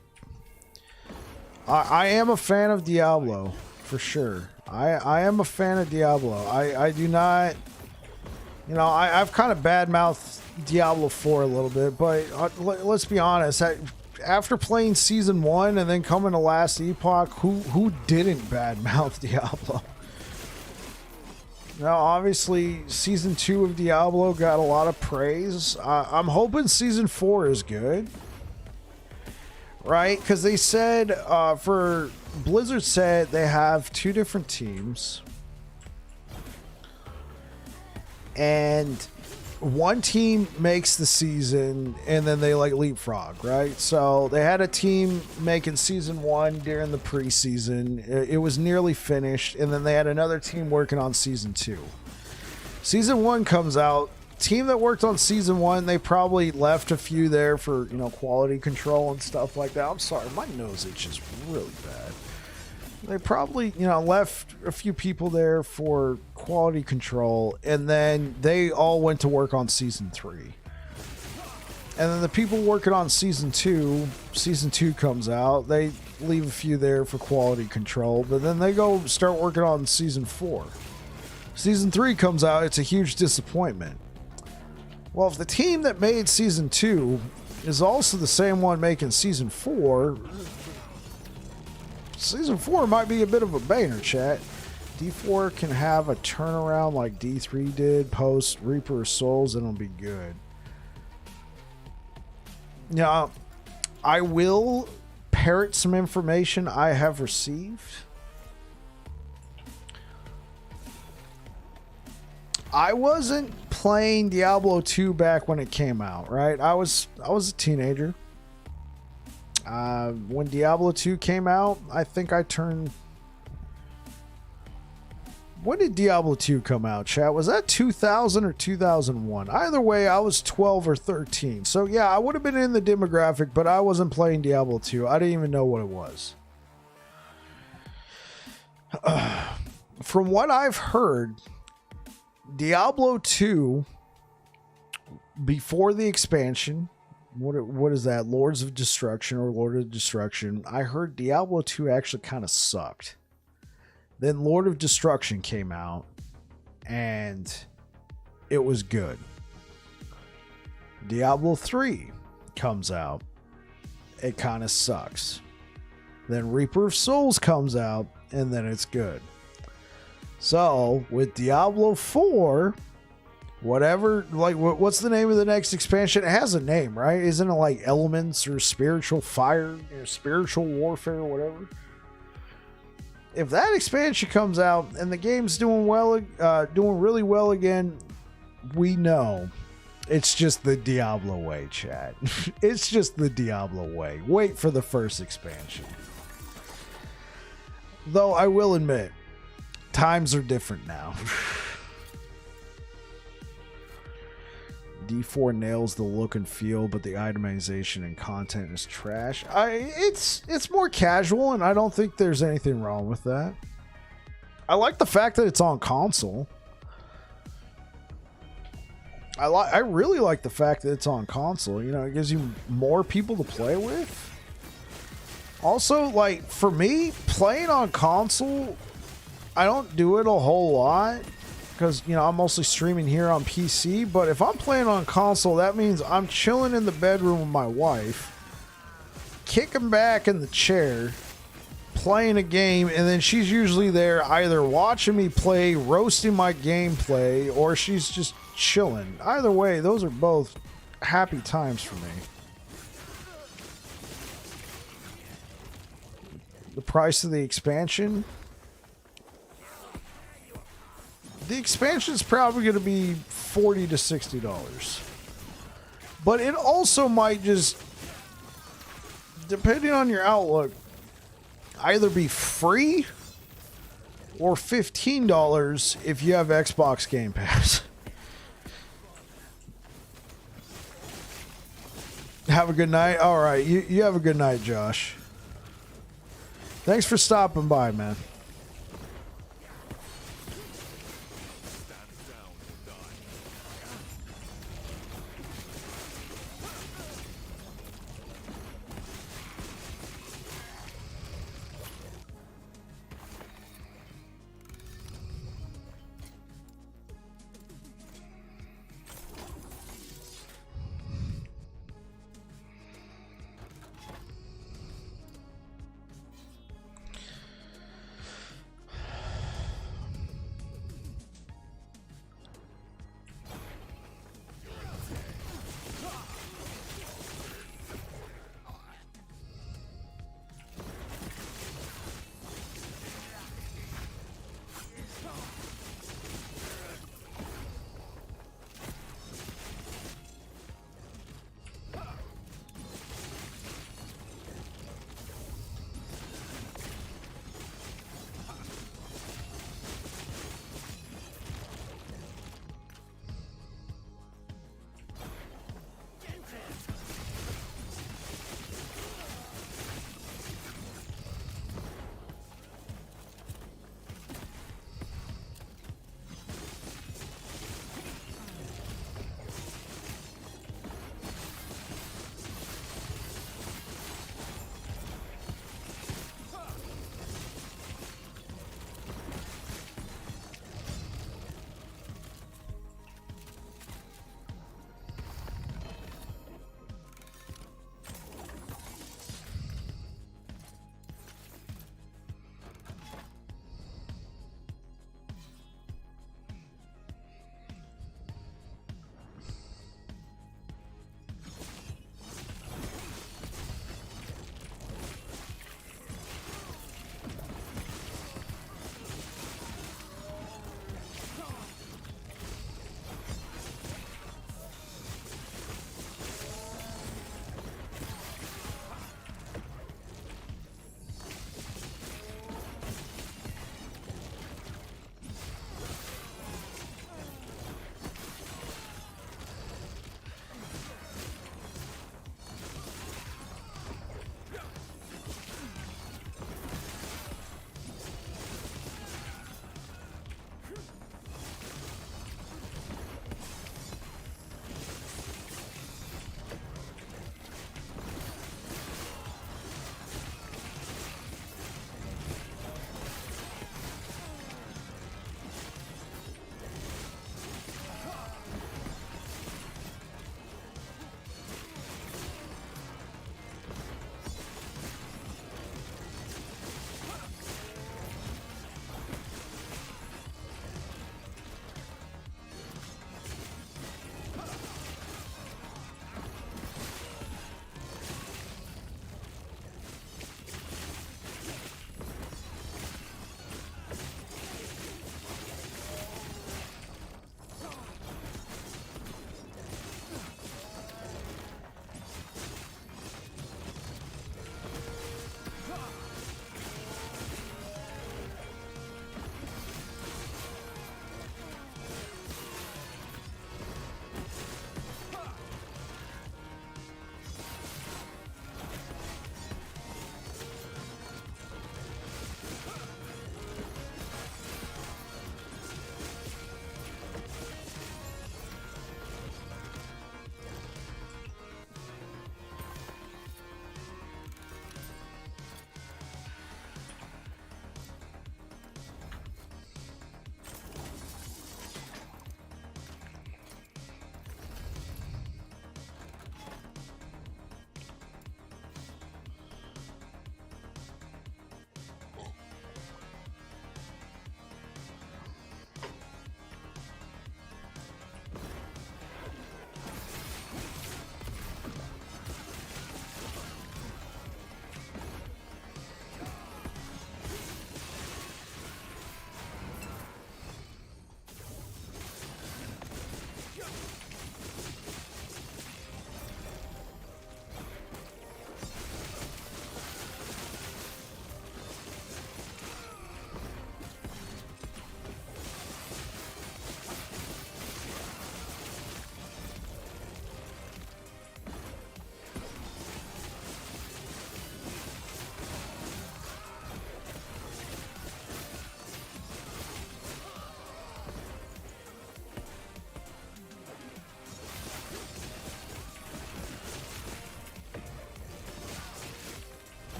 I am a fan of Diablo, for sure. I am a fan of Diablo. I do not... You know, I've kind of badmouthed Diablo 4 a little bit, but let's be honest. After playing Season 1 and then coming to Last Epoch, who didn't badmouth Diablo? Now, obviously, Season 2 of Diablo got a lot of praise. I'm hoping Season 4 is good. Right? Because they said, Blizzard said they have 2 different teams. And one team makes the season, and then they, like, leapfrog, right? So they had a team making Season 1 during the preseason. It was nearly finished, and then they had another team working on Season 2. Season 1 comes out. Team that worked on Season 1, they probably left a few there for, you know, quality control and stuff like that. I'm sorry, my nose itches really bad. They probably, you know, left a few people there for quality control, and then they all went to work on Season 3. And then the people working on Season 2 comes out, they leave a few there for quality control, but then they go start working on Season 4. Season 3 comes out, it's a huge disappointment. Well, if the team that made Season 2 is also the same one making Season 4... Season 4 might be a bit of a banger, chat. D4 can have a turnaround like D3 did post Reaper of Souls, and it'll be good. Now, I will parrot some information I have received. I wasn't playing Diablo 2 back when it came out, right? I was a teenager. When Diablo 2 came out, I think I turned... When did Diablo 2 come out, chat? Was that 2000 or 2001? Either way, I was 12 or 13. So yeah, I would have been in the demographic, but I wasn't playing Diablo 2. I didn't even know what it was. From what I've heard, Diablo 2, before the expansion... What is that? Lords of Destruction or Lord of Destruction. I heard Diablo 2 actually kind of sucked. Then Lord of Destruction came out, and it was good. Diablo 3 comes out. It kind of sucks. Then Reaper of Souls comes out, and then it's good. So, with Diablo 4, whatever, like, what's the name of the next expansion? It has a name, right? Isn't it like Elements or Spiritual Fire, or Spiritual Warfare, or whatever? If that expansion comes out and the game's doing well, doing really well again, we know it's just the Diablo way, chat. It's just the Diablo way. Wait for the first expansion. Though I will admit, times are different now. D4 nails the look and feel, but the itemization and content is trash. It's more casual, and I don't think there's anything wrong with that. I like the fact that it's on console. I really like the fact that it's on console. You know, it gives you more people to play with. Also, like, for me, playing on console, I don't do it a whole lot. Because, you know, I'm mostly streaming here on PC, but if I'm playing on console, that means I'm chilling in the bedroom with my wife, kicking back in the chair, playing a game, and then she's usually there either watching me play, roasting my gameplay, or she's just chilling. Either way, those are both happy times for me. The price of the expansion... The expansion is probably going to be $40 to $60. But it also might just, depending on your outlook, either be free or $15 if you have Xbox Game Pass. Have a good night. All right, you have a good night, Josh. Thanks for stopping by, man.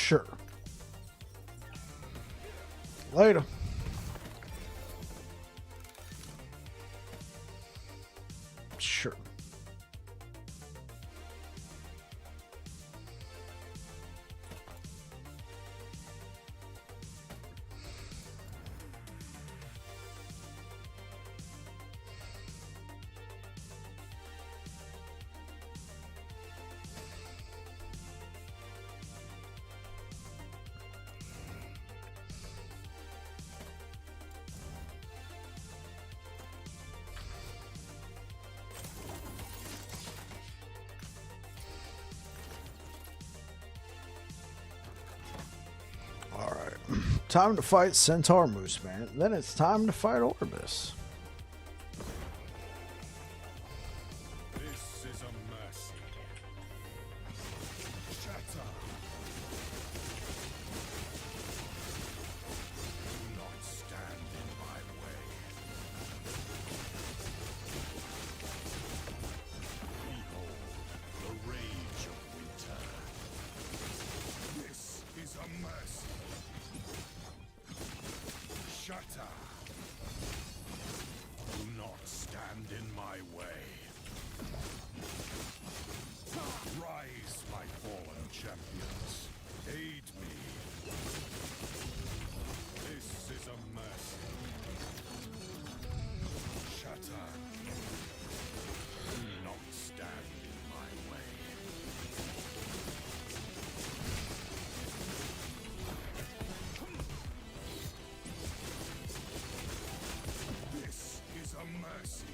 Sure. Later. Sure. Time to fight Centaur Moose Man. Then it's time to fight Orbis. This is a mercy. Shatter. Do not stand in my way. Behold the rage of winter. This is a mercy. Shatter. Do not stand in my way. Rise, my fallen champions. Aid me. This is a mercy. Shatter. Do not stand in my way. This is a mercy.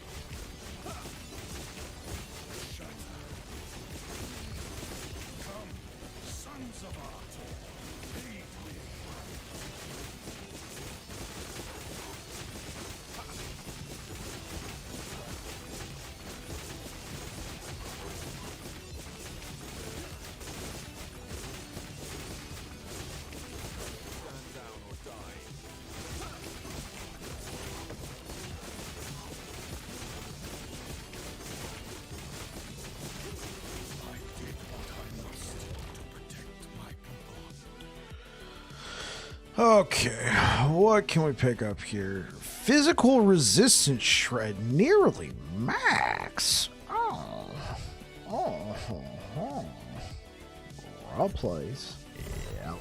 Shatter. Come, sons of Arthur. Aid me. Stand down or die. I did what I must to protect my people. Okay, what can we pick up here? Physical resistance shred nearly max. Oh. Well, place. Yeah,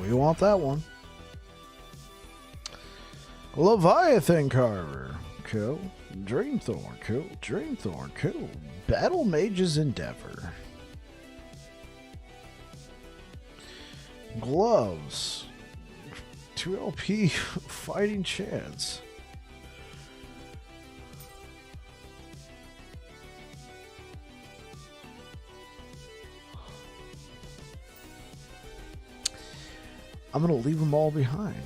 we want that one. Leviathan Carver. Cool. Dreamthorn. Cool. Dreamthorn. Cool. Battle Mage's Endeavor. Gloves. 2 LP fighting chance. I'm gonna leave them all behind.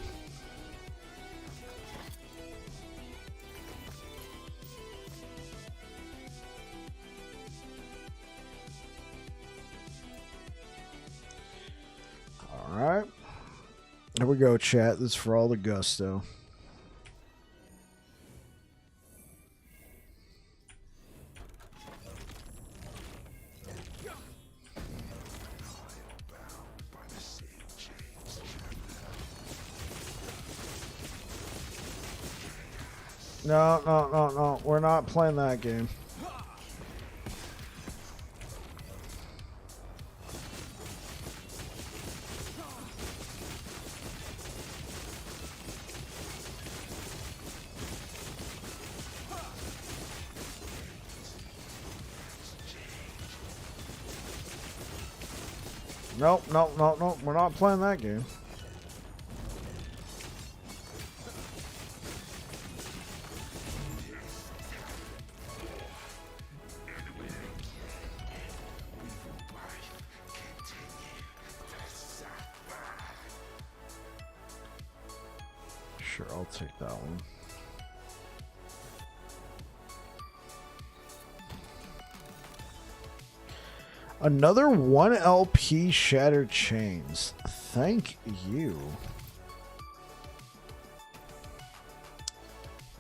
All right. Here we go, chat. This is for all the gusto. No. We're not playing that game. No. We're not playing that game. Sure, I'll take that one. Another 1 LP Shattered Chains. Thank you.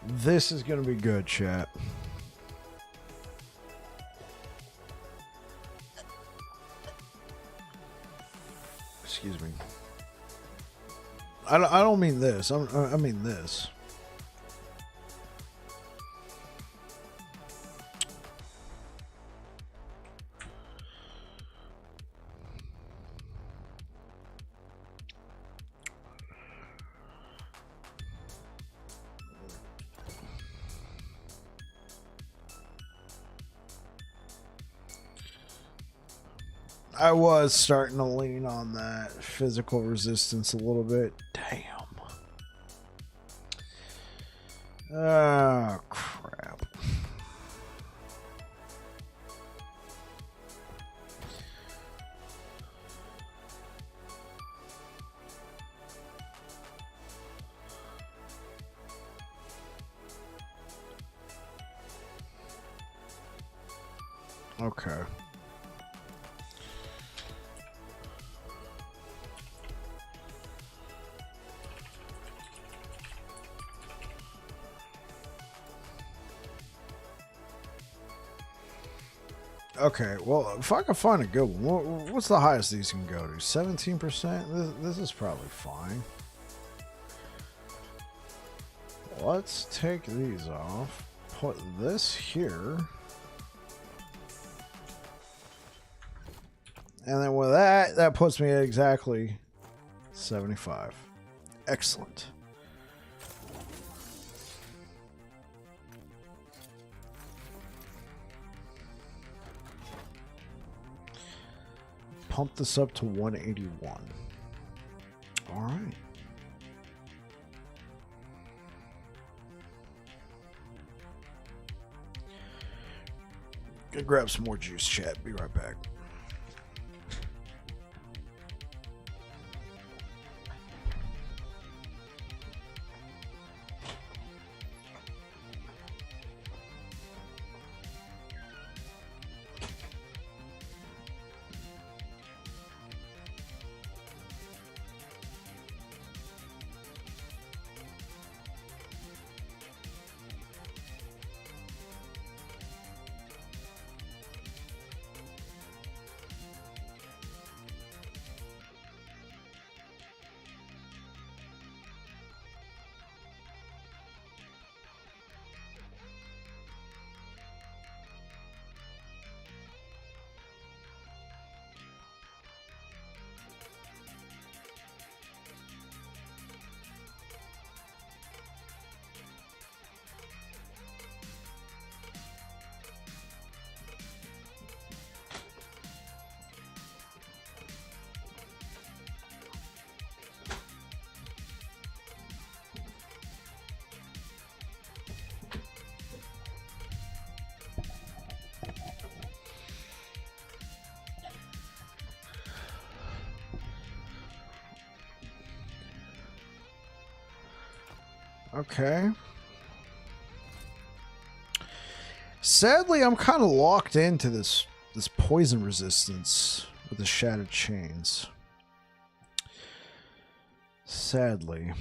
This is going to be good, chat. Excuse me. I don't mean this. I mean this. I was starting to lean on that physical resistance a little bit. Damn. Oh, crap. Okay. Okay, well, if I can find a good one, what's the highest these can go to? 17%? This is probably fine. Let's take these off. Put this here. And then with that, that puts me at exactly 75. Excellent. Pump this up to 181. All right. Gonna grab some more juice, chat. Be right back. Okay. Sadly, I'm kind of locked into this poison resistance with the shattered chains. Sadly.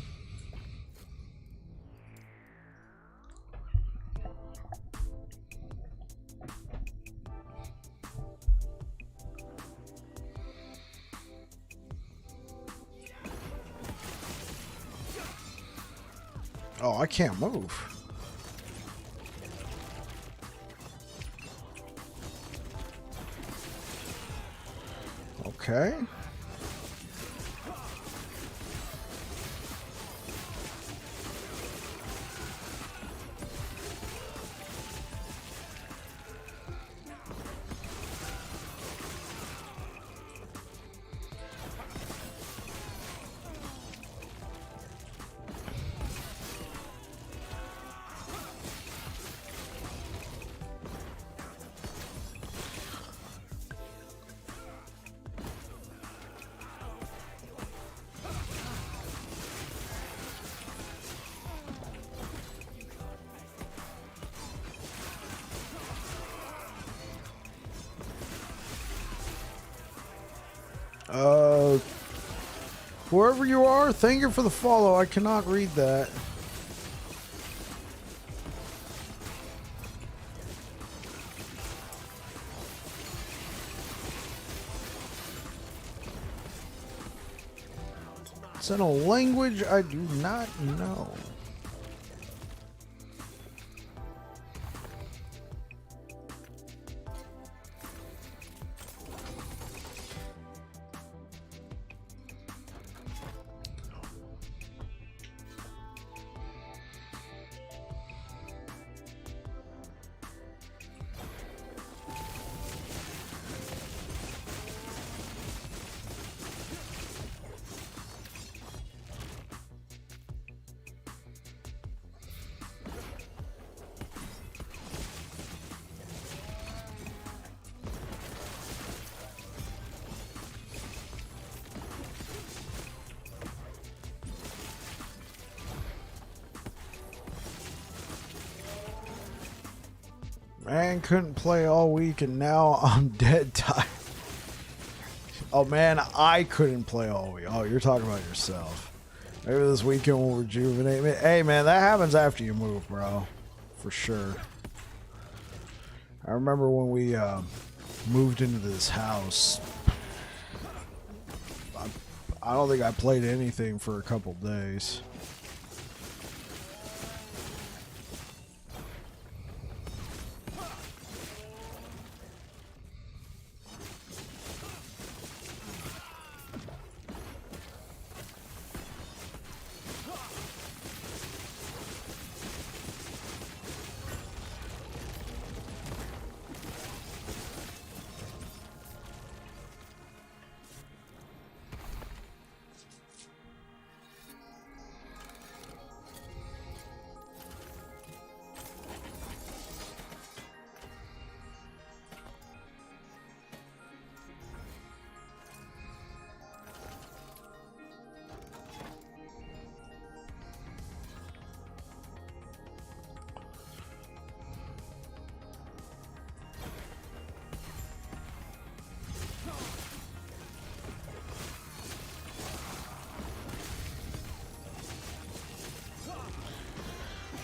Oh, I can't move. Okay. Wherever you are, thank you for the follow. I cannot read that. It's in a language I do not know. Man, couldn't play all week and now I'm dead tired. Oh man, I couldn't play all week. Oh, you're talking about yourself. Maybe this weekend will rejuvenate me. Hey man, that happens after you move, bro. For sure. I remember when we moved into this house. I don't think I played anything for a couple days.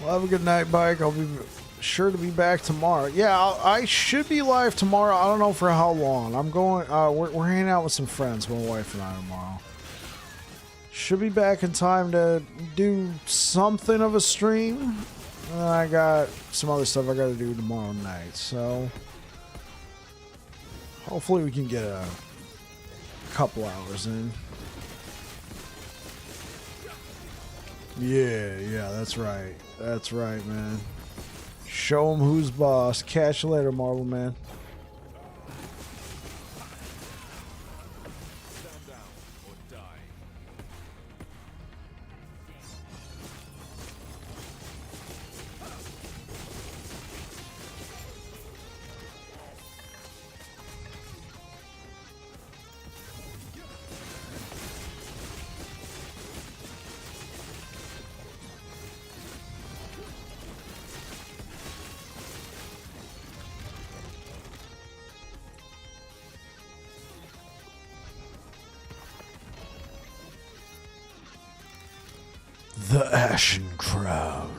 Well, have a good night, Bike. I'll be sure to be back tomorrow. Yeah, I should be live tomorrow. I don't know for how long. I'm going. We're hanging out with some friends, my wife and I, tomorrow. Should be back in time to do something of a stream. And I got some other stuff I got to do tomorrow night. So hopefully we can get a couple hours in. Yeah, that's right. That's right, man. Show 'em who's boss. Catch you later, Marvel Man. Stand down or die. The Ashen Crown.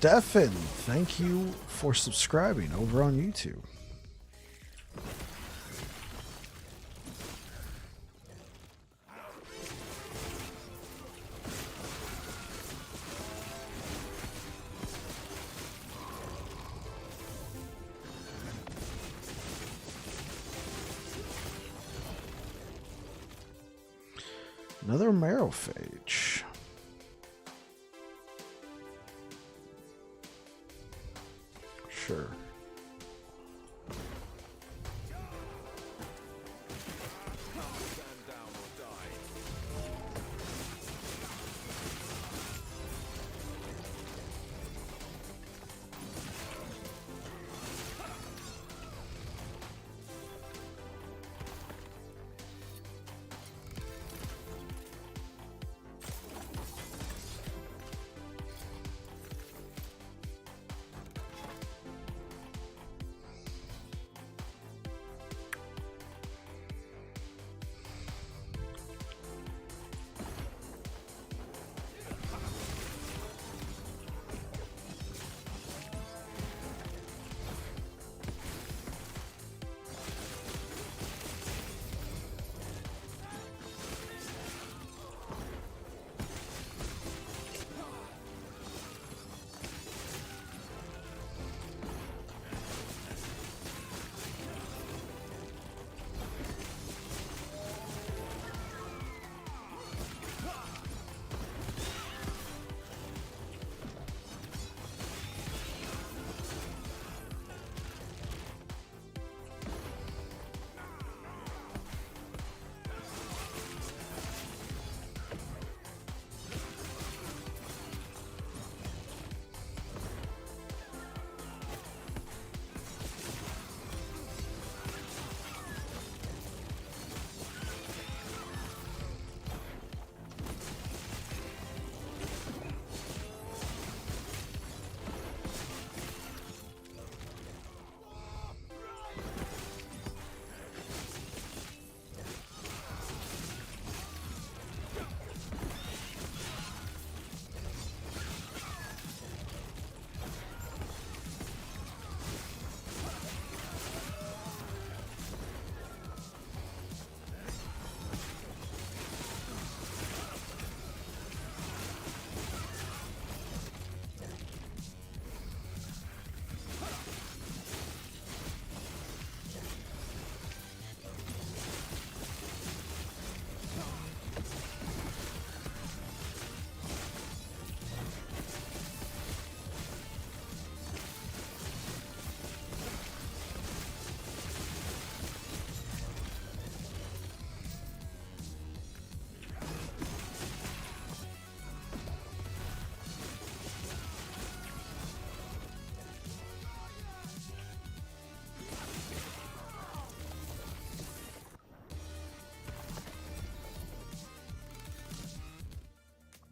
Stefan, thank you for subscribing over on YouTube. Another Marrowphage. Sure.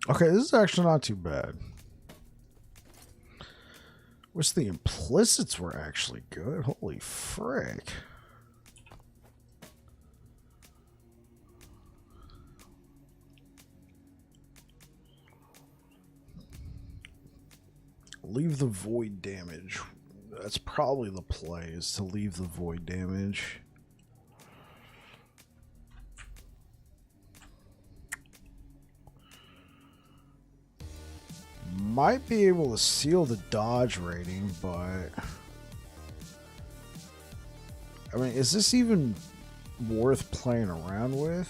Okay, this is actually not too bad. Wish the implicits were actually good. Holy frick. Leave the void damage. That's probably the play, is to leave the void damage. Might be able to seal the dodge rating, but I mean, is this even worth playing around with?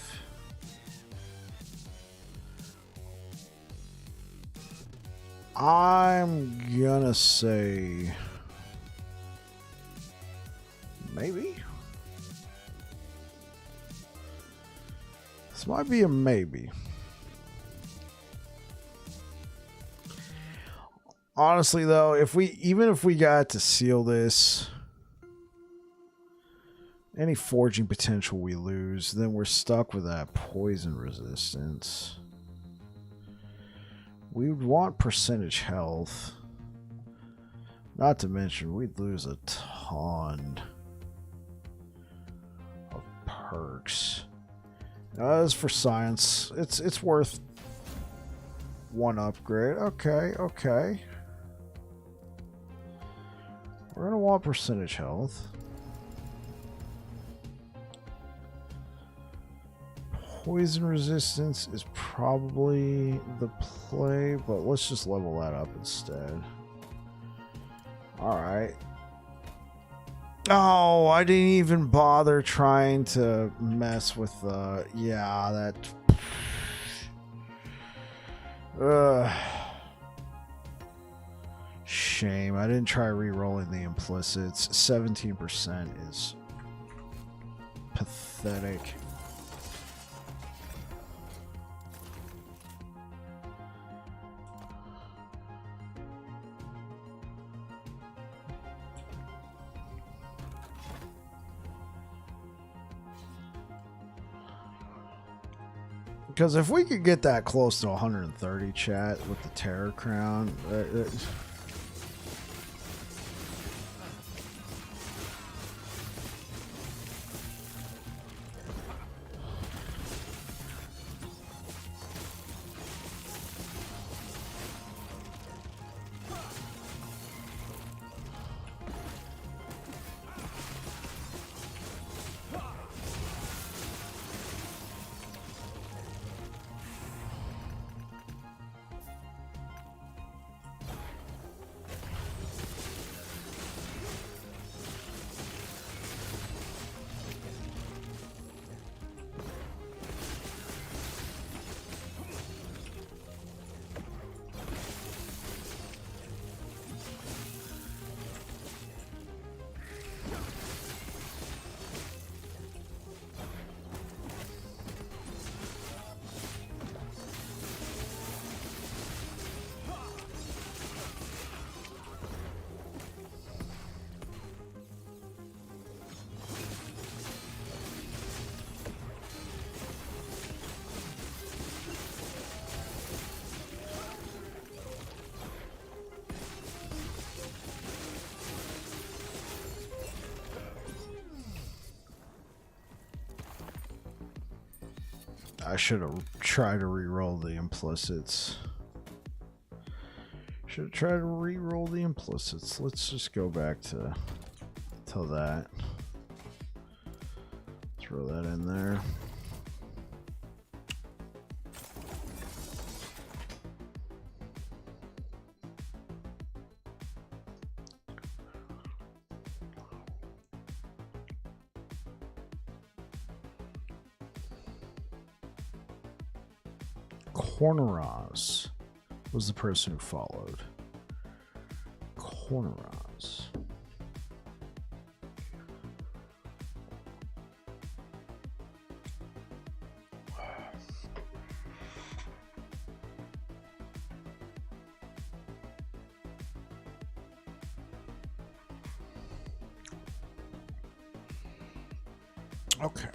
I'm gonna say maybe. This might be a maybe. Honestly, though, even if we got to seal this, any forging potential we lose, then we're stuck with that poison resistance. We would want percentage health. Not to mention, we'd lose a ton of perks. As for science, it's worth one upgrade. Okay, okay. We're gonna want percentage health. Poison resistance is probably the play, but let's just level that up instead. Alright. Oh, I didn't even bother trying to mess with the... Yeah, that... Shame. I didn't try re-rolling the implicits. 17% is pathetic. Because if we could get that close to 130, chat, with the Terror Crown... I should have tried to re-roll the implicits. Should have tried to re-roll the implicits. Let's just go back to that. Throw that in there. Corneraz was the person who followed. Corneraz. Okay.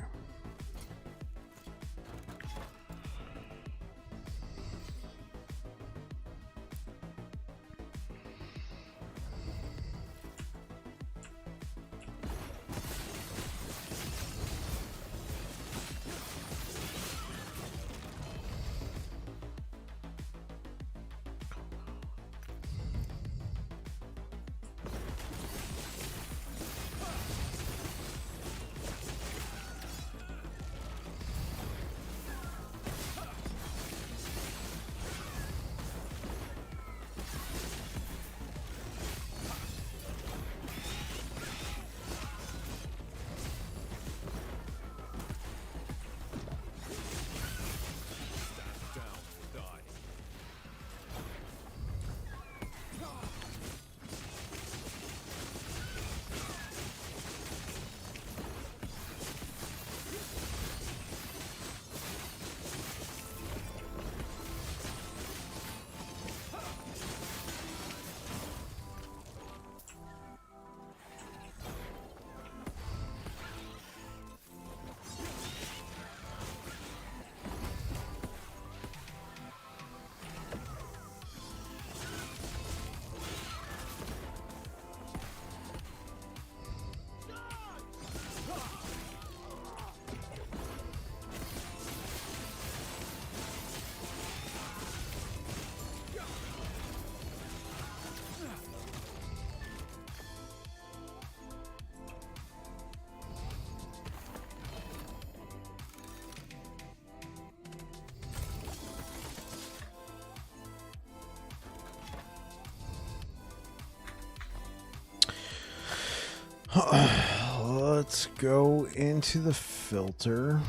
Let's go into the filter.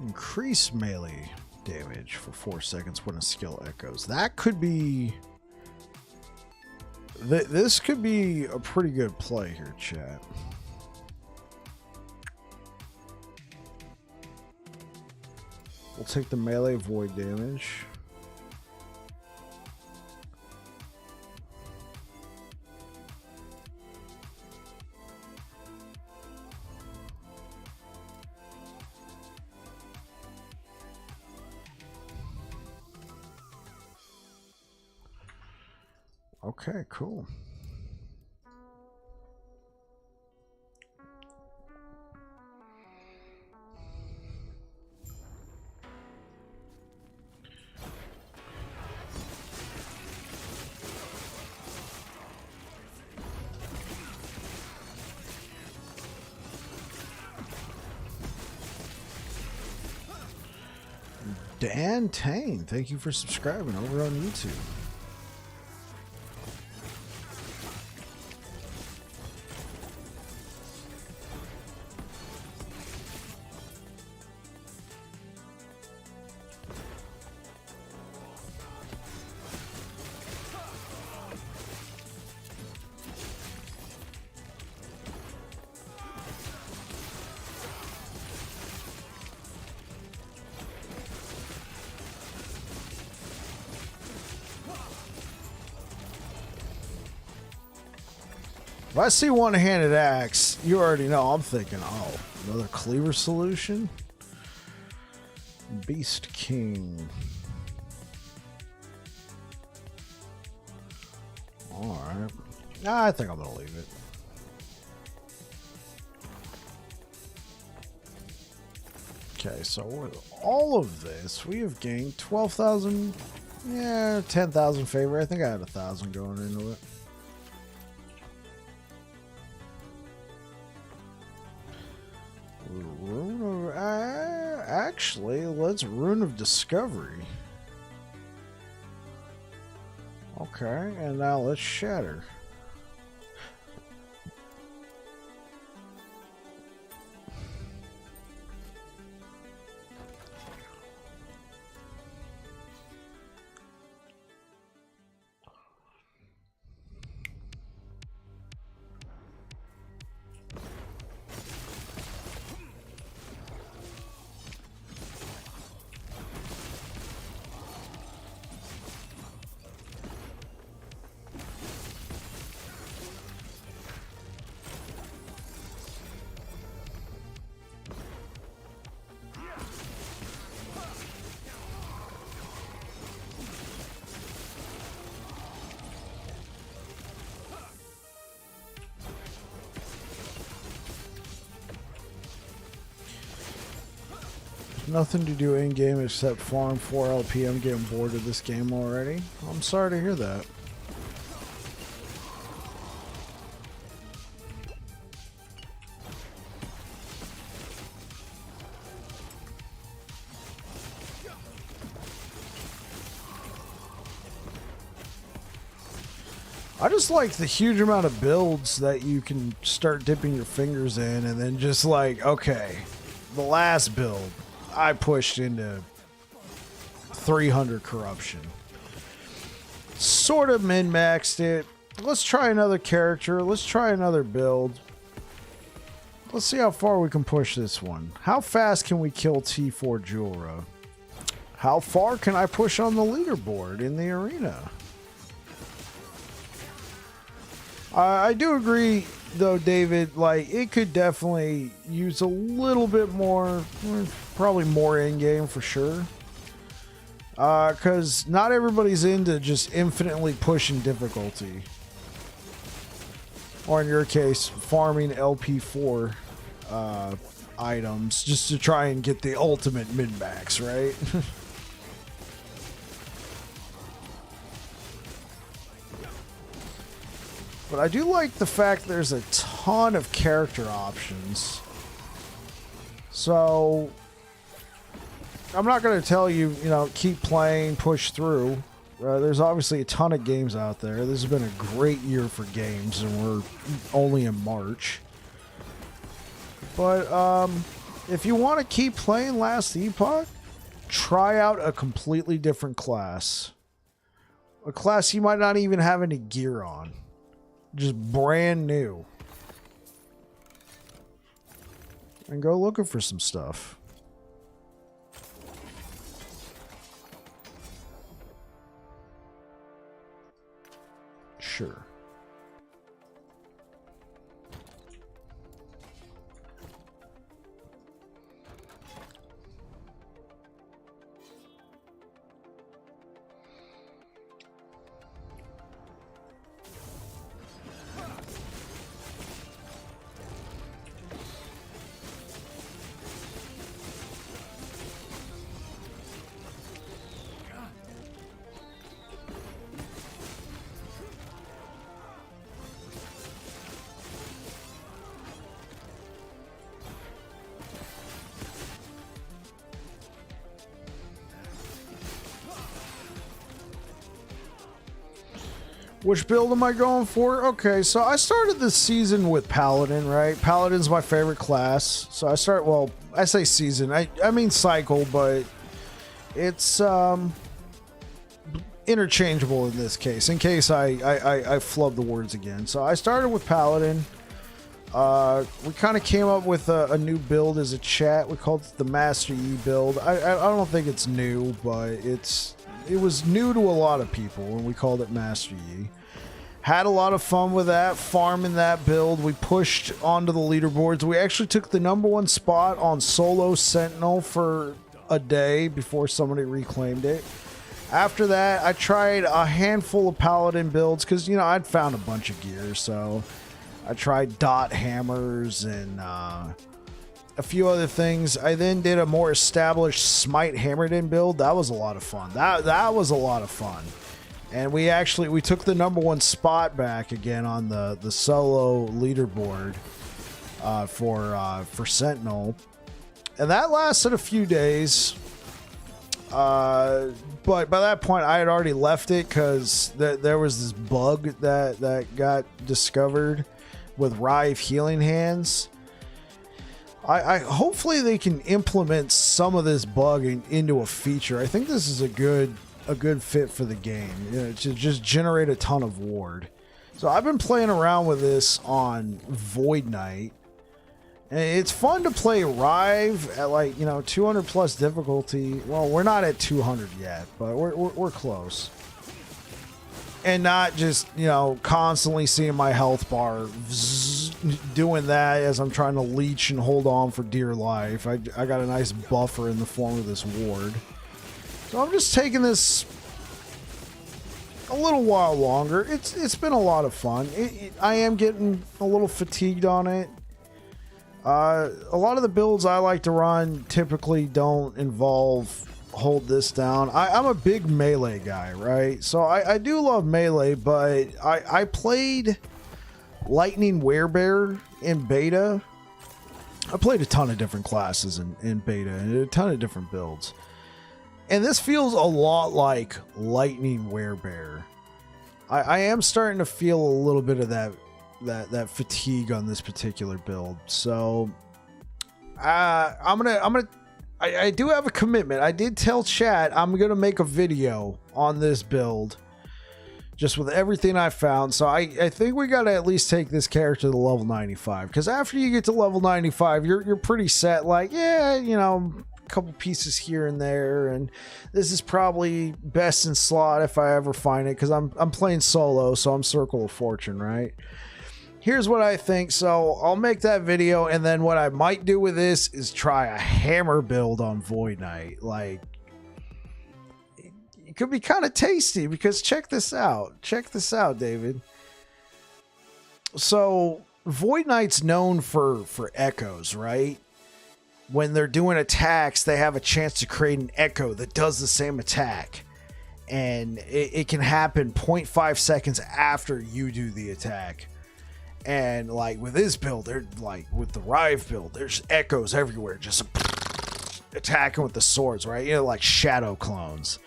Increase melee damage for 4 seconds when a skill echoes. That could be... This could be a pretty good play here, chat. We'll take the melee void damage. Okay, cool. Dan Tane, thank you for subscribing over on YouTube. If I see one-handed axe, you already know I'm thinking, oh, another cleaver solution? Beast King. Alright. I think I'm going to leave it. Okay, so with all of this, we have gained 12,000, 10,000 favor. I think I had 1,000 going into it. Rune of, actually, let's Rune of Discovery. Okay, and now let's Shatter. Nothing to do in game except farm 4 LP. I'm getting bored of this game already. I'm sorry to hear that. I just like the huge amount of builds that you can start dipping your fingers in and then just like, okay, the last build I pushed into 300 corruption. Sort of min-maxed it. Let's try another character. Let's try another build. Let's see how far we can push this one. How fast can we kill T4 Jura? How far can I push on the leaderboard in the arena? I do agree, though, David, like, it could definitely use a little bit more, probably more in-game for sure. Because not everybody's into just infinitely pushing difficulty. Or in your case, farming LP4 items just to try and get the ultimate min-max, right? But I do like the fact there's a ton of character options. So I'm not going to tell you, keep playing, push through. There's obviously a ton of games out there. This has been a great year for games, and we're only in March. But if you want to keep playing Last Epoch, try out a completely different class. A class you might not even have any gear on. Just brand new. And go looking for some stuff. Sure. Which build am I going for? Okay, so I started this season with Paladin, right? Paladin's my favorite class. So I say season. I mean cycle, but it's interchangeable in this case, in case I flub the words again. So I started with Paladin. We kind of came up with a new build as a chat. We called it the Master Yi build. I don't think it's new, but it was new to a lot of people when we called it Master Yi. Had a lot of fun with that, farming that build. We pushed onto the leaderboards. We actually took the #1 spot on Solo Sentinel for a day before somebody reclaimed it. After that, I tried a handful of Paladin builds because, I'd found a bunch of gear. So I tried dot hammers and a few other things. I then did a more established Smite Hammerden build. That was a lot of fun. That was a lot of fun. And we took the #1 spot back again on the solo leaderboard for Sentinel. And that lasted a few days. But by that point, I had already left it because there was this bug that got discovered with Rive Healing Hands. I hopefully they can implement some of this bug into a feature. I think this is a good fit for the game, to just generate a ton of ward. So I've been playing around with this on Void Knight, and it's fun to play Rive at 200 plus difficulty. Well, we're not at 200 yet, but we're close. And not just, constantly seeing my health bar doing that as I'm trying to leech and hold on for dear life. I got a nice buffer in the form of this ward. So I'm just taking this a little while longer. It's been a lot of fun. I am getting a little fatigued on it. A lot of the builds I like to run typically don't involve hold this down. I'm a big melee guy, right? So I do love melee, but I played Lightning Werebear in beta. I played a ton of different classes in beta and a ton of different builds. And this feels a lot like Lightning Werebear. I am starting to feel a little bit of that fatigue on this particular build. So I do have a commitment. I did tell chat I'm gonna make a video on this build, just with everything I found. So I think we gotta at least take this character to level 95, because after you get to level 95, you're pretty set. Like, yeah, couple pieces here and there, and this is probably best in slot if I ever find it, because I'm playing solo, so I'm Circle of Fortune, right? Here's what I think. So I'll make that video, and then what I might do with this is try a hammer build on Void Knight. Like, could be kind of tasty because check this out. Check this out, David. So Void Knight's known for echoes, right? When they're doing attacks, they have a chance to create an echo that does the same attack. And it can happen 0.5 seconds after you do the attack. And like with this build, they're like with the Rive build, there's echoes everywhere, just attacking with the swords, right? You know, like shadow clones.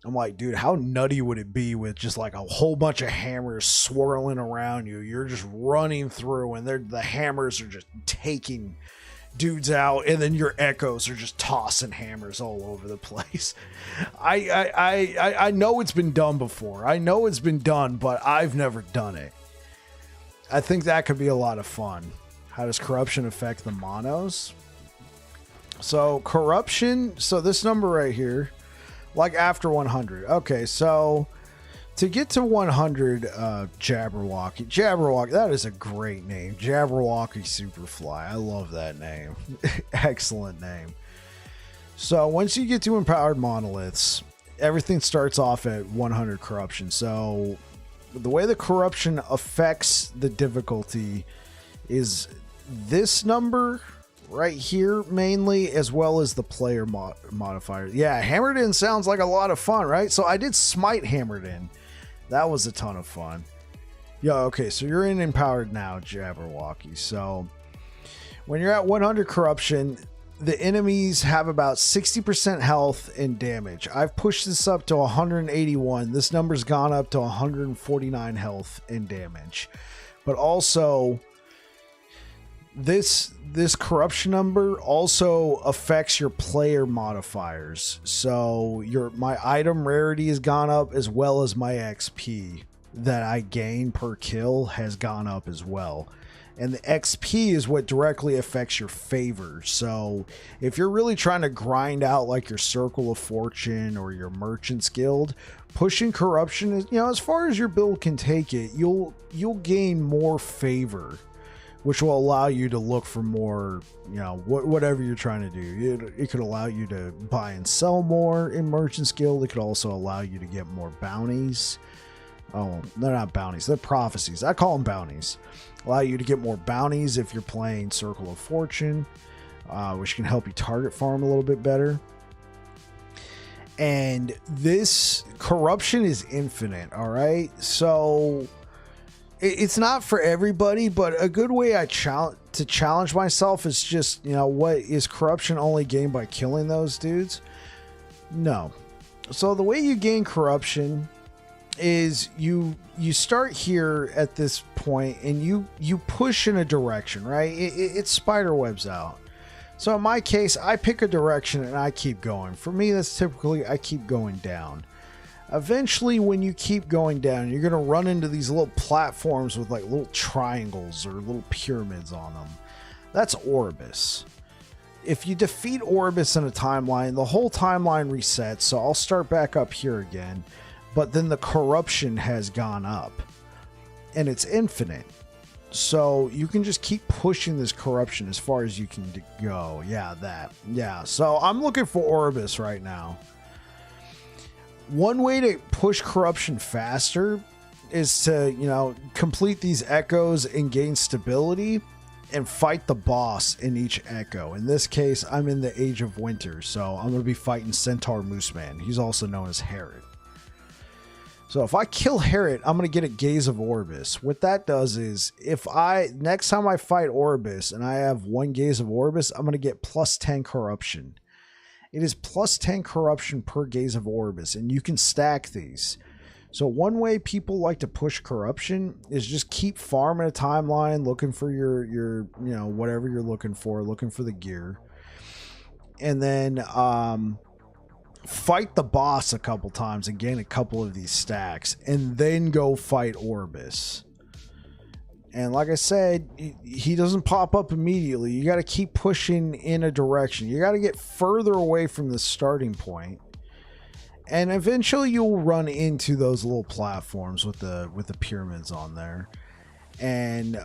I'm like, dude, how nutty would it be with just like a whole bunch of hammers swirling around you? You're just running through, and the hammers are just taking dudes out, and then your echoes are just tossing hammers all over the place. I know it's been done before. I know it's been done, but I've never done it. I think that could be a lot of fun. How does corruption affect the monos? So corruption, so this number right here, like after 100. Okay, so to get to 100, Jabberwocky, that is a great name. Jabberwocky Superfly. I love that name. Excellent name. So once you get to empowered monoliths, everything starts off at 100 corruption. So the way the corruption affects the difficulty is this number right here mainly, as well as the player modifier. Yeah, Hammered In sounds like a lot of fun, right? So I did Smite Hammered In. That was a ton of fun. Yeah, okay, so you're in empowered now, Jabberwocky. So when you're at 100 corruption, the enemies have about 60% health and damage. I've pushed this up to 181. This number's gone up to 149 health and damage. But also, this corruption number also affects your player modifiers. So my item rarity has gone up, as well as my XP that I gain per kill has gone up as well. And the XP is what directly affects your favor. So if you're really trying to grind out like your Circle of Fortune or your Merchant's Guild, pushing corruption is, as far as your build can take it, you'll gain more favor, which will allow you to look for more, whatever you're trying to do. It could allow you to buy and sell more in Merchant's Guild. It could also allow you to get more bounties. Oh, they're not bounties. They're prophecies. I call them bounties. Allow you to get more bounties if you're playing Circle of Fortune, which can help you target farm a little bit better. And this corruption is infinite, all right? So it's not for everybody, but a good way to challenge myself is just, what is corruption only gained by killing those dudes? No. So the way you gain corruption is you start here at this point, and you push in a direction, right? It spider webs out. So in my case, I pick a direction and I keep going. For me, that's typically I keep going down. Eventually, when you keep going down, you're going to run into these little platforms with like little triangles or little pyramids on them. That's Orbis. If you defeat Orbis in a timeline, the whole timeline resets. So I'll start back up here again. But then the corruption has gone up. And it's infinite. So you can just keep pushing this corruption as far as you can go. Yeah, that. Yeah, so I'm looking for Orbis right now. One way to push corruption faster is to, complete these echoes and gain stability and fight the boss in each echo. In this case, I'm in the Age of Winter, so I'm going to be fighting Centaur Mooseman. He's also known as Herod. So if I kill Herod, I'm going to get a Gaze of Orbis. What that does is, next time I fight Orbis and I have one Gaze of Orbis, I'm going to get plus 10 corruption. It is plus 10 corruption per Gaze of Orbis, and you can stack these. So one way people like to push corruption is just keep farming a timeline, looking for your whatever you're looking for the gear. And then fight the boss a couple times and gain a couple of these stacks, and then go fight Orbis. And like I said, he doesn't pop up immediately. You got to keep pushing in a direction. You got to get further away from the starting point. And eventually you'll run into those little platforms with the pyramids on there. And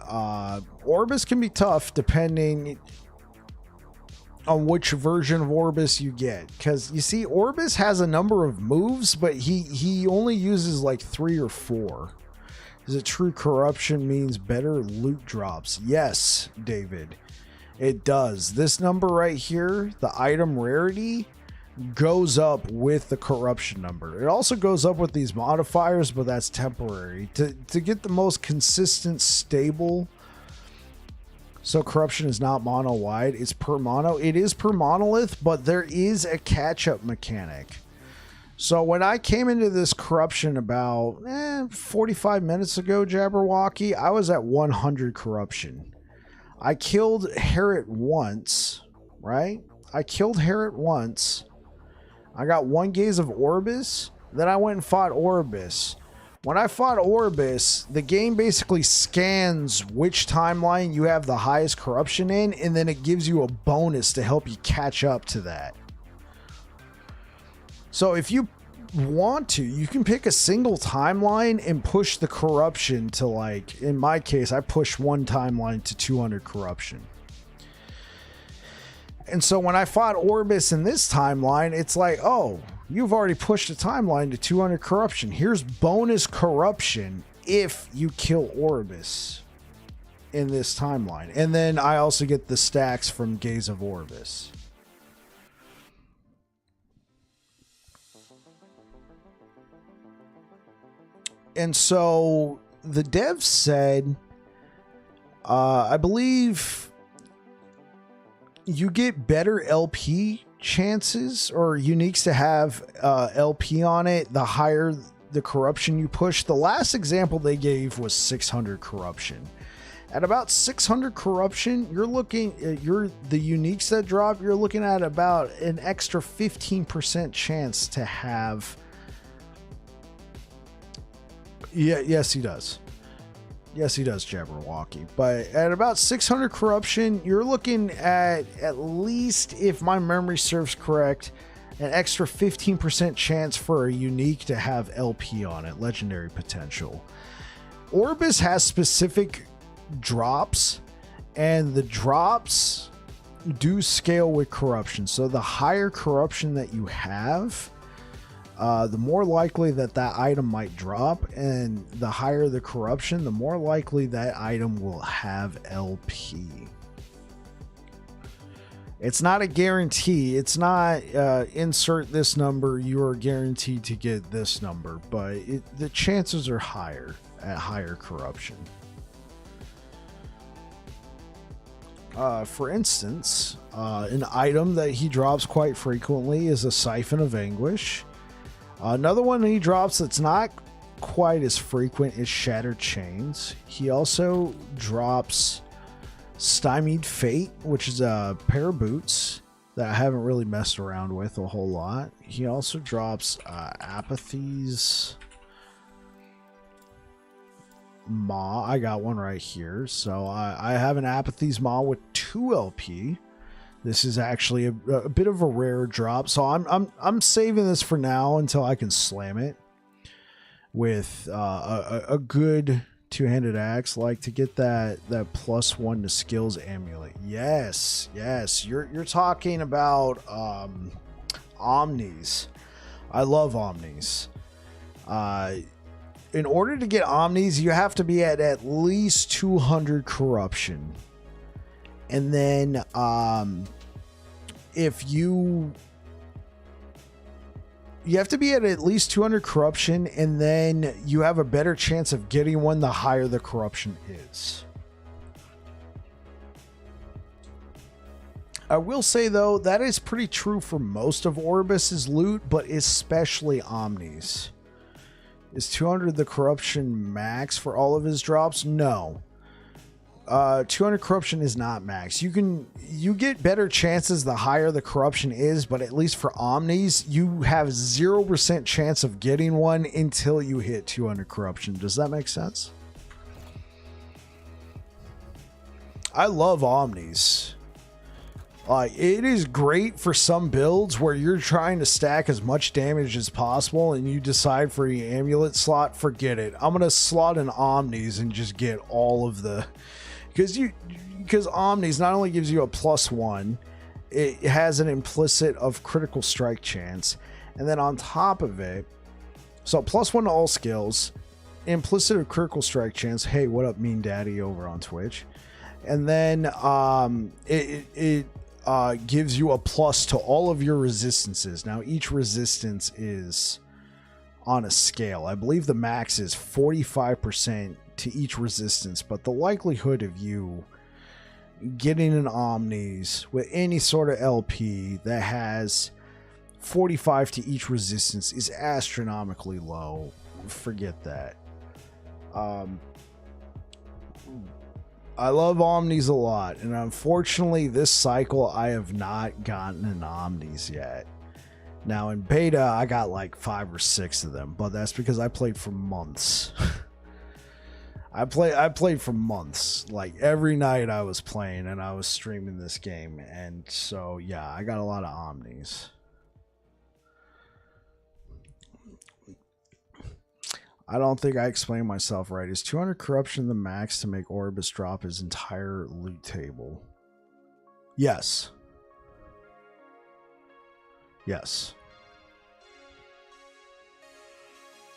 Orbis can be tough depending. on which version of Orbis you get, because you see Orbis has a number of moves, but he only uses like 3 or 4. Is it true corruption means better loot drops? Yes, David, it does. This number right here, the item rarity, goes up with the corruption number. It also goes up with these modifiers, but that's temporary to get the most consistent, stable. So corruption is not mono wide, it's per mono. It is per monolith, but there is a catch-up mechanic. So when I came into this corruption about 45 minutes ago, Jabberwocky, I was at 100 corruption. I killed Herod once, right? I killed Herod once. I got 1 gaze of Orbis. Then I went and fought Orbis. When I fought Orbis, the game basically scans which timeline you have the highest corruption in, and then it gives you a bonus to help you catch up to that. So if you want to, you can pick a single timeline and push the corruption to, like, in my case, I pushed 1 timeline to 200 corruption. And so when I fought Orbis in this timeline, it's like, oh, you've already pushed a timeline to 200 corruption. Here's bonus corruption if you kill Orbis in this timeline. And then I also get the stacks from Gaze of Orbis. And so the devs said, I believe you get better LP chances or uniques to have LP on it the higher the corruption you push. The last example they gave was 600 corruption. At about 600 corruption, you're looking at the uniques that drop, you're looking at about an extra 15% chance to have. Yeah, yes he does. Yes, he does, Jabberwocky. But at about 600 corruption, you're looking at least, if my memory serves correct, an extra 15% chance for a unique to have LP on it, legendary potential. Orbis has specific drops, and the drops do scale with corruption. So the higher corruption that you have, the more likely that item might drop, and the higher the corruption, the more likely that item will have LP. It's not a guarantee. It's not insert this number, you are guaranteed to get this number, but the chances are higher at higher corruption. For instance, an item that he drops quite frequently is a Siphon of Anguish. Another one he drops that's not quite as frequent is Shattered Chains. He also drops Stymied Fate, which is a pair of boots that I haven't really messed around with a whole lot. He also drops Apathy's Maw. I got one right here. So I have an Apathy's Maw with 2 LP. This is actually a bit of a rare drop, so I'm saving this for now until I can slam it with a good two-handed axe, like to get that +1 to skills amulet. Yes, you're talking about Omnis. I love Omnis. In order to get Omnis, you have to be at least 200 corruption. And then if you have to be at least 200 corruption, and then you have a better chance of getting one the higher the corruption is. I will say though, that is pretty true for most of Orbis's loot, but especially Omnis. Is 200 the corruption max for all of his drops? No. 200 corruption is not max. You get better chances the higher the corruption is, but at least for Omnis, you have 0% chance of getting one until you hit 200 corruption. Does that make sense? I love Omnis. It is great for some builds where you're trying to stack as much damage as possible and you decide for your amulet slot, forget it. I'm going to slot an Omnis and just get all of the... Because Omnis not only gives you a +1, it has an implicit of critical strike chance, and then on top of it, so +1 to all skills, implicit of critical strike chance. Hey, what up, Mean Daddy over on Twitch? And then it gives you a plus to all of your resistances. Now each resistance is on a scale. I believe the max is 45% to each resistance, but the likelihood of you getting an Omnis with any sort of LP that has 45 to each resistance is astronomically low. Forget that. I love Omnis a lot, and unfortunately this cycle I have not gotten an Omnis yet. Now in beta I got like 5 or 6 of them, but that's because I played for months. I played for months. Like every night I was playing and I was streaming this game, and so yeah, I got a lot of Omnis. I don't think I explained myself right. Is 200 corruption the max to make Orbis drop his entire loot table? Yes. Yes.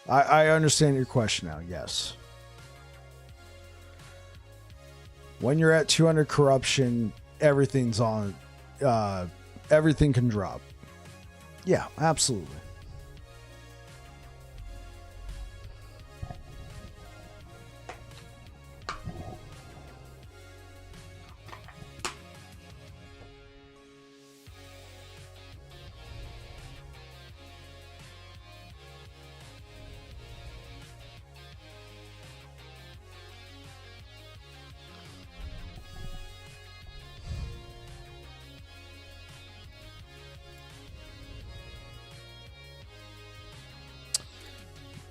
I understand your question now. Yes. When you're at 200 corruption, everything's on. Everything can drop. Yeah, absolutely.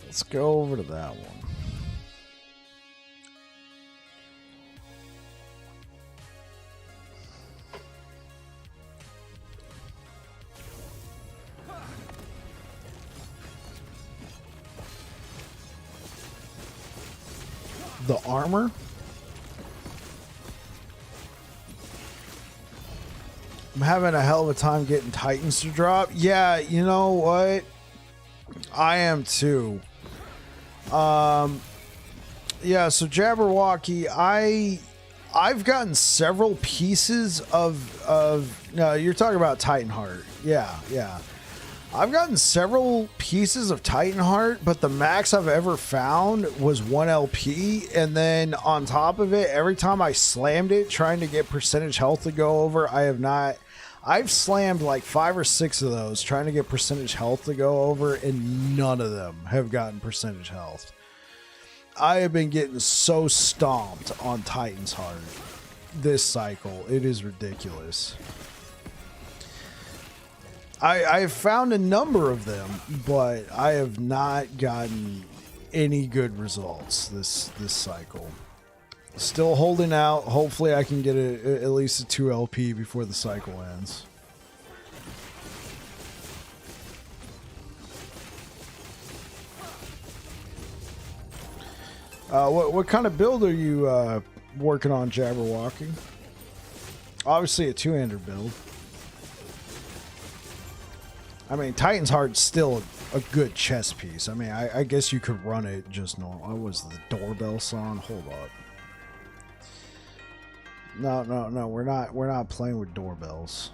Let's go over to that one. The armor? I'm having a hell of a time getting Titans to drop. Yeah, you know what? I am too. Yeah, so Jabberwocky, I've gotten several pieces of no, you're talking about Titanheart. Yeah. I've gotten several pieces of Titanheart, but the max I've ever found was 1 LP, and then on top of it, every time I slammed it trying to get percentage health to go over, I've slammed like 5 or 6 of those trying to get percentage health to go over, and none of them have gotten percentage health. I have been getting so stomped on Titan's Heart this cycle. It is ridiculous. I've found a number of them, but I have not gotten any good results this cycle. Still holding out. Hopefully I can get at least a 2 LP before the cycle ends. What kind of build are you working on, Jabberwocky? Obviously a 2-hander build. I mean, Titan's Heart's still a good chess piece. I mean, I guess you could run it just normal. What was the doorbell song? Hold up. No, we're not playing with doorbells.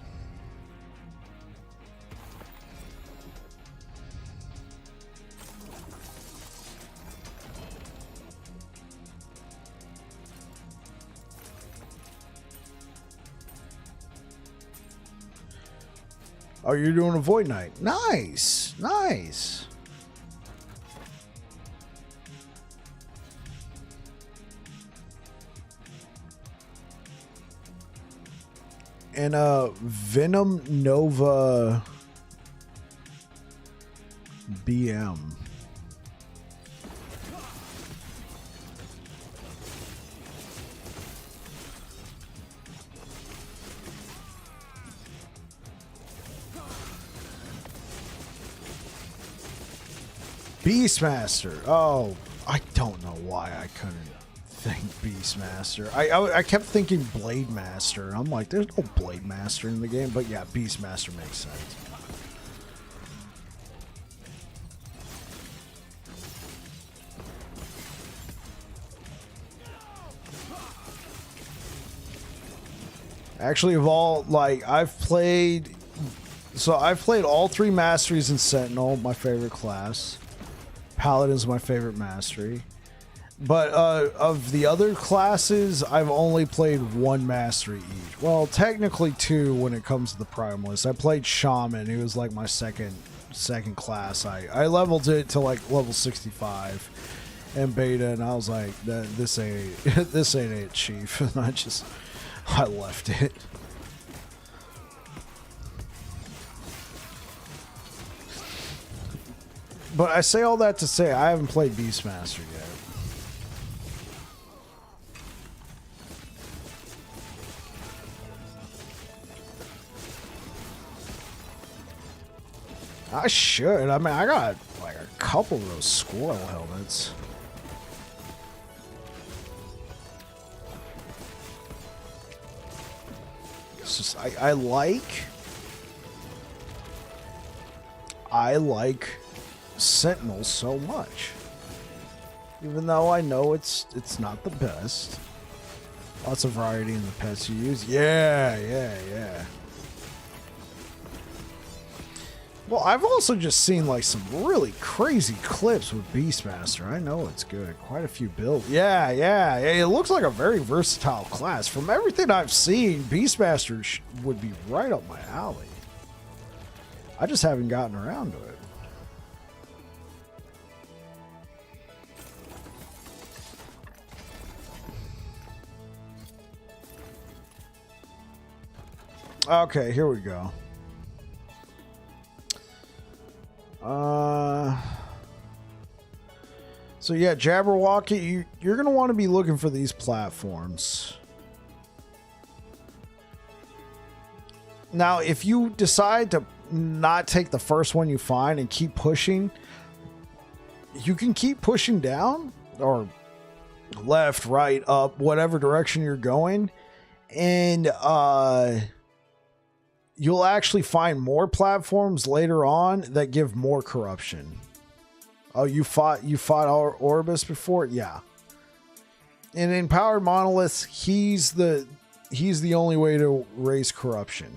Oh, you're doing a Void Knight. Nice. Nice. And Venom Nova BM. Beastmaster. Oh, I don't know why I couldn't think Beastmaster. I kept thinking Blade Master. I'm like, there's no Blade Master in the game, but yeah, Beastmaster makes sense. Actually, of all, like, I've played all 3 masteries in Sentinel, my favorite class. Paladin's my favorite mastery. But of the other classes, I've only played 1 mastery each. Well, technically 2 when it comes to the Primalist. I played Shaman, who was like my second class. I leveled it to like level 65 in beta, and I was like, this ain't it, Chief. And I left it. But I say all that to say I haven't played Beastmaster yet. I should. I mean, I got like a couple of those squirrel helmets. It's just I like Sentinel so much, even though I know it's not the best. Lots of variety in the pets you use. Yeah. Well, I've also just seen like some really crazy clips with Beastmaster. I know it's good. Quite a few builds. Yeah. It looks like a very versatile class. From everything I've seen, Beastmaster would be right up my alley. I just haven't gotten around to it. Okay, here we go. So yeah, Jabberwocky, you're going to want to be looking for these platforms. Now, if you decide to not take the first one you find and keep pushing, you can keep pushing down or left, right, up, whatever direction you're going, and you'll actually find more platforms later on that give more corruption. Oh, you fought Orbis before? Yeah. And in Powered Monoliths, he's the only way to raise corruption.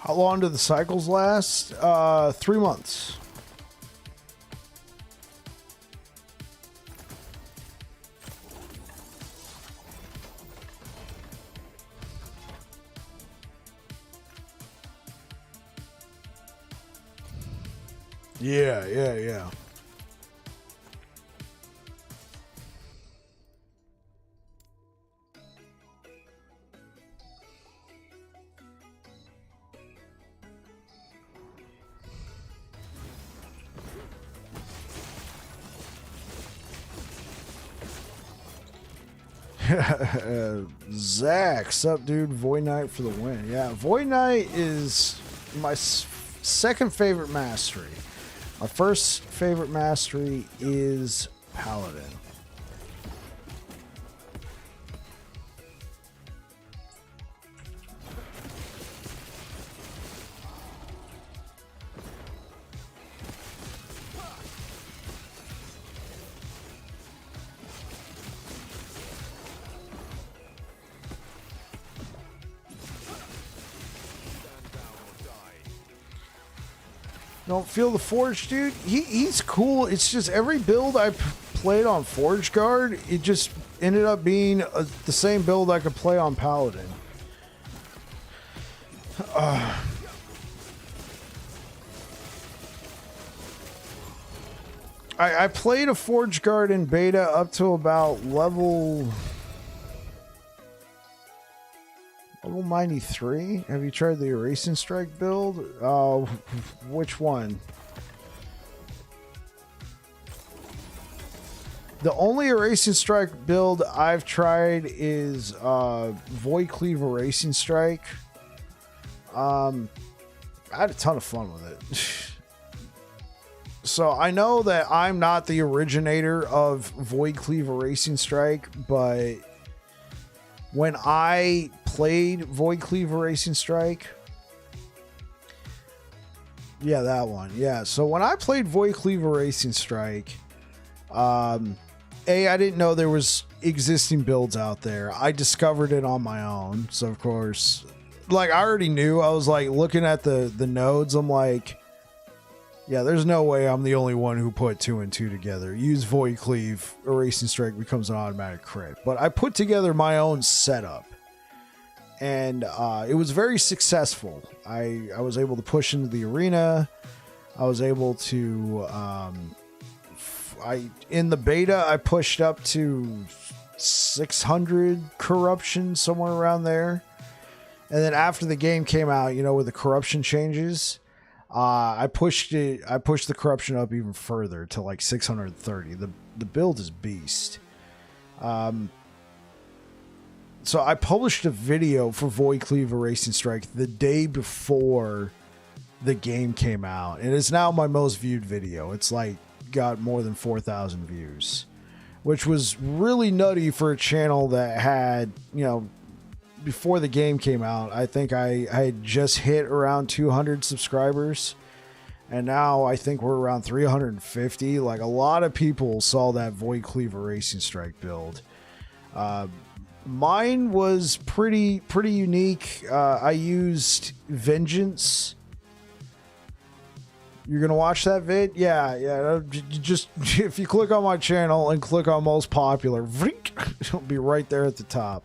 How long do the cycles last? 3 months. Yeah. Zach, sup, dude? Void Knight for the win. Yeah, Void Knight is my second favorite mastery. My first favorite mastery is Paladin. Don't feel the Forge, dude. He's cool. It's just every build I played on Forge Guard, it just ended up being the same build I could play on Paladin. I played a Forge Guard in beta up to about level 93. Have you tried the Erasing Strike build? Which one? The only Erasing Strike build I've tried is Void Cleave Erasing Strike. I had a ton of fun with it. So I know that I'm not the originator of Void Cleave Erasing Strike, but when I played Void Cleave Erasing Strike, yeah, that one, yeah. So when I played Void Cleave Erasing Strike, I didn't know there was existing builds out there. I discovered it on my own. So of course, like I already knew. I was like looking at the nodes. I'm like, yeah, there's no way I'm the only one who put 2 and 2 together. Use Void Cleave, Erasing Strike becomes an automatic crit. But I put together my own setup, and it was very successful. I was able to push into the arena. I was able to, in the beta, I pushed up to 600 corruption, somewhere around there. And then after the game came out, you know, with the corruption changes, I pushed the corruption up even further to like 630. The build is beast. So I published a video for Void Cleave Erasing Strike the day before the game came out, and it's now my most viewed video. It's like got more than 4,000 views, which was really nutty for a channel that had, you know, before the game came out, I think I had just hit around 200 subscribers, and now I think we're around 350. Like a lot of people saw that Void Cleave Erasing Strike build. Mine was pretty unique. I used Vengeance. You're gonna watch that vid? Yeah. Just if you click on my channel and click on most popular, it'll be right there at the top.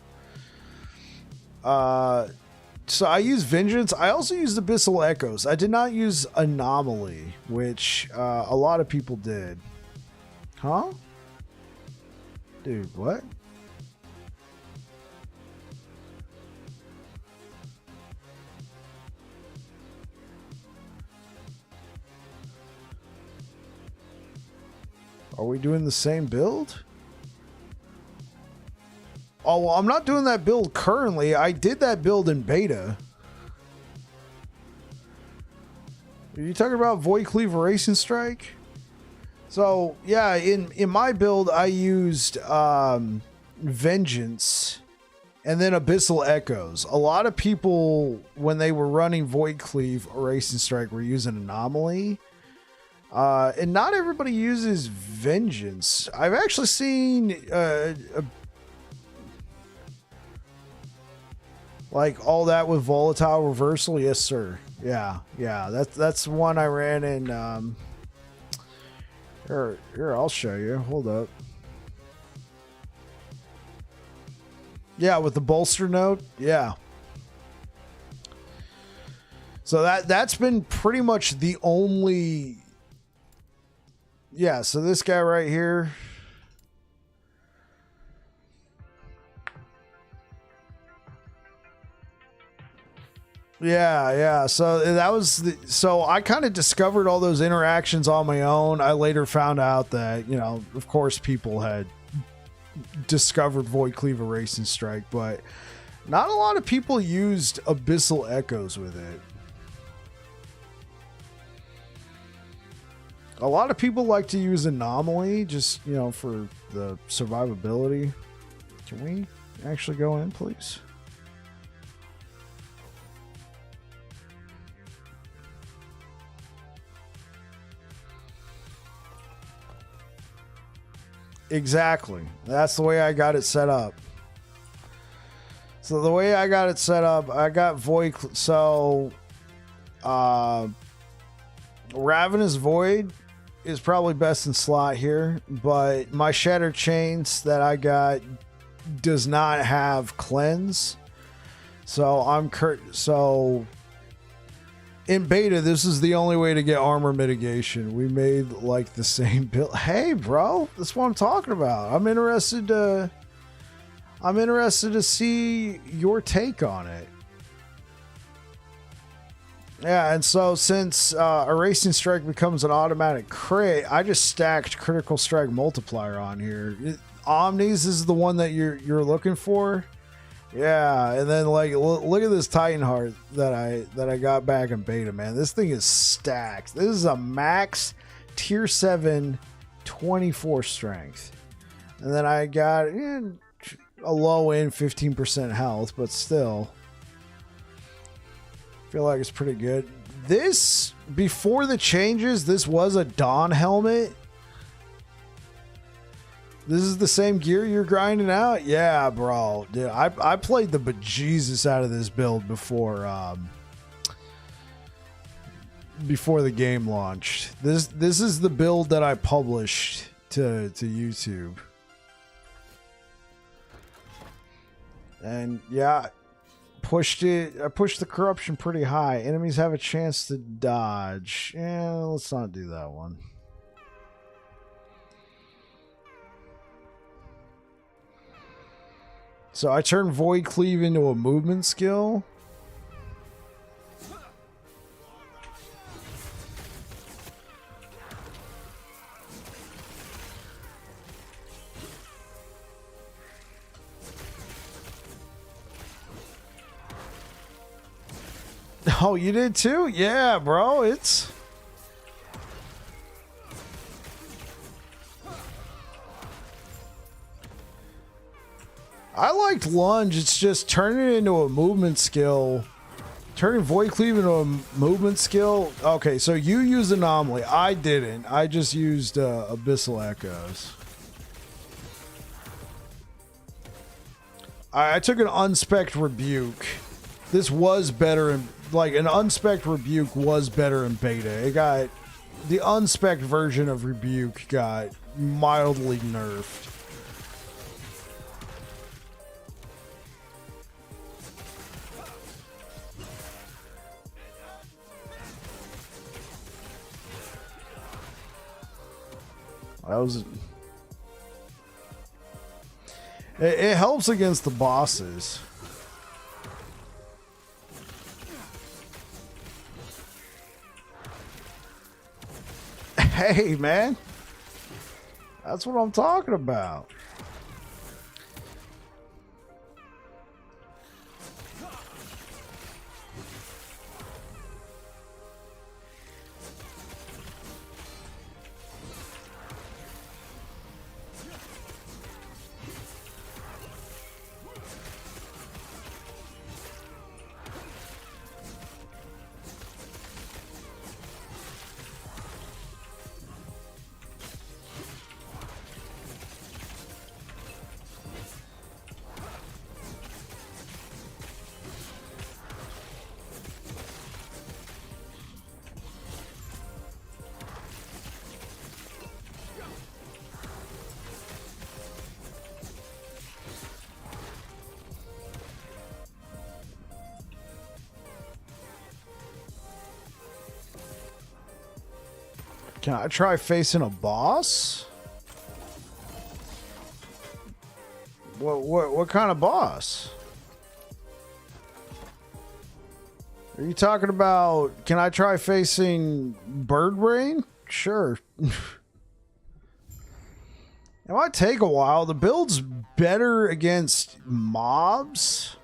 So I use Vengeance. I also used Abyssal Echoes. I did not use Anomaly, which a lot of people did. Huh? Dude, what? Are we doing the same build? Oh, well, I'm not doing that build currently. I did that build in beta. Are you talking about Void Cleave Erasing Strike? So, yeah, in my build, I used Vengeance and then Abyssal Echoes. A lot of people, when they were running Void Cleave Erasing Strike, were using Anomaly. And not everybody uses Vengeance. I've actually seen like all that with Volatile Reversal. Yes, sir. Yeah. That's one I ran in. Here, I'll show you. Hold up. Yeah, with the bolster node. Yeah. So that's been pretty much the only. Yeah, so this guy right here. Yeah. So that was so I kind of discovered all those interactions on my own. I later found out that, you know, of course people had discovered Void Cleave Erasing Strike, but not a lot of people used Abyssal Echoes with it. A lot of people like to use Anomaly, just, you know, for the survivability. Can we actually go in, please? Exactly. That's the way I got it set up. So the way I got it set up, I got Void. So, Ravenous Void is probably best in slot here, but my Shattered Chains that I got does not have Cleanse. So so in beta, this is the only way to get armor mitigation. We made like the same build. Hey, bro, that's what I'm talking about. I'm interested to see your take on it. Yeah, and so since Erasing Strike becomes an automatic crit, I just stacked Critical Strike Multiplier on here. Omnis is the one that you're looking for. Yeah, and then like look at this Titan Heart that I got back in beta, man. This thing is stacked. This is a max tier 7 24 strength. And then I got a low end 15% health, but still feel like it's pretty good. This, before the changes, this was a Dawn helmet. This is the same gear you're grinding out? Yeah, bro. Dude, I played the bejesus out of this build before the game launched. This is the build that I published to YouTube. And yeah, I pushed the corruption pretty high. Enemies have a chance to dodge. Yeah, let's not do that one. So I turned Void Cleave into a movement skill. Oh, you did too? Yeah, bro. It's... I liked Lunge. It's just turning it into a movement skill. Turning Void Cleave into a movement skill. Okay, so you used Anomaly. I didn't. I just used Abyssal Echoes. I took an unspec'd Rebuke. This was better in... Like, an unspec'd Rebuke was better in beta. It got... The unspec'd version of Rebuke got mildly nerfed. That was... It helps against the bosses. Hey, man. That's what I'm talking about. Can I try facing a boss? What kind of boss? Are you talking about, can I try facing Bird Brain? Sure. It might take a while. The build's better against mobs.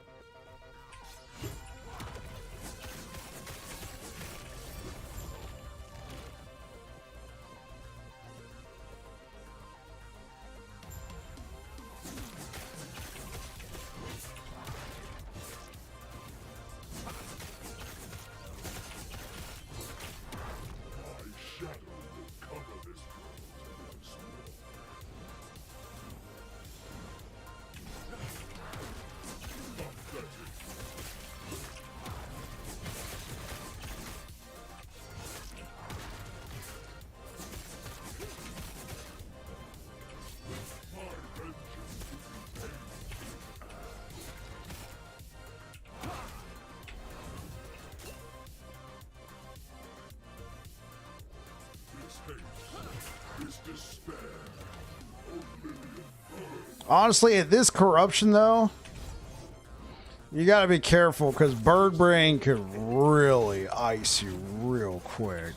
Honestly, at this corruption, though, you gotta be careful because Bird Brain could really ice you real quick.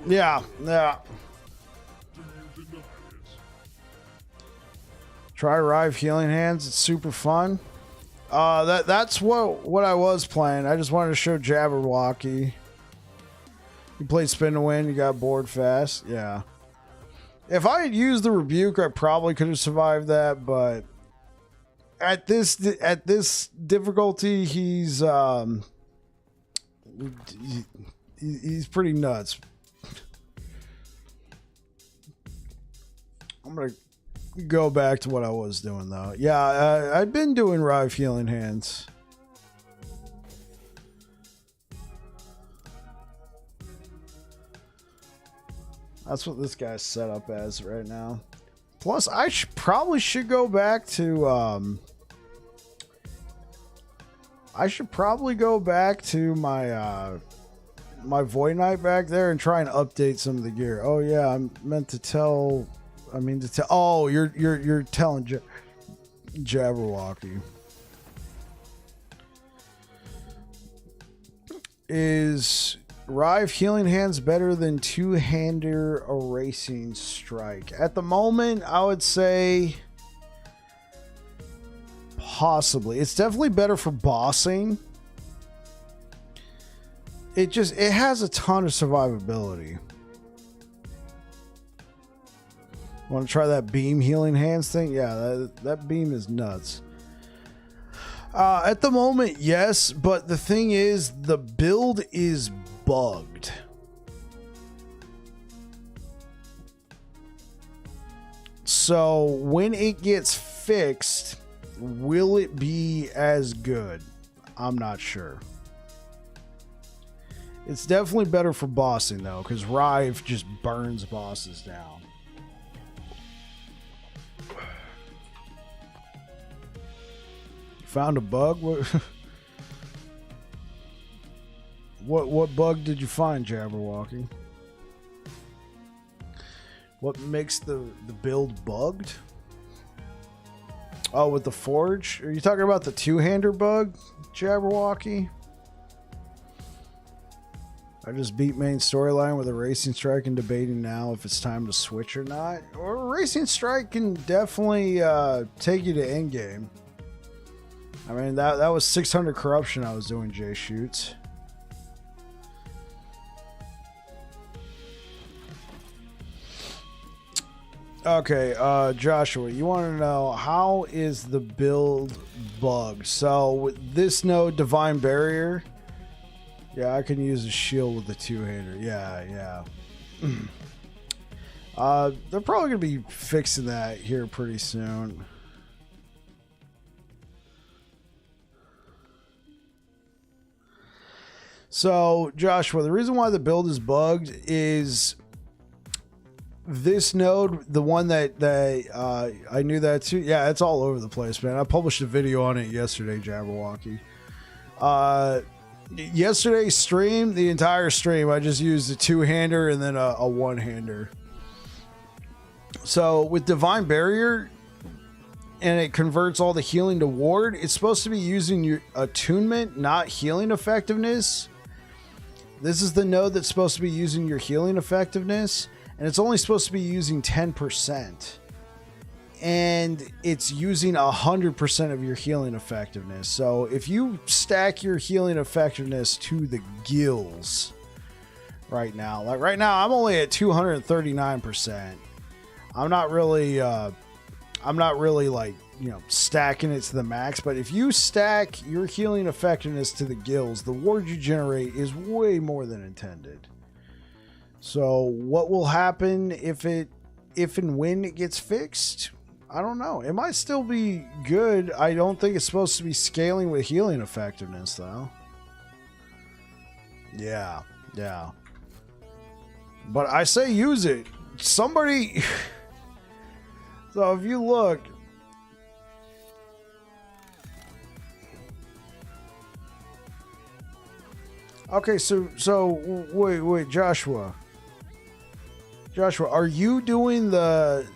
Yeah, yeah. Try Rive Healing Hands. It's super fun. That's what I was playing. I just wanted to show Jabberwocky. You played Spin to Win. You got bored fast. Yeah. If I had used the Rebuke, I probably could have survived that. But at this difficulty, he's pretty nuts. I'm going to go back to what I was doing, though. Yeah, I've been doing Rive Healing Hands. That's what this guy's set up as right now. Plus, I probably should go back to... I should probably go back to my... my Void Knight back there and try and update some of the gear. Oh, yeah, I meant to tell... I mean to tell. Oh, you're telling Jabberwocky. Is Rive Healing Hands better than two-hander Erasing Strike? At the moment, I would say possibly. It's definitely better for bossing. It has a ton of survivability. Want to try that beam healing hands thing? Yeah, that beam is nuts. At the moment, yes, but the thing is, the build is bugged. So when it gets fixed, will it be as good? I'm not sure. It's definitely better for bossing, though, because Rive just burns bosses down. Found a bug? What bug did you find, Jabberwocky? What makes the build bugged? Oh, with the forge? Are you talking about the two-hander bug, Jabberwocky? I just beat main storyline with a Racing Strike and debating now if it's time to switch or not. Or Racing Strike can definitely take you to Endgame. I mean, that was 600 corruption I was doing, J Shoots. Okay, Joshua, you want to know how is the build bugged? So with this node, Divine Barrier, yeah, I can use a shield with the two-hander. Yeah. They're probably going to be fixing that here pretty soon. So, Joshua, the reason why the build is bugged is this node, the one that I knew that too. Yeah, it's all over the place, man. I published a video on it yesterday, Jabberwocky. Yesterday's stream, the entire stream, I just used a two-hander and then a one-hander. So with Divine Barrier, and it converts all the healing to ward, it's supposed to be using your attunement, not healing effectiveness. This is the node that's supposed to be using your healing effectiveness, and it's only supposed to be using 10%. And it's using 100% of your healing effectiveness. So if you stack your healing effectiveness to the gills right now, like right now, I'm only at 239%. I'm not really like, you know, stacking it to the max, but if you stack your healing effectiveness to the gills, the ward you generate is way more than intended. So what will happen if and when it gets fixed? I don't know. It might still be good. I don't think it's supposed to be scaling with healing effectiveness, though. Yeah. But I say use it. Somebody... So if you look... Okay, so wait, Joshua, are you doing the...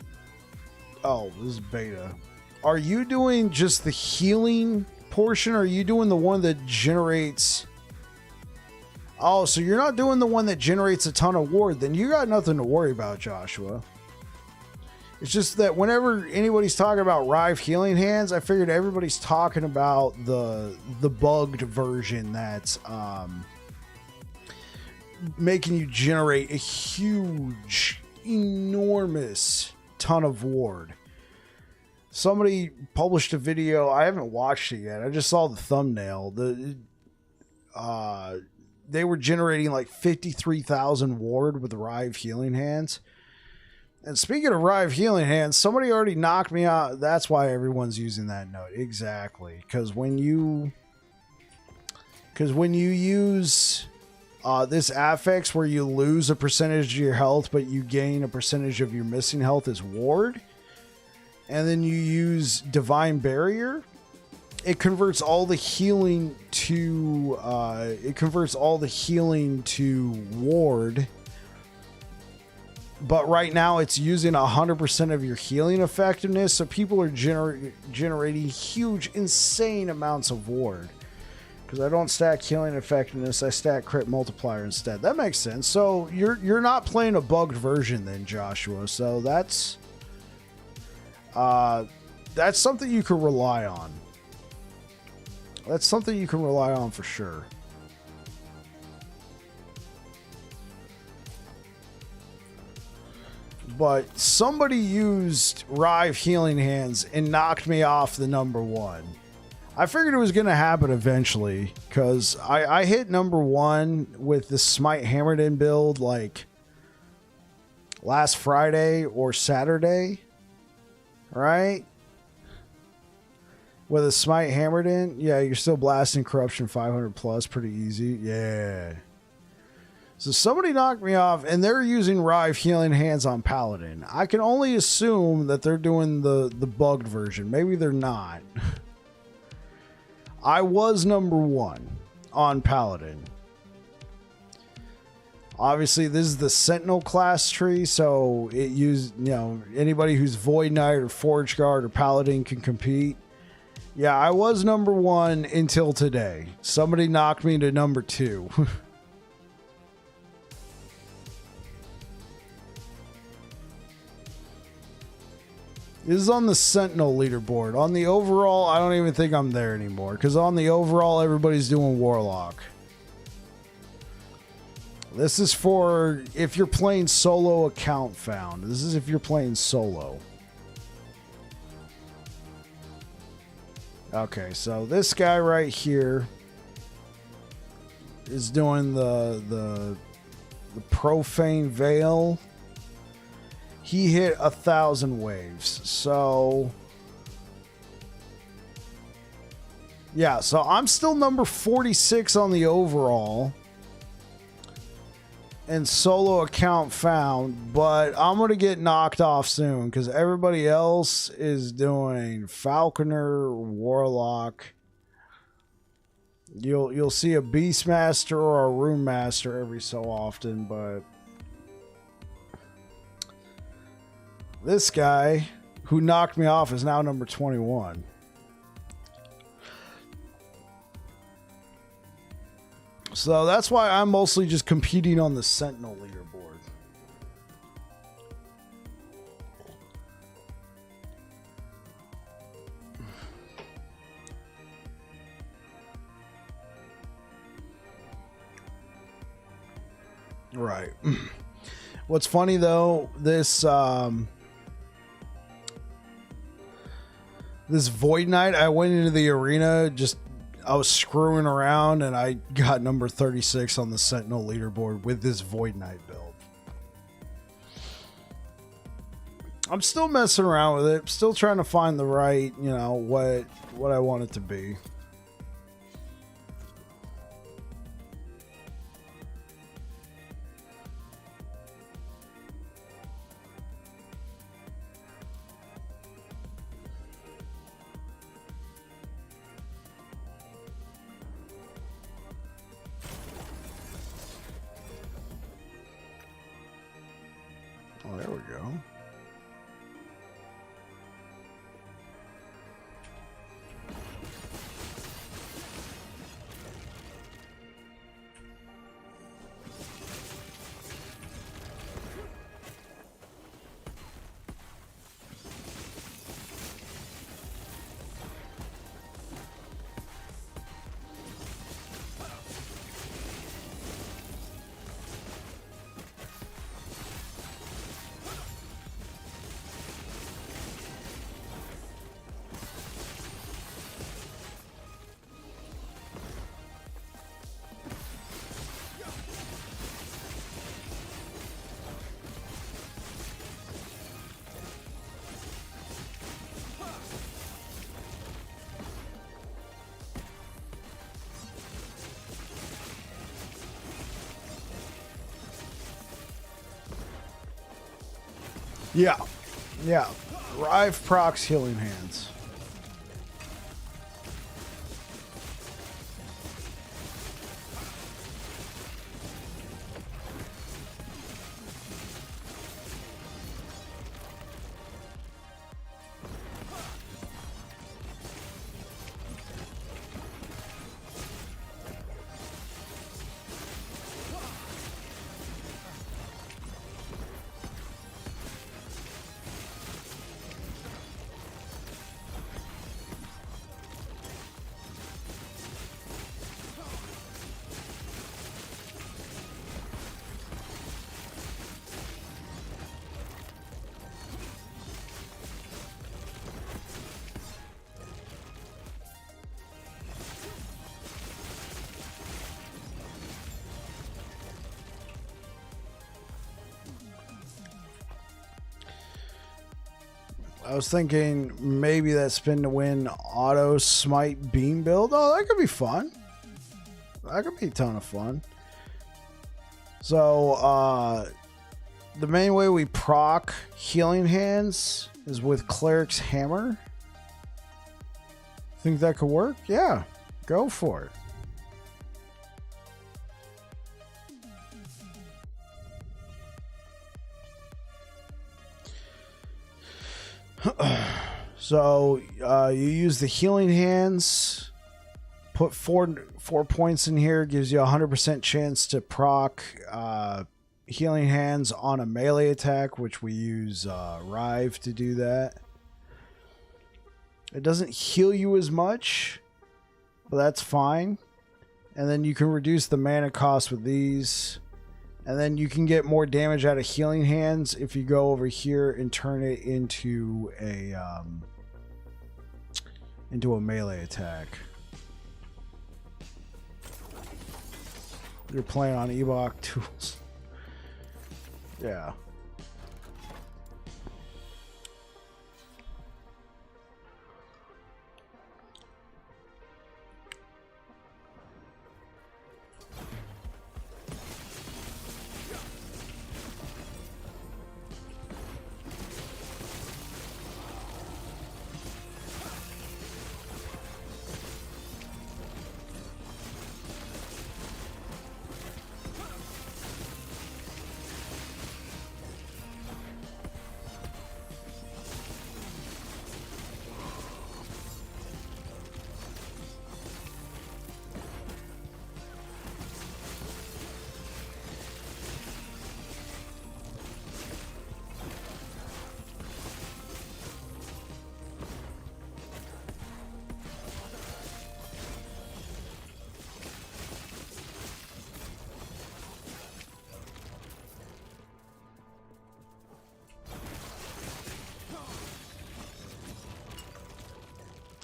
Oh, this is beta. Are you doing just the healing portion, or are you doing the one that generates... Oh, so you're not doing the one that generates a ton of ward, then you got nothing to worry about, Joshua. It's just that whenever anybody's talking about Rive Healing Hands, I figured everybody's talking about the bugged version that's making you generate a huge, enormous ton of ward. Somebody published a video. I haven't watched it yet. I just saw the thumbnail. They were generating like 53,000 ward with Rive Healing Hands. And speaking of Rive Healing Hands, somebody already knocked me out. That's why everyone's using that node. Exactly. Because when you use this affix where you lose a percentage of your health, but you gain a percentage of your missing health as ward, and then you use Divine Barrier, it converts all the healing to ward. But right now it's using 100% of your healing effectiveness, so people are generating huge, insane amounts of ward. Because I don't stack healing effectiveness, I stack crit multiplier instead. That makes sense. So you're not playing a bugged version then, Joshua. So that's something you can rely on. That's something you can rely on for sure. But somebody used Rive Healing Hands and knocked me off the number one. I figured it was going to happen eventually, because I hit number one with the Smite Hammered In build like last Friday or Saturday, right? With a Smite Hammered In, yeah, you're still blasting Corruption 500 plus, pretty easy. Yeah. So somebody knocked me off, and they're using Rive Healing Hands on Paladin. I can only assume that they're doing the bugged version. Maybe they're not. I was number one on Paladin. Obviously, this is the Sentinel class tree, so it used, you know, anybody who's Void Knight or Forge Guard or Paladin can compete. Yeah, I was number one until today. Somebody knocked me to number two. This is on the Sentinel leaderboard. On the overall, I don't even think I'm there anymore. Because on the overall, everybody's doing Warlock. This is for if you're playing solo account found. This is if you're playing solo. Okay, so this guy right here is doing the Profane Veil. He hit 1,000 waves. So yeah, so I'm still number 46 on the overall. And solo account found, but I'm gonna get knocked off soon because everybody else is doing Falconer, Warlock. You'll see a Beastmaster or a Rune Master every so often, but this guy who knocked me off is now number 21. So that's why I'm mostly just competing on the Sentinel leaderboard. Right. What's funny though, this this Void Knight, I went into the arena, I was screwing around and I got number 36 on the Sentinel leaderboard with this Void Knight build. I'm still messing around with it, still trying to find the right, what I want it to be. Oh, there we go. Yeah. Yeah. Rive procs Healing Hands. I was thinking maybe that spin to win auto smite beam build. Oh, that could be fun. That could be a ton of fun. So, the main way we proc Healing Hands is with Cleric's Hammer. Think that could work? Yeah, go for it. So you use the Healing Hands, put four points in here, gives you a 100% chance to proc Healing Hands on a melee attack, which we use Rive to do that. It doesn't heal you as much, but that's fine. And then you can reduce the mana cost with these. And then you can get more damage out of Healing Hands if you go over here and turn it into a melee attack. You're playing on Epoch tools. Yeah.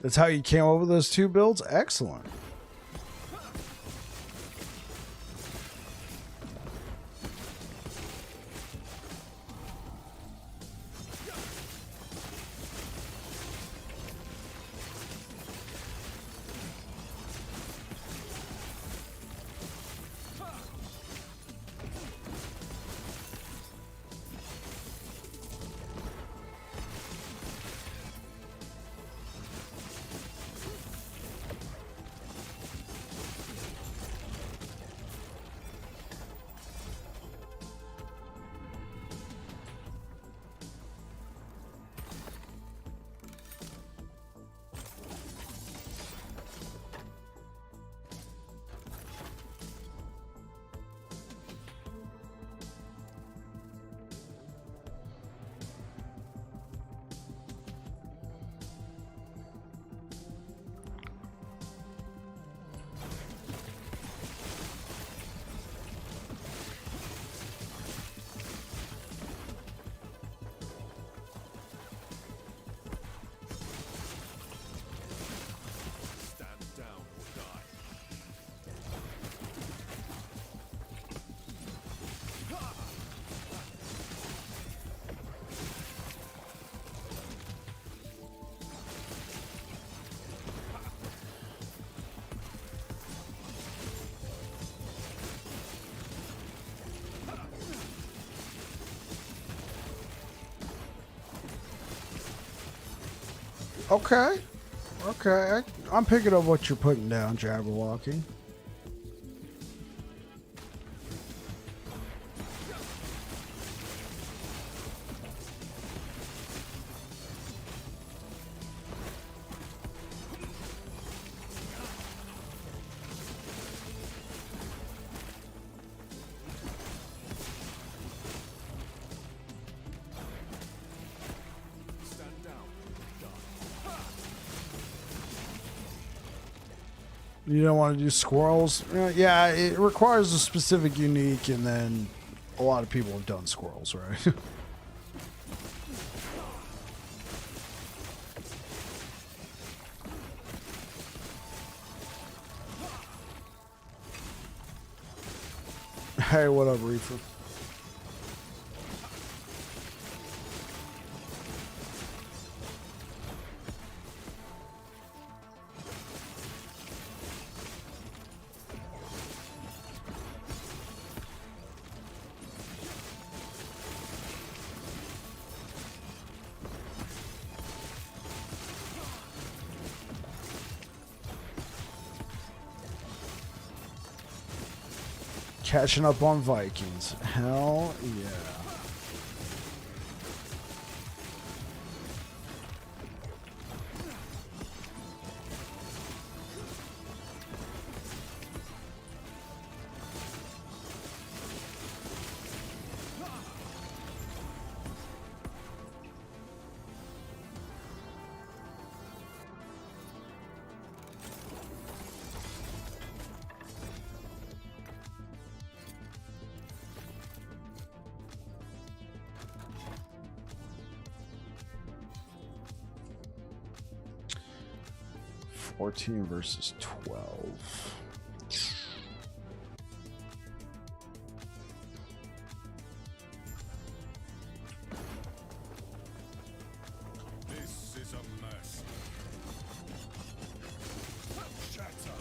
That's how you came up with those two builds? Excellent. Stand down or die. Okay. Okay. I'm picking up what you're putting down, Jabberwocky. Stand down or die. You don't want to do squirrels? Yeah, it requires a specific unique, and then a lot of people have done squirrels, right? Hey, what up, Reefer? Catching up on Vikings. Hell yeah. $14 versus 12. This is a mercy. Shatter.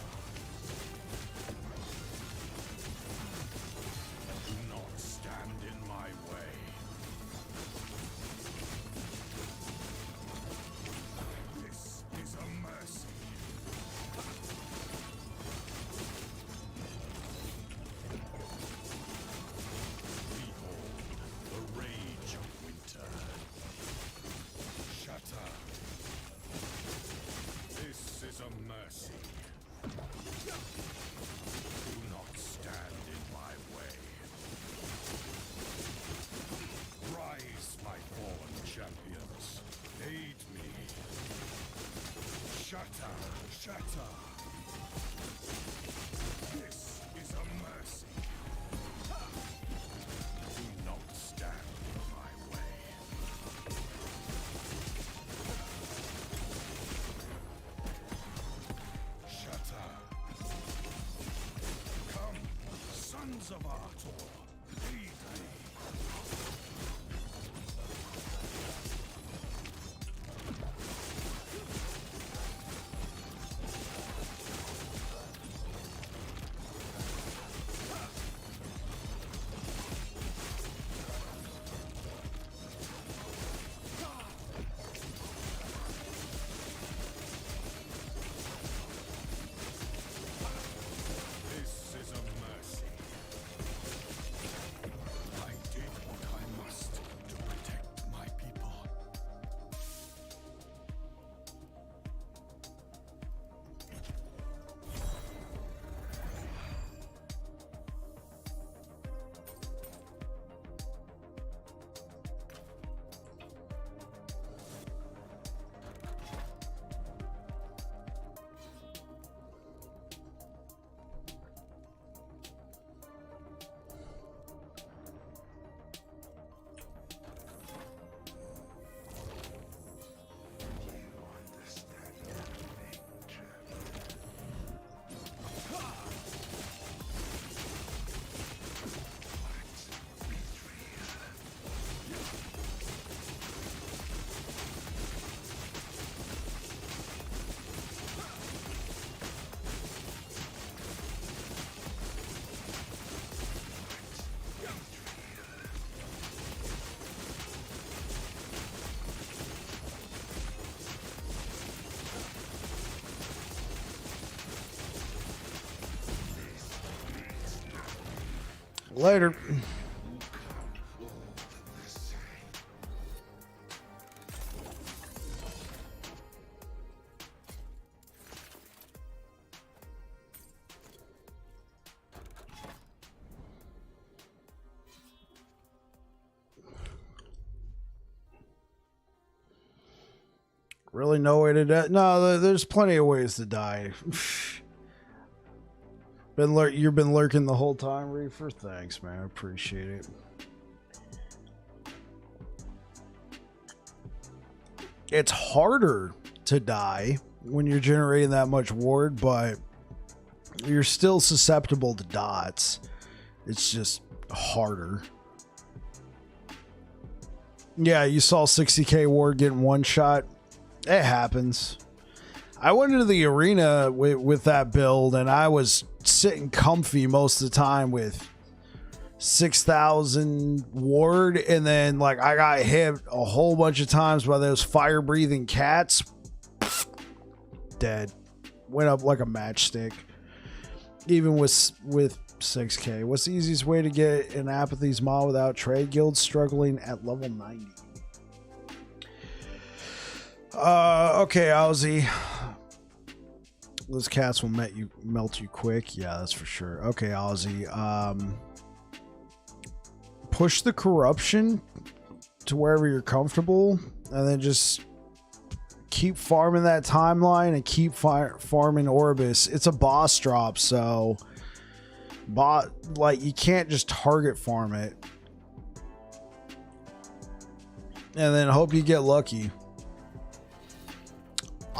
Do not stand in my way. This is a mercy. Behold the rage of winter. Shatter. This is a mercy. Do not stand in my way. Rise, my fallen champions. Aid me. Shatter, shatter. This is a mercy. Do not stand in my way. Later. Really no way to die? No, there's plenty of ways to die. You've been lurking the whole time, Reefer? Thanks, man. I appreciate it. It's harder to die when you're generating that much ward, but you're still susceptible to dots. It's just harder. Yeah, you saw 60k ward getting one shot. It happens. I went into the arena with that build, and I was sitting comfy most of the time with 6,000 ward, and then like I got hit a whole bunch of times by those fire breathing cats. Dead. Went up like a matchstick. Even with 6k. What's the easiest way to get an Apathy's Maw without trade guilds struggling at level 90? Okay, Ozzy. Those cats will melt you quick. Yeah, that's for sure. Okay, Ozzy. Push the corruption to wherever you're comfortable, and then just keep farming that timeline and keep farming Orbis. It's a boss drop, so like you can't just target farm it. And then hope you get lucky.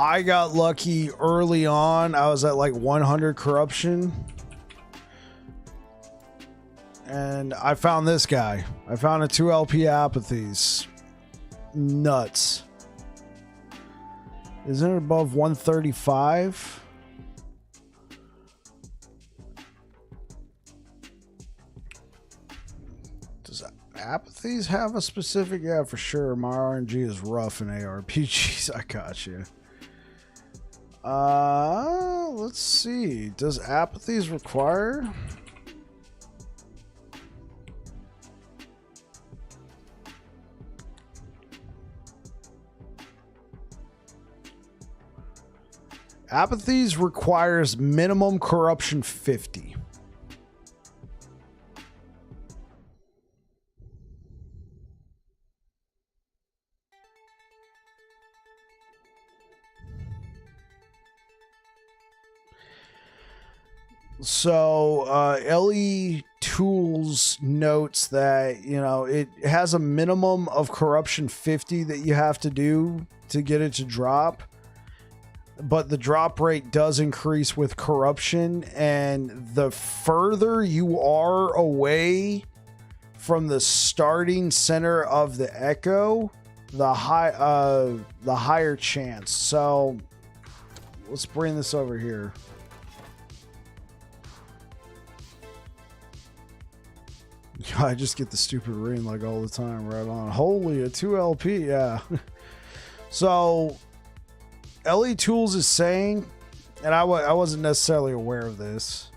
I got lucky early on. I was at like 100 corruption. And I found this guy. I found a 2 LP Apathies. Nuts. Isn't it above 135? Does Apathies have a specific? Yeah, for sure. My RNG is rough in ARPGs. I got you. Let's see. Does Apathies require? Apathies requires minimum corruption 50. So LE Tools notes that, you know, it has a minimum of corruption 50 that you have to do to get it to drop. But the drop rate does increase with corruption, and the further you are away from the starting center of the echo, the higher chance. So let's bring this over here. I just get the stupid ring like all the time. Right on. Holy, a 2 LP, yeah. So LE Tools is saying, and I wasn't necessarily aware of this,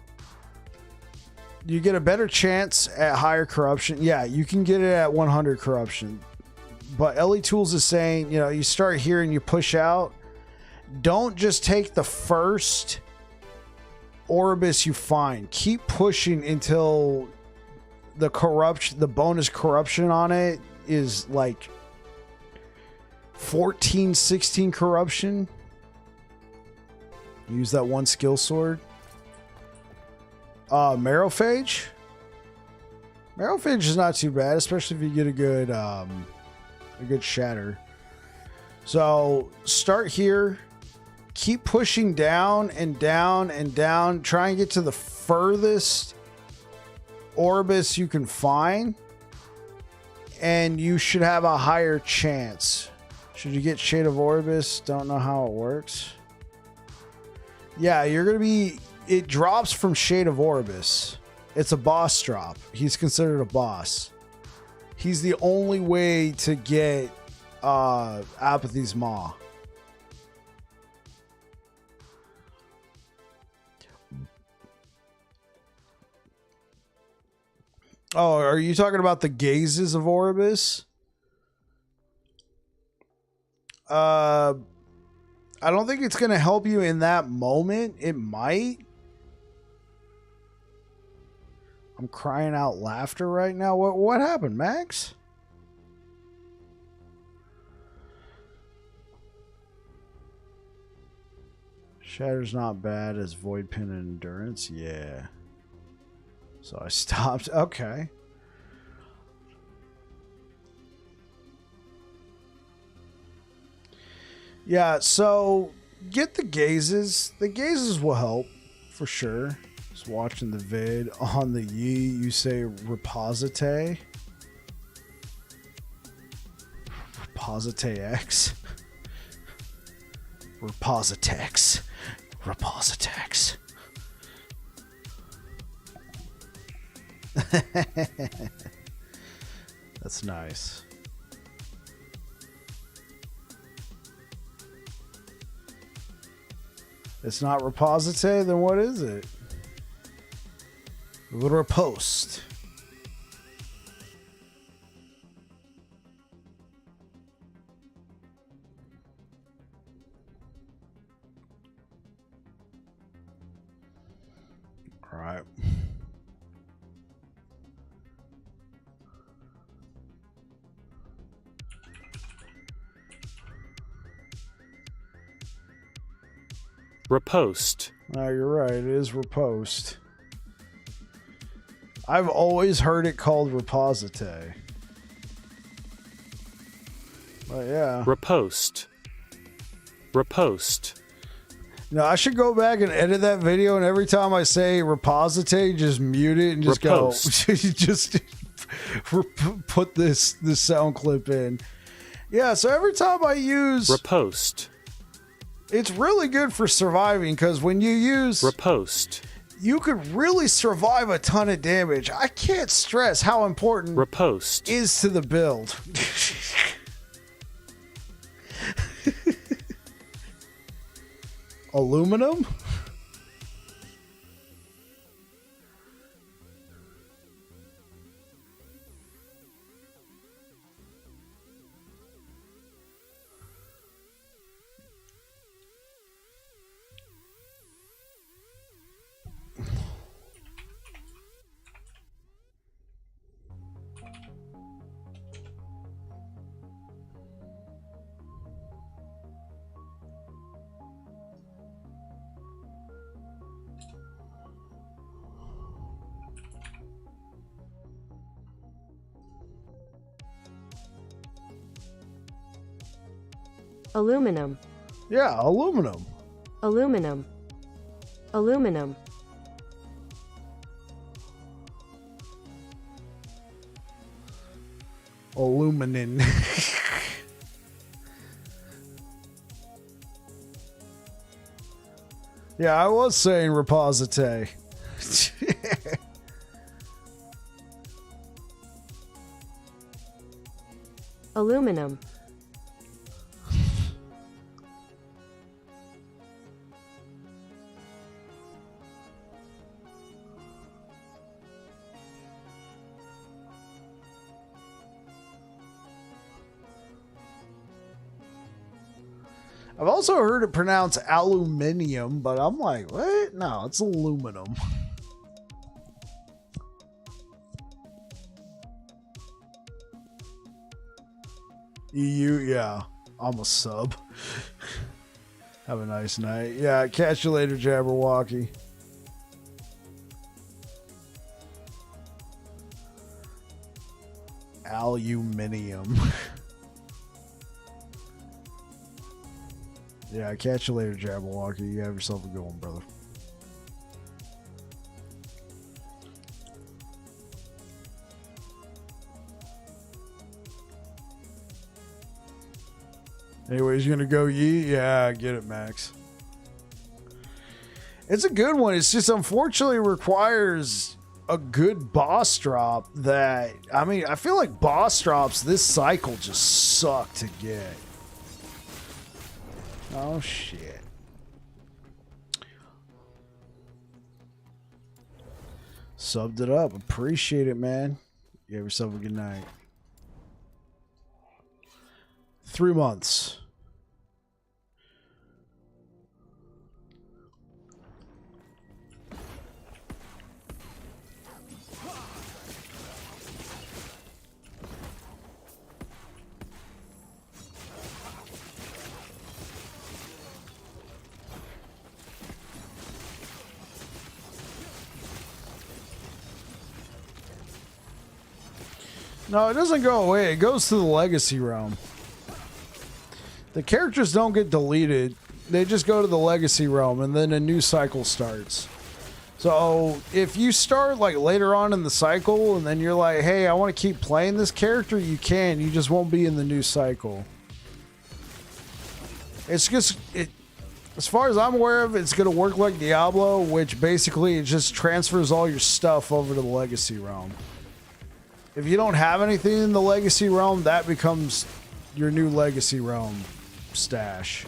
you get a better chance at higher corruption. Yeah, you can get it at 100 corruption. But LE Tools is saying, you know, you start here and you push out. Don't just take the first Orbis you find. Keep pushing until the bonus corruption on it is like 14, 16 corruption. Use that one skill sword. Marrowphage. Marrowphage is not too bad, especially if you get a good shatter. So start here, keep pushing down and down and down. Try and get to the furthest Orbis you can find, and you should have a higher chance. Should you get Shade of Orbis? Don't know how it works. Yeah, you're gonna be. It drops from Shade of Orbis. It's a boss drop. He's considered a boss. He's the only way to get Apathy's Maw. Oh, are you talking about the gazes of Orbis? I don't think it's going to help you in that moment. It might. I'm crying out laughter right now. What happened, Max? Shatter's not bad as Void Pin and Endurance. Yeah. So I stopped. Okay. Yeah, so get the gazes. The gazes will help for sure. Just watching the vid on the Yi, you say Reposite. Reposite X. Repositex. Repositex. That's nice. It's not Reposite, then what is it? Repost. All right. Repost. No, you're right. It is Repost. I've always heard it called Reposite. But yeah. Repost. Repost. No, I should go back and edit that video, and every time I say Reposite, just mute it and just Repost. go. Just put this sound clip in. Yeah, so every time I use Repost. it's really good for surviving, because when you use Repost. you could really survive a ton of damage. I can't stress how important Repost. is to the build. Aluminum? Aluminum. Yeah, aluminum. Aluminum. Aluminum. Aluminum. Yeah, I was saying Reposite. Aluminum. I've also heard it pronounced aluminium, but I'm like, what? No, it's aluminum. EU, yeah. I'm a sub. Have a nice night. Yeah, catch you later, Jabberwocky. Aluminium. Yeah, catch you later, Jabberwocky. You have yourself a good one, brother. Anyways, you gonna go Yi? Yeah, I get it, Max. It's a good one. It's just unfortunately requires a good boss drop that, I mean, I feel like boss drops this cycle just suck to get. Oh, shit. Subbed it up. Appreciate it, man. You have yourself a good night. 3 months. No, it doesn't go away. It goes to the legacy realm. The characters don't get deleted. They just go to the legacy realm, and then a new cycle starts. So if you start like later on in the cycle, and then you're like, hey, I want to keep playing this character, you can. You just won't be in the new cycle. It's just... As far as I'm aware of, it's going to work like Diablo, which basically it just transfers all your stuff over to the legacy realm. If you don't have anything in the legacy realm, that becomes your new legacy realm stash.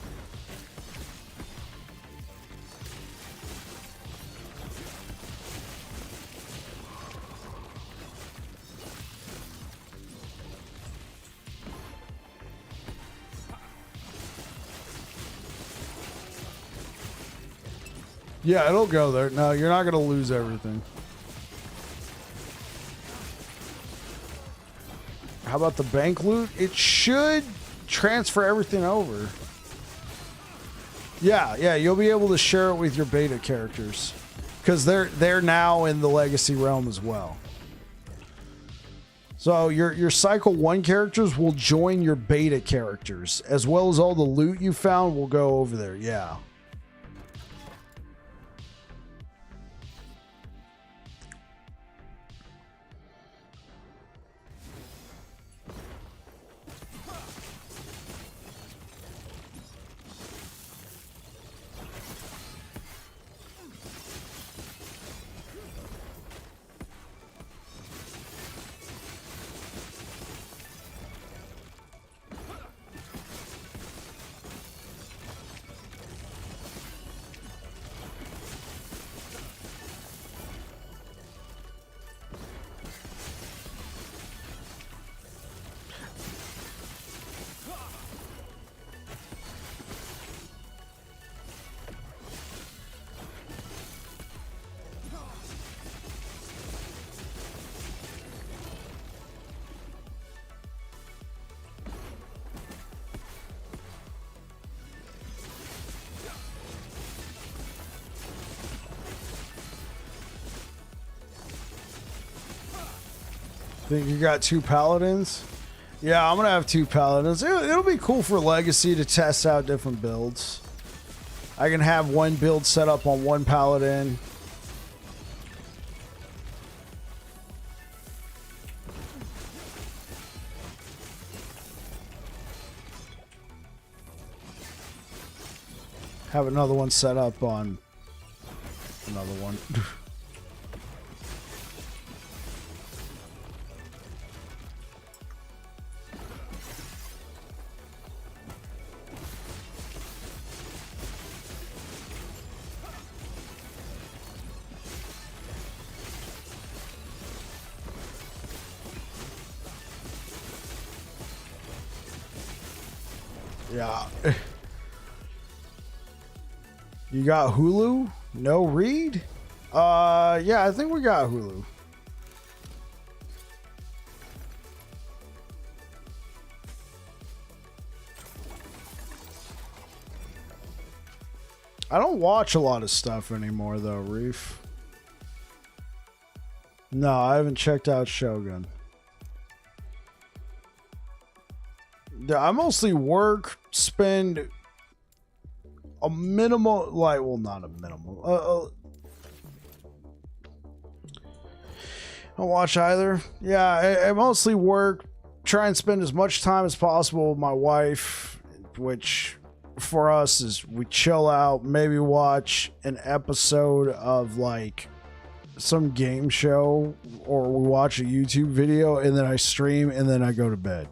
Yeah, it'll go there. No, you're not going to lose everything. How about the bank loot? It should transfer everything over. Yeah, you'll be able to share it with your beta characters because they're now in the legacy realm as well. So your cycle 1 characters will join your beta characters, as well as all the loot you found will go over there. Yeah. Think you got 2 paladins? Yeah, I'm gonna have 2 paladins. It'll be cool for legacy to test out different builds. I can have one build set up on one paladin. Have another one set up on another one. Yeah. You got Hulu? No read? Yeah, I think we got Hulu. I don't watch a lot of stuff anymore, though, Reef. No, I haven't checked out Shogun. I mostly work, spend a minimal, like, well, not a minimal. I don't watch either. Yeah, I mostly work, try and spend as much time as possible with my wife, which for us is we chill out, maybe watch an episode of like some game show, or we watch a YouTube video, and then I stream, and then I go to bed.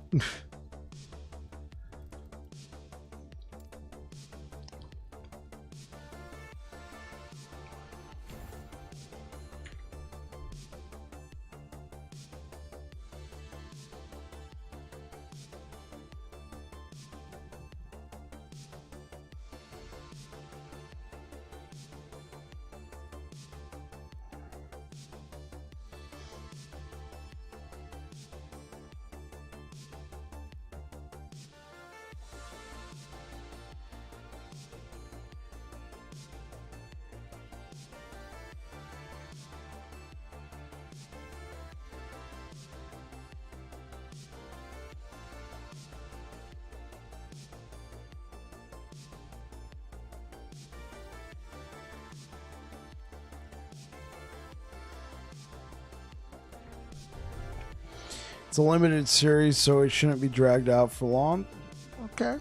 It's a limited series, so it shouldn't be dragged out for long. Okay.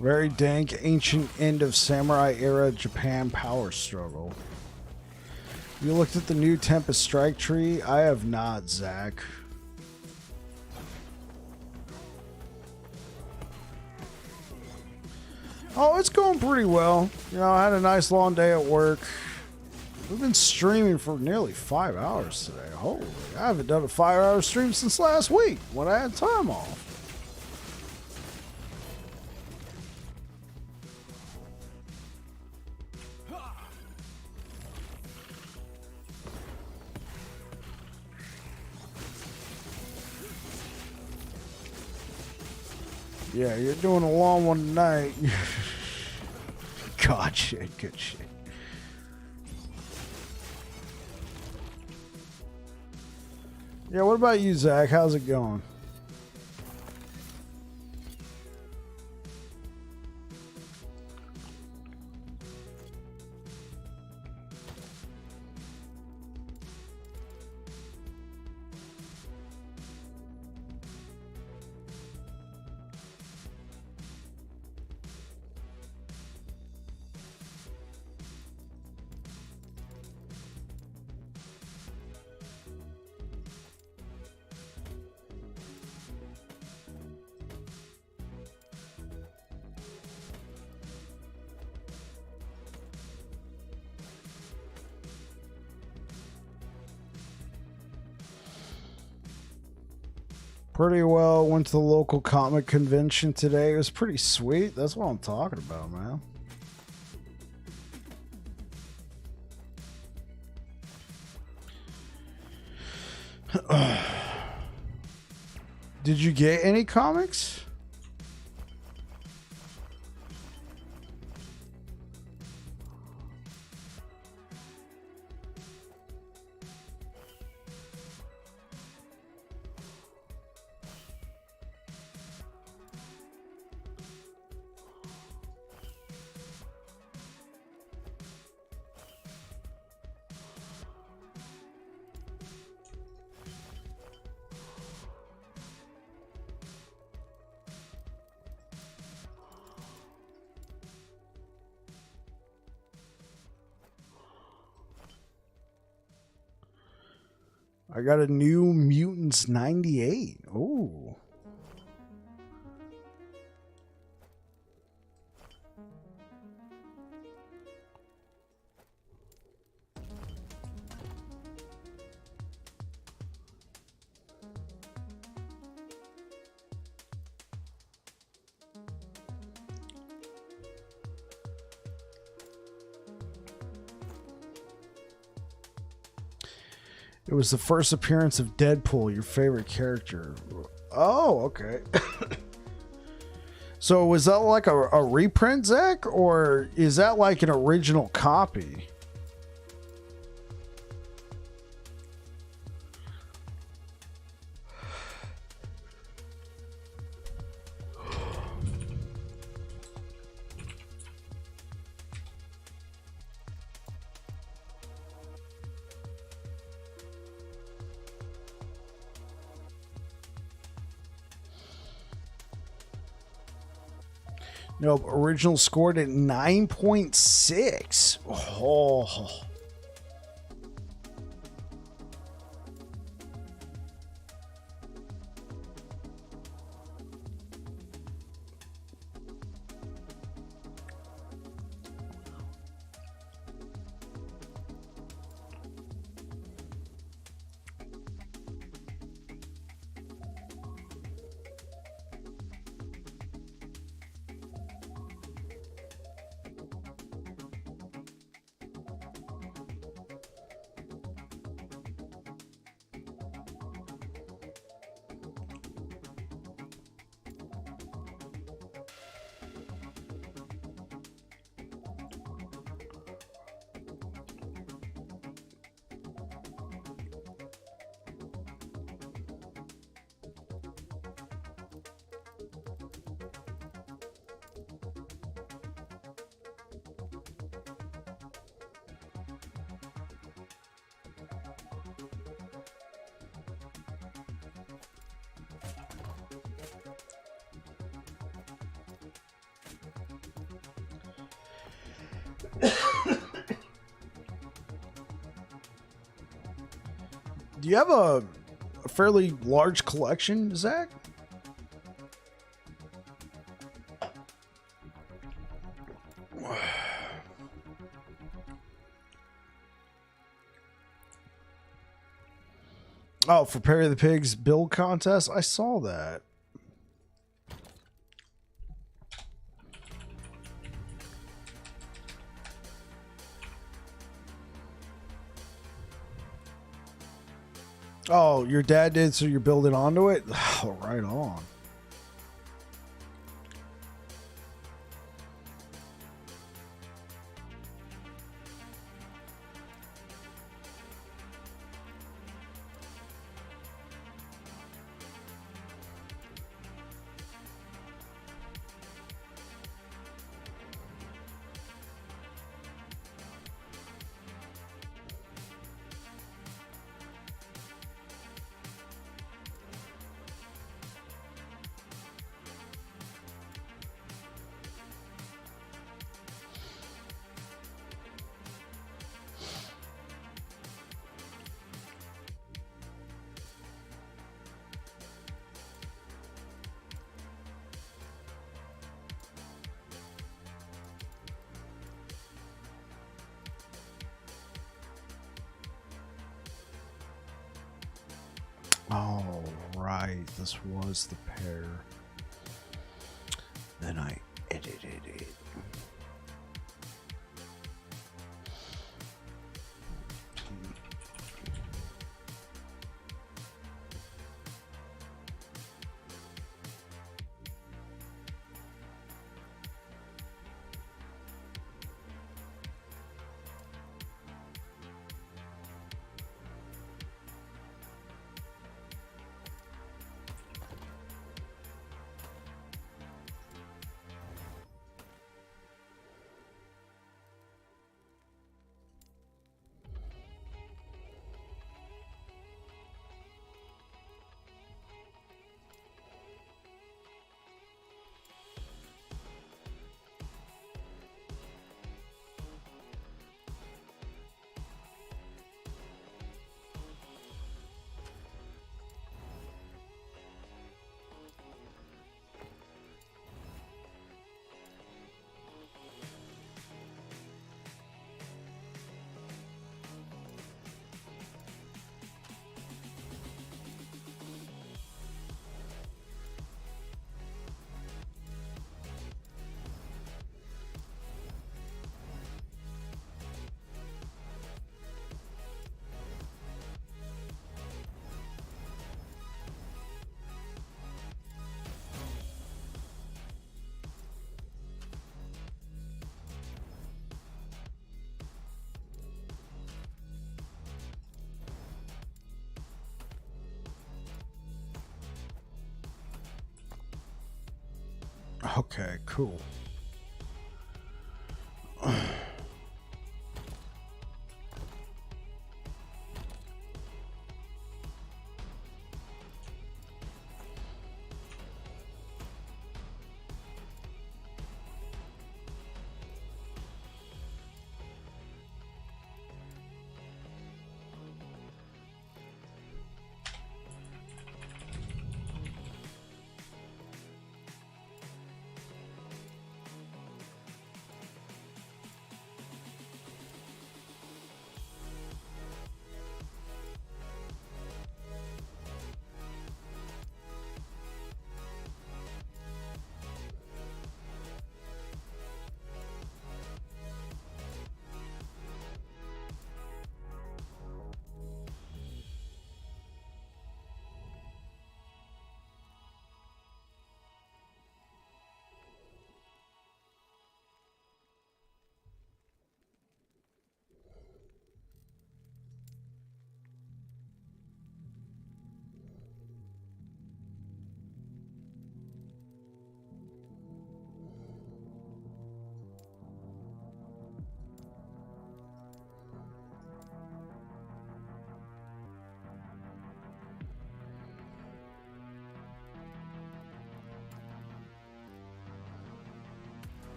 Very dank, ancient end of samurai era Japan power struggle. You looked at the new Tempest Strike tree? I have not, Zach. Oh, it's going pretty well. You know, I had a nice long day at work. We've been streaming for nearly 5 hours today. Holy, I haven't done a 5-hour stream since last week when I had time off. Yeah, you're doing a long one tonight. God shit, good shit. Yeah, what about you, Zach? How's it going? Pretty well. Went to the local comic convention today. It was pretty sweet. That's what I'm talking about, man. Did you get any comics? I got a New Mutants 98. Oh. It was the first appearance of Deadpool, your favorite character. Oh, okay. So was that like a reprint, Zach? Or is that like an original copy? Nope, original scored at 9.6. Oh. Do you have a fairly large collection, Zach? Oh, for Perry the Pig's build contest? I saw that. Oh, your dad did, so you're building onto it? Oh, right on. Oh, right. This was the pair. Then I edited it. Okay, cool.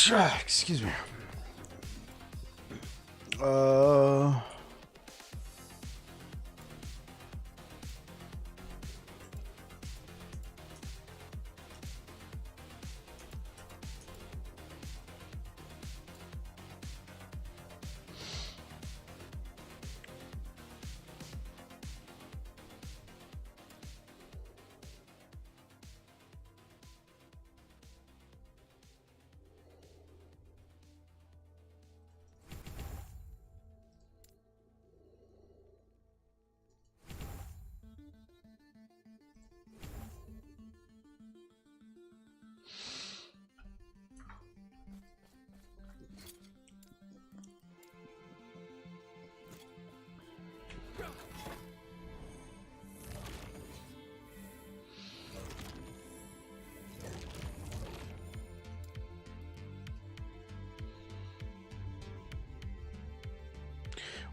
Excuse me. Uh.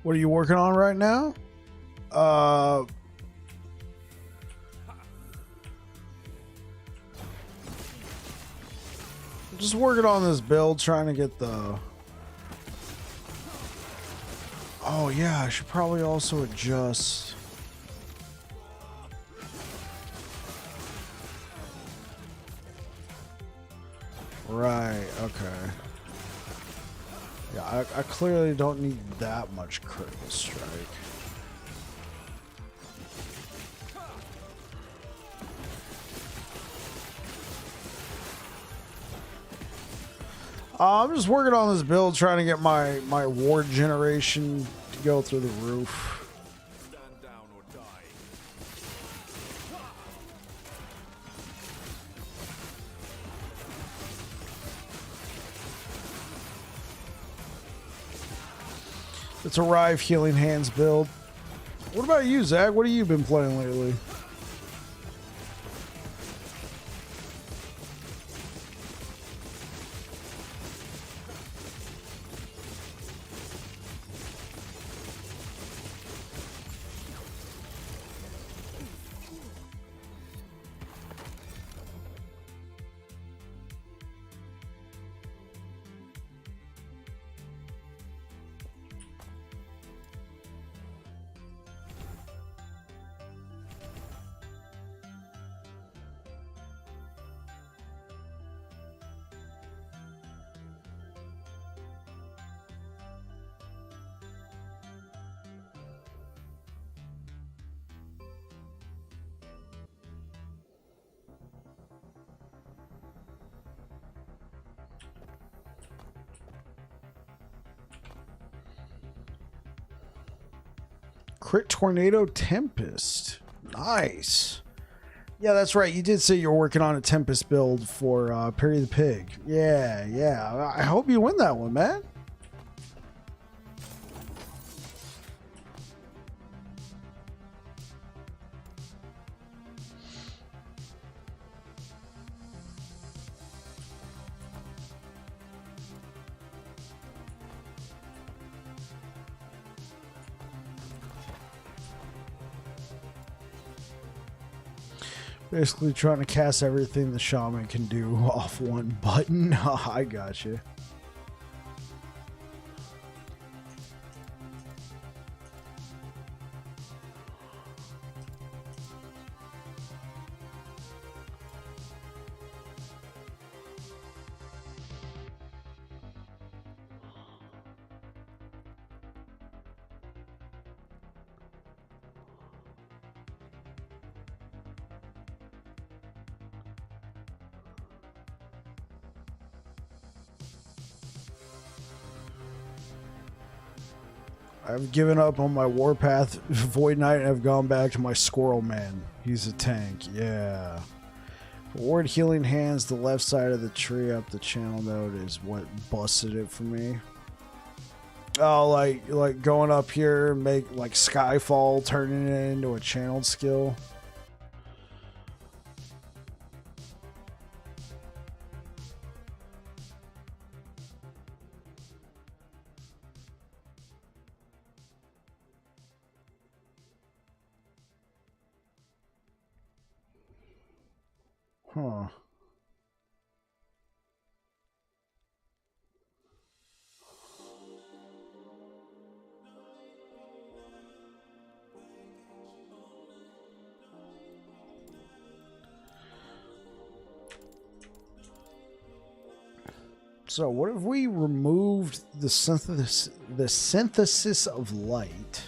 What are you working on right now? Just working on this build, trying to get the... Oh yeah, I should probably also adjust... Right, okay. Yeah, I clearly don't need that much critical strike. I'm just working on this build, trying to get my ward generation to go through the roof. Stand down or die. It's a Rive Healing Hands build. What about you, Zach? What have you been playing lately? Crit Tornado Tempest. Nice. Yeah, that's right. You did say you were working on a Tempest build for Perry the Pig. Yeah, yeah. I hope you win that one, man. Basically trying to cast everything the shaman can do off one button. I got you. I've given up on my Warpath Void Knight and I've gone back to my Squirrel Man. He's a tank, yeah. Ward Healing Hands, the left side of the tree up the channel node is what busted it for me. Oh, like going up here and make like Skyfall, turning it into a channeled skill. Huh. So what if we removed the synthesis of light?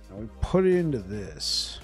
And we put it into this.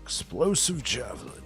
Explosive javelin.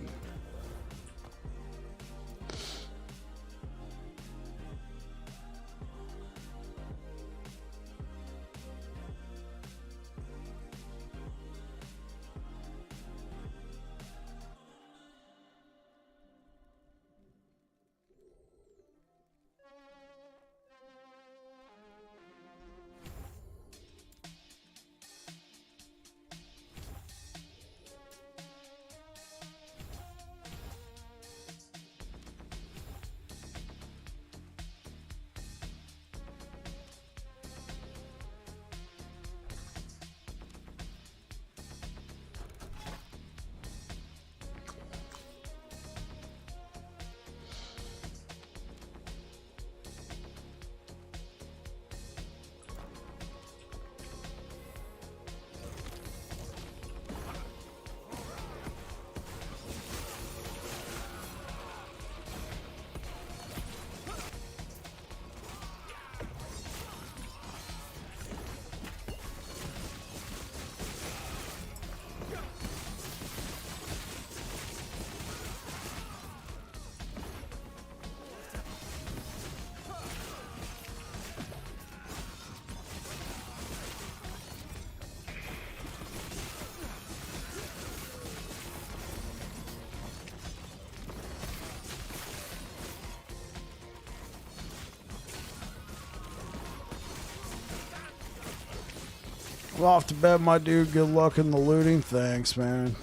Well, off to bed, my dude. Good luck in the looting. Thanks, man.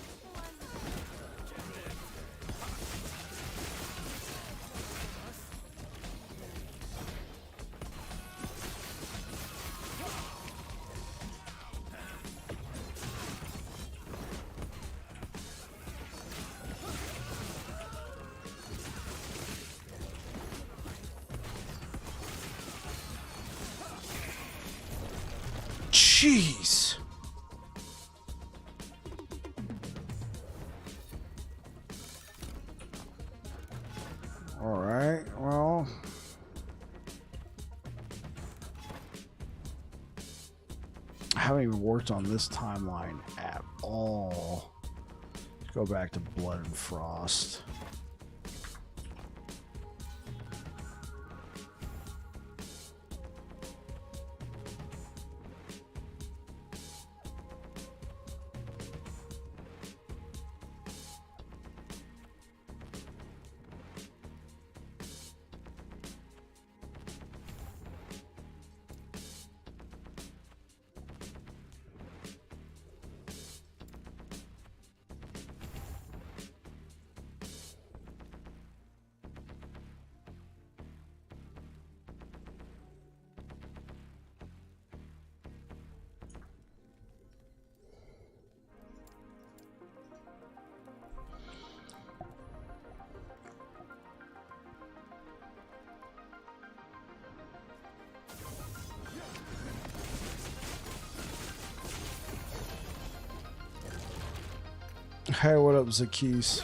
Jeez. All right. Well, I haven't even worked on this timeline at all. Let's go back to Blood and Frost. Hey, what up, Zakis?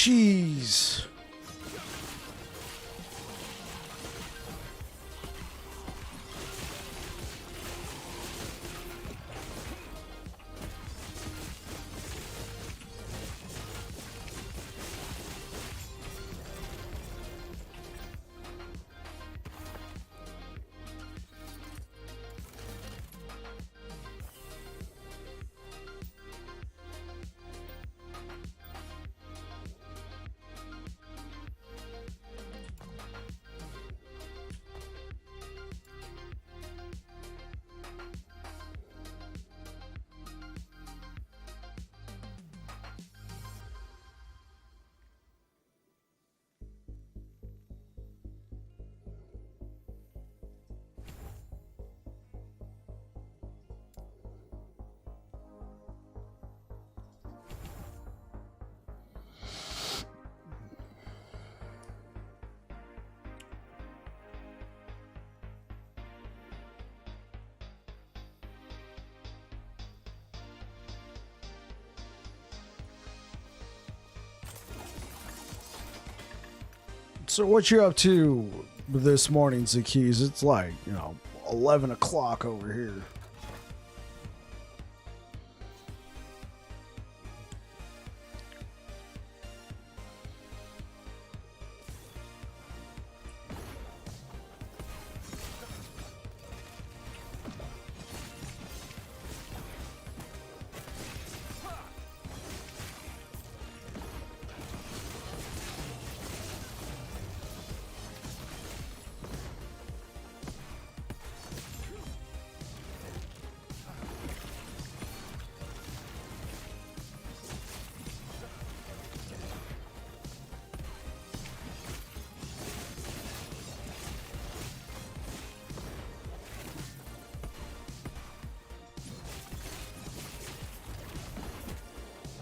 Jeez. So what you up to this morning, Zakis? It's like, 11 o'clock over here.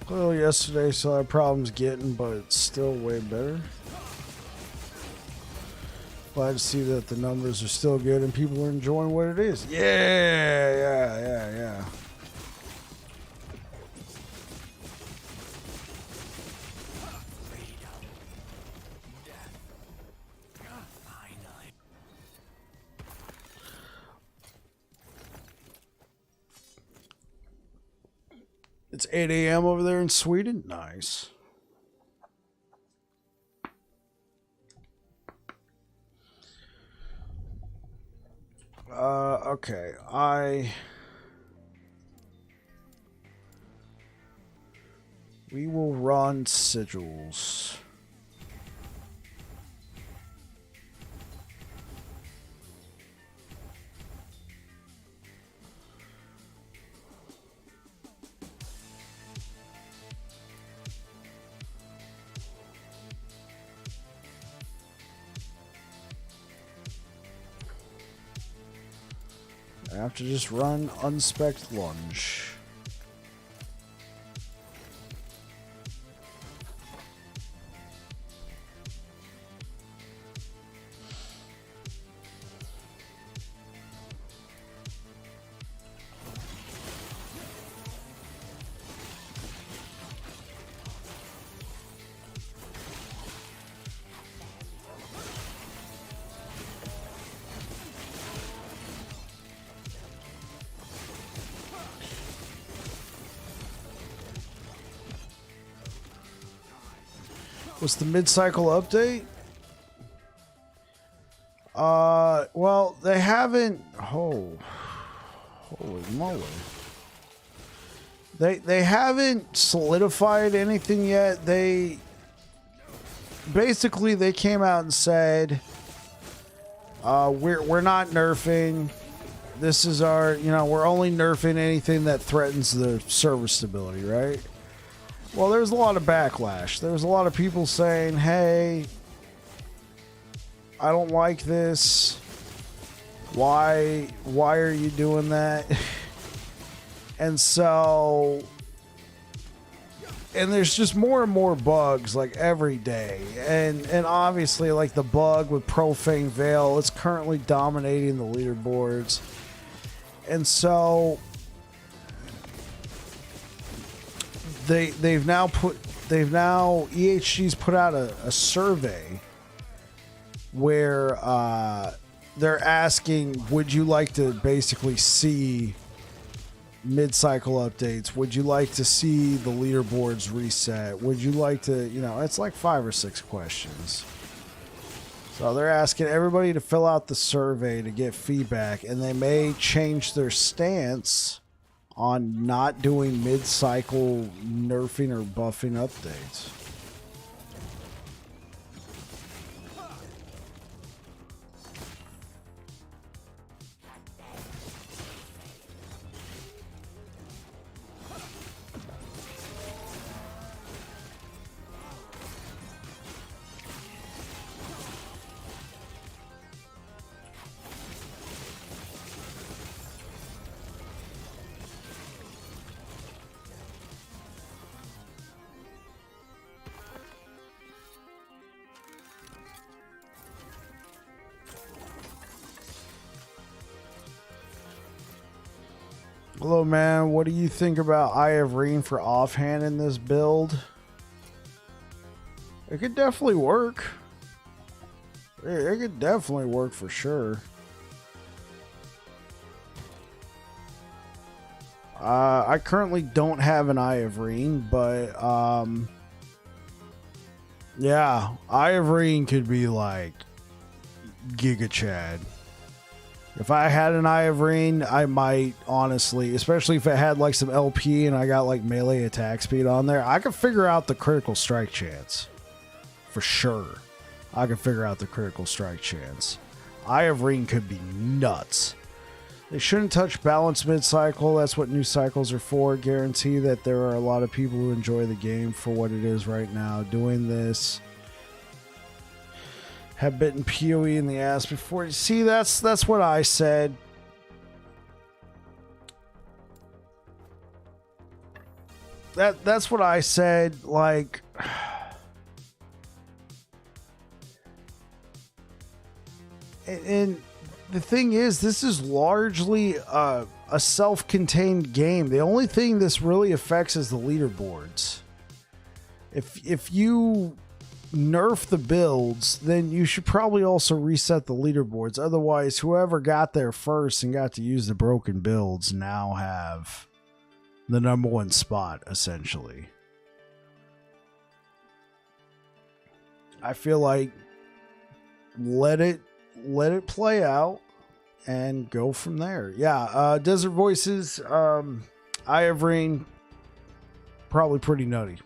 Well, yesterday still had problems getting, but it's still way better. Glad to see that the numbers are still good and people are enjoying what it is. Yeah. It's 8 a.m. over there in Sweden. Nice. Okay. We will run sigils. I have to just run unspec'd lunge. What's the mid-cycle update? Well, they haven't. Oh, holy moly! They haven't solidified anything yet. They basically came out and said, we're not nerfing. This is our, we're only nerfing anything that threatens the server stability, right? Well, there's a lot of backlash. There's a lot of people saying, hey, I don't like this. Why are you doing that? And so, and there's just more and more bugs like every day. And obviously like the bug with Profane Veil, it's currently dominating the leaderboards. And so they've now EHG's put out a survey where they're asking, would you like to basically see mid-cycle updates? Would you like to see the leaderboards reset? Would you like to, it's like 5 or 6 questions. So they're asking everybody to fill out the survey to get feedback, and they may change their stance on not doing mid-cycle nerfing or buffing updates. Hello, man. What do you think about Eye of Reen for offhand in this build? It could definitely work. It could definitely work for sure. I currently don't have an Eye of Reen, but yeah, Eye of Reen could be like Giga Chad. If I had an Eye of Reen, I might honestly, especially if it had like some LP and I got like melee attack speed on there, I could figure out the critical strike chance. For sure. I could figure out the critical strike chance. Eye of Reen could be nuts. They shouldn't touch balance mid-cycle. That's what new cycles are for. Guarantee that there are a lot of people who enjoy the game for what it is right now. Doing this. Have bitten PoE in the ass before. See, that's what I said. That's what I said. Like, and the thing is, this is largely a self-contained game. The only thing this really affects is the leaderboards. If you nerf the builds, then you should probably also reset the leaderboards. Otherwise, whoever got there first and got to use the broken builds now have the #1 spot, essentially. I feel like let it play out and go from there. Yeah, Desert Voices, Eye of Reen, probably pretty nutty.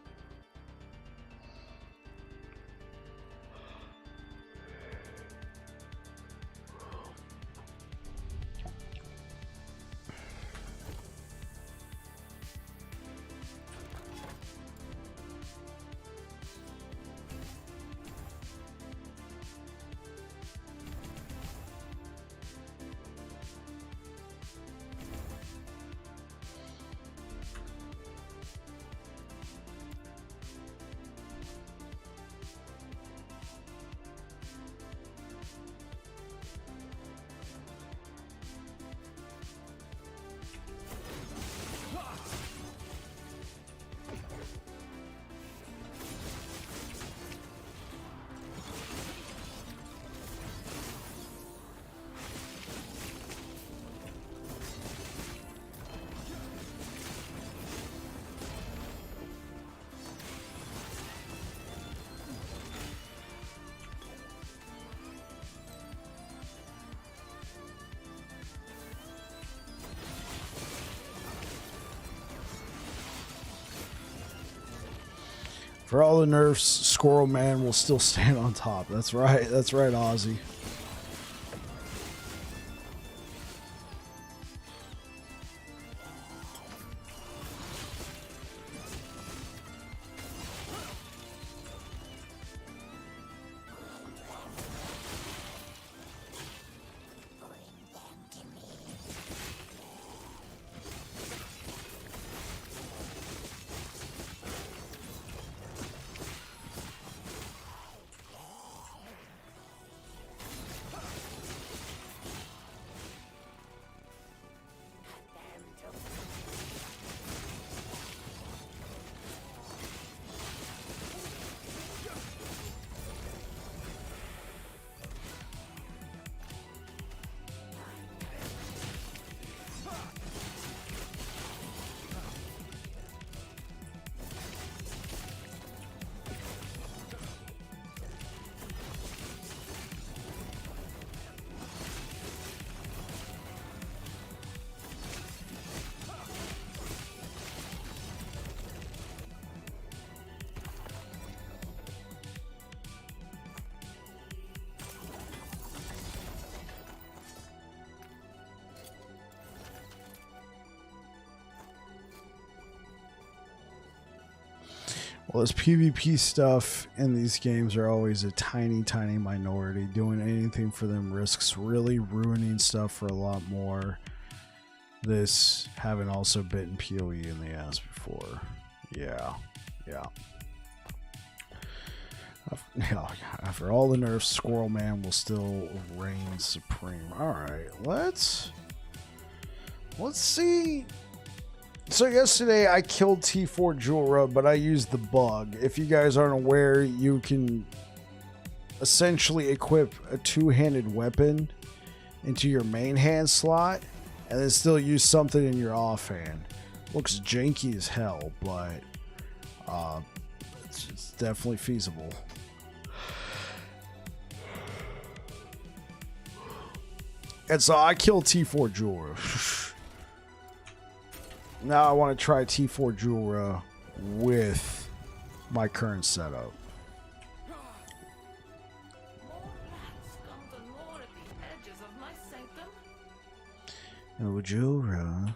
For all the nerfs, Squirrel Man will still stand on top. That's right. That's right, Ozzy. Well, this PvP stuff in these games are always a tiny, tiny minority. Doing anything for them risks really ruining stuff for a lot more. This having also bitten PoE in the ass before. Yeah. After all the nerfs, Squirrel Man will still reign supreme. Alright, let's see. So yesterday I killed T4 Jura, but I used the bug. If you guys aren't aware, you can essentially equip a two-handed weapon into your main hand slot and then still use something in your offhand. Looks janky as hell, but it's definitely feasible. And so I killed T4 Jura. Now I want to try T4 Jura with my current setup. Oh, Jura.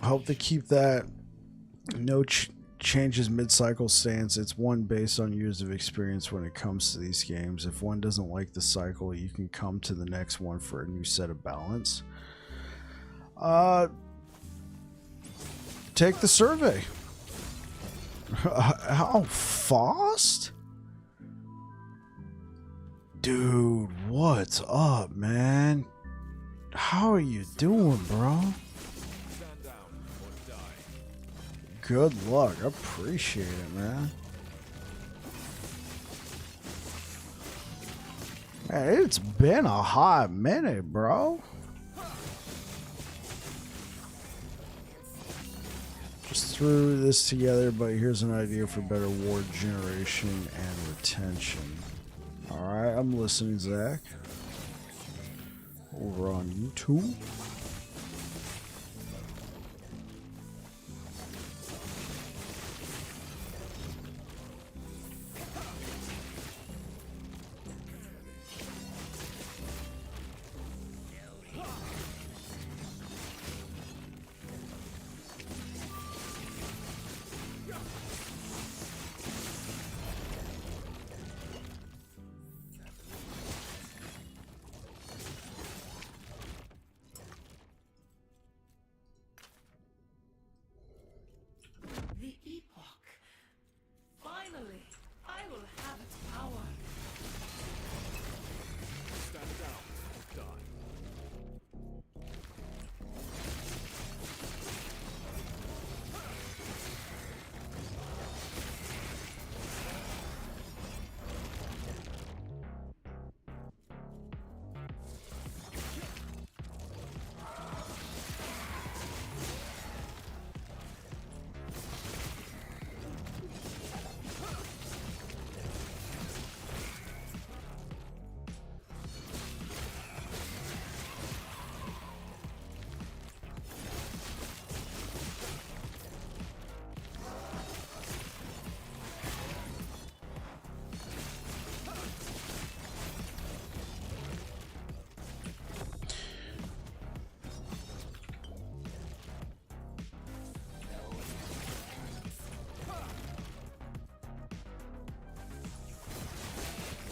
I hope they keep that no changes mid-cycle stance. It's one based on years of experience when it comes to these games. If one doesn't like the cycle, you can come to the next one for a new set of balance. Take the survey. How fast? Dude, what's up, man? How are you doing, bro? Stand down or die. Good luck. I appreciate it, man. Man, it's been a hot minute, bro. Just threw this together, but here's an idea for better ward generation and retention. Alright, I'm listening, Zach. Over on YouTube. The Epoch. Finally, I will have its power. Stand down or die.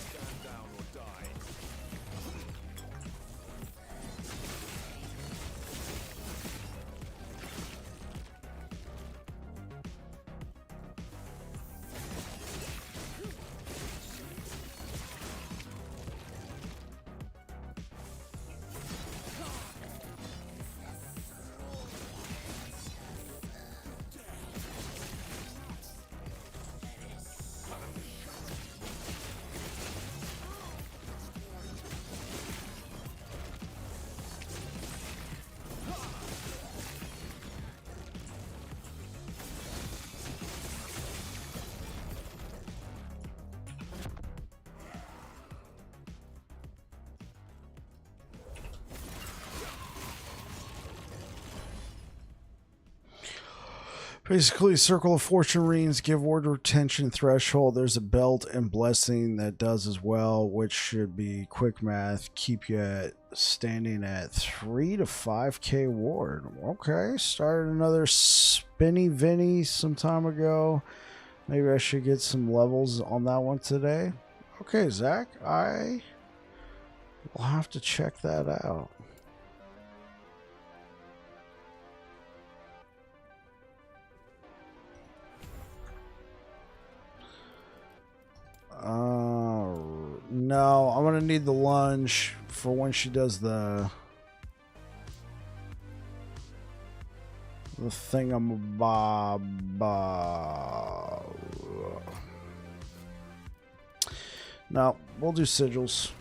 Stand down or die. Basically, Circle of Fortune rings give ward retention threshold. There's a belt and blessing that does as well, which should be quick math. Keep you at standing at 3 to 5k ward. Okay, started another spinny Vinny some time ago. Maybe I should get some levels on that one today. Okay, Zach, I will have to check that out. No, I'm gonna need the lunge for when she does the thingamabob. No, we'll do sigils.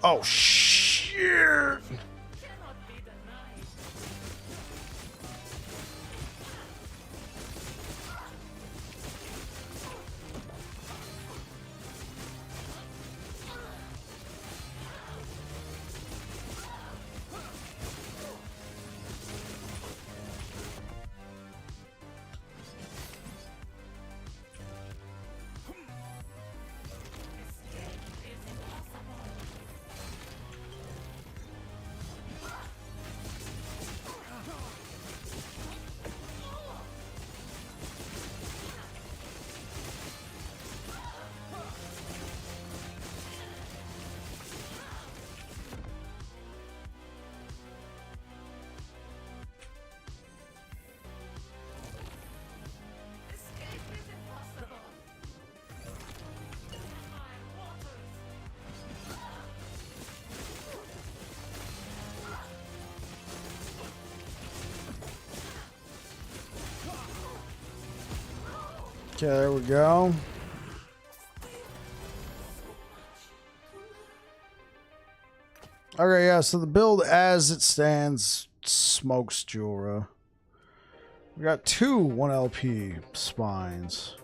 Oh shit! Cannot be denied. Okay, there we go. Okay, yeah, so the build as it stands smokes Jura. We got 2 1LP spines.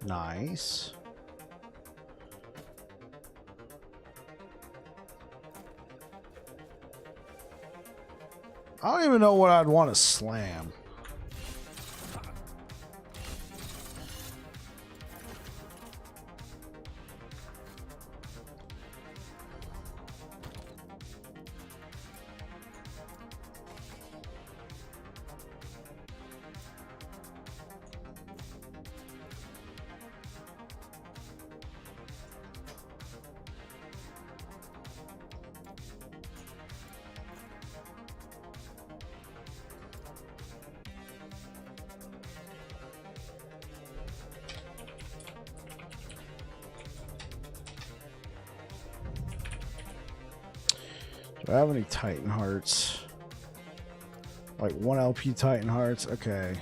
Nice. I don't even know what I'd want to slam. Do I have any Titan Hearts? Like 1LP Titan Hearts? Okay.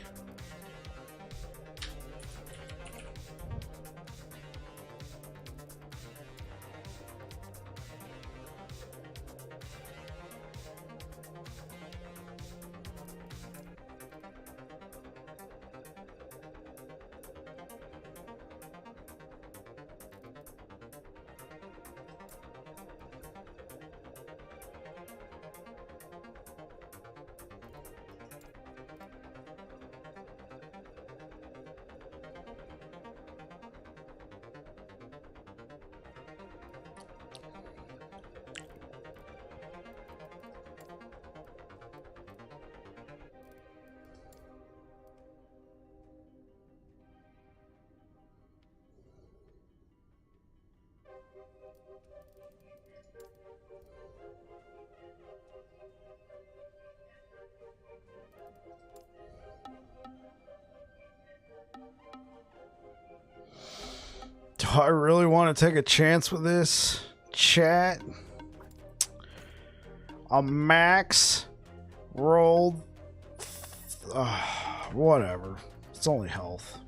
Do I really want to take a chance with this? Chat. A max rolled. Whatever. It's only health.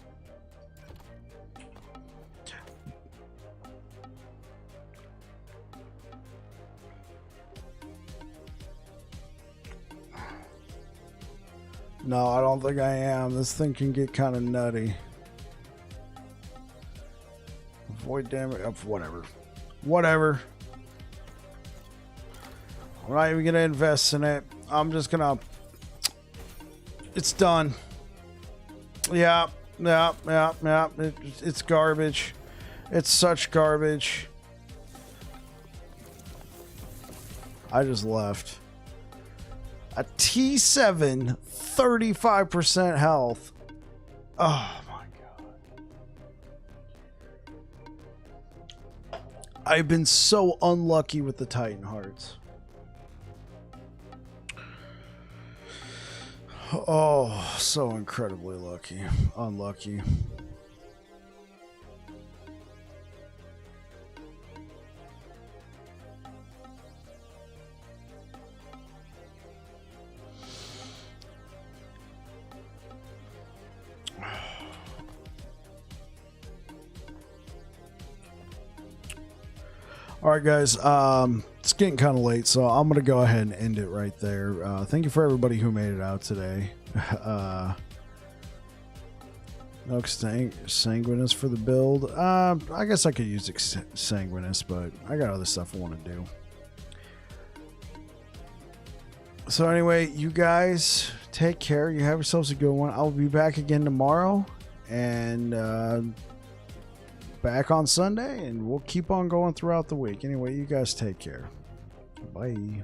No, I don't think I am. This thing can get kind of nutty. Avoid damage. Whatever. Whatever. I'm not even going to invest in it. I'm just going to... It's done. Yeah. It's garbage. It's such garbage. I just left. A T7, 35% health. Oh my god. I've been so unlucky with the Titan Hearts. Oh, so incredibly lucky. Unlucky. All right, guys. It's getting kind of late, so I'm gonna go ahead and end it right there. Thank you for everybody who made it out today. No sanguinous for the build. I guess I could use sanguinous, but I got other stuff I want to do. So anyway, you guys take care. You have yourselves a good one. I'll be back again tomorrow, and back on Sunday, and we'll keep on going throughout the week. Anyway, you guys take care. Bye.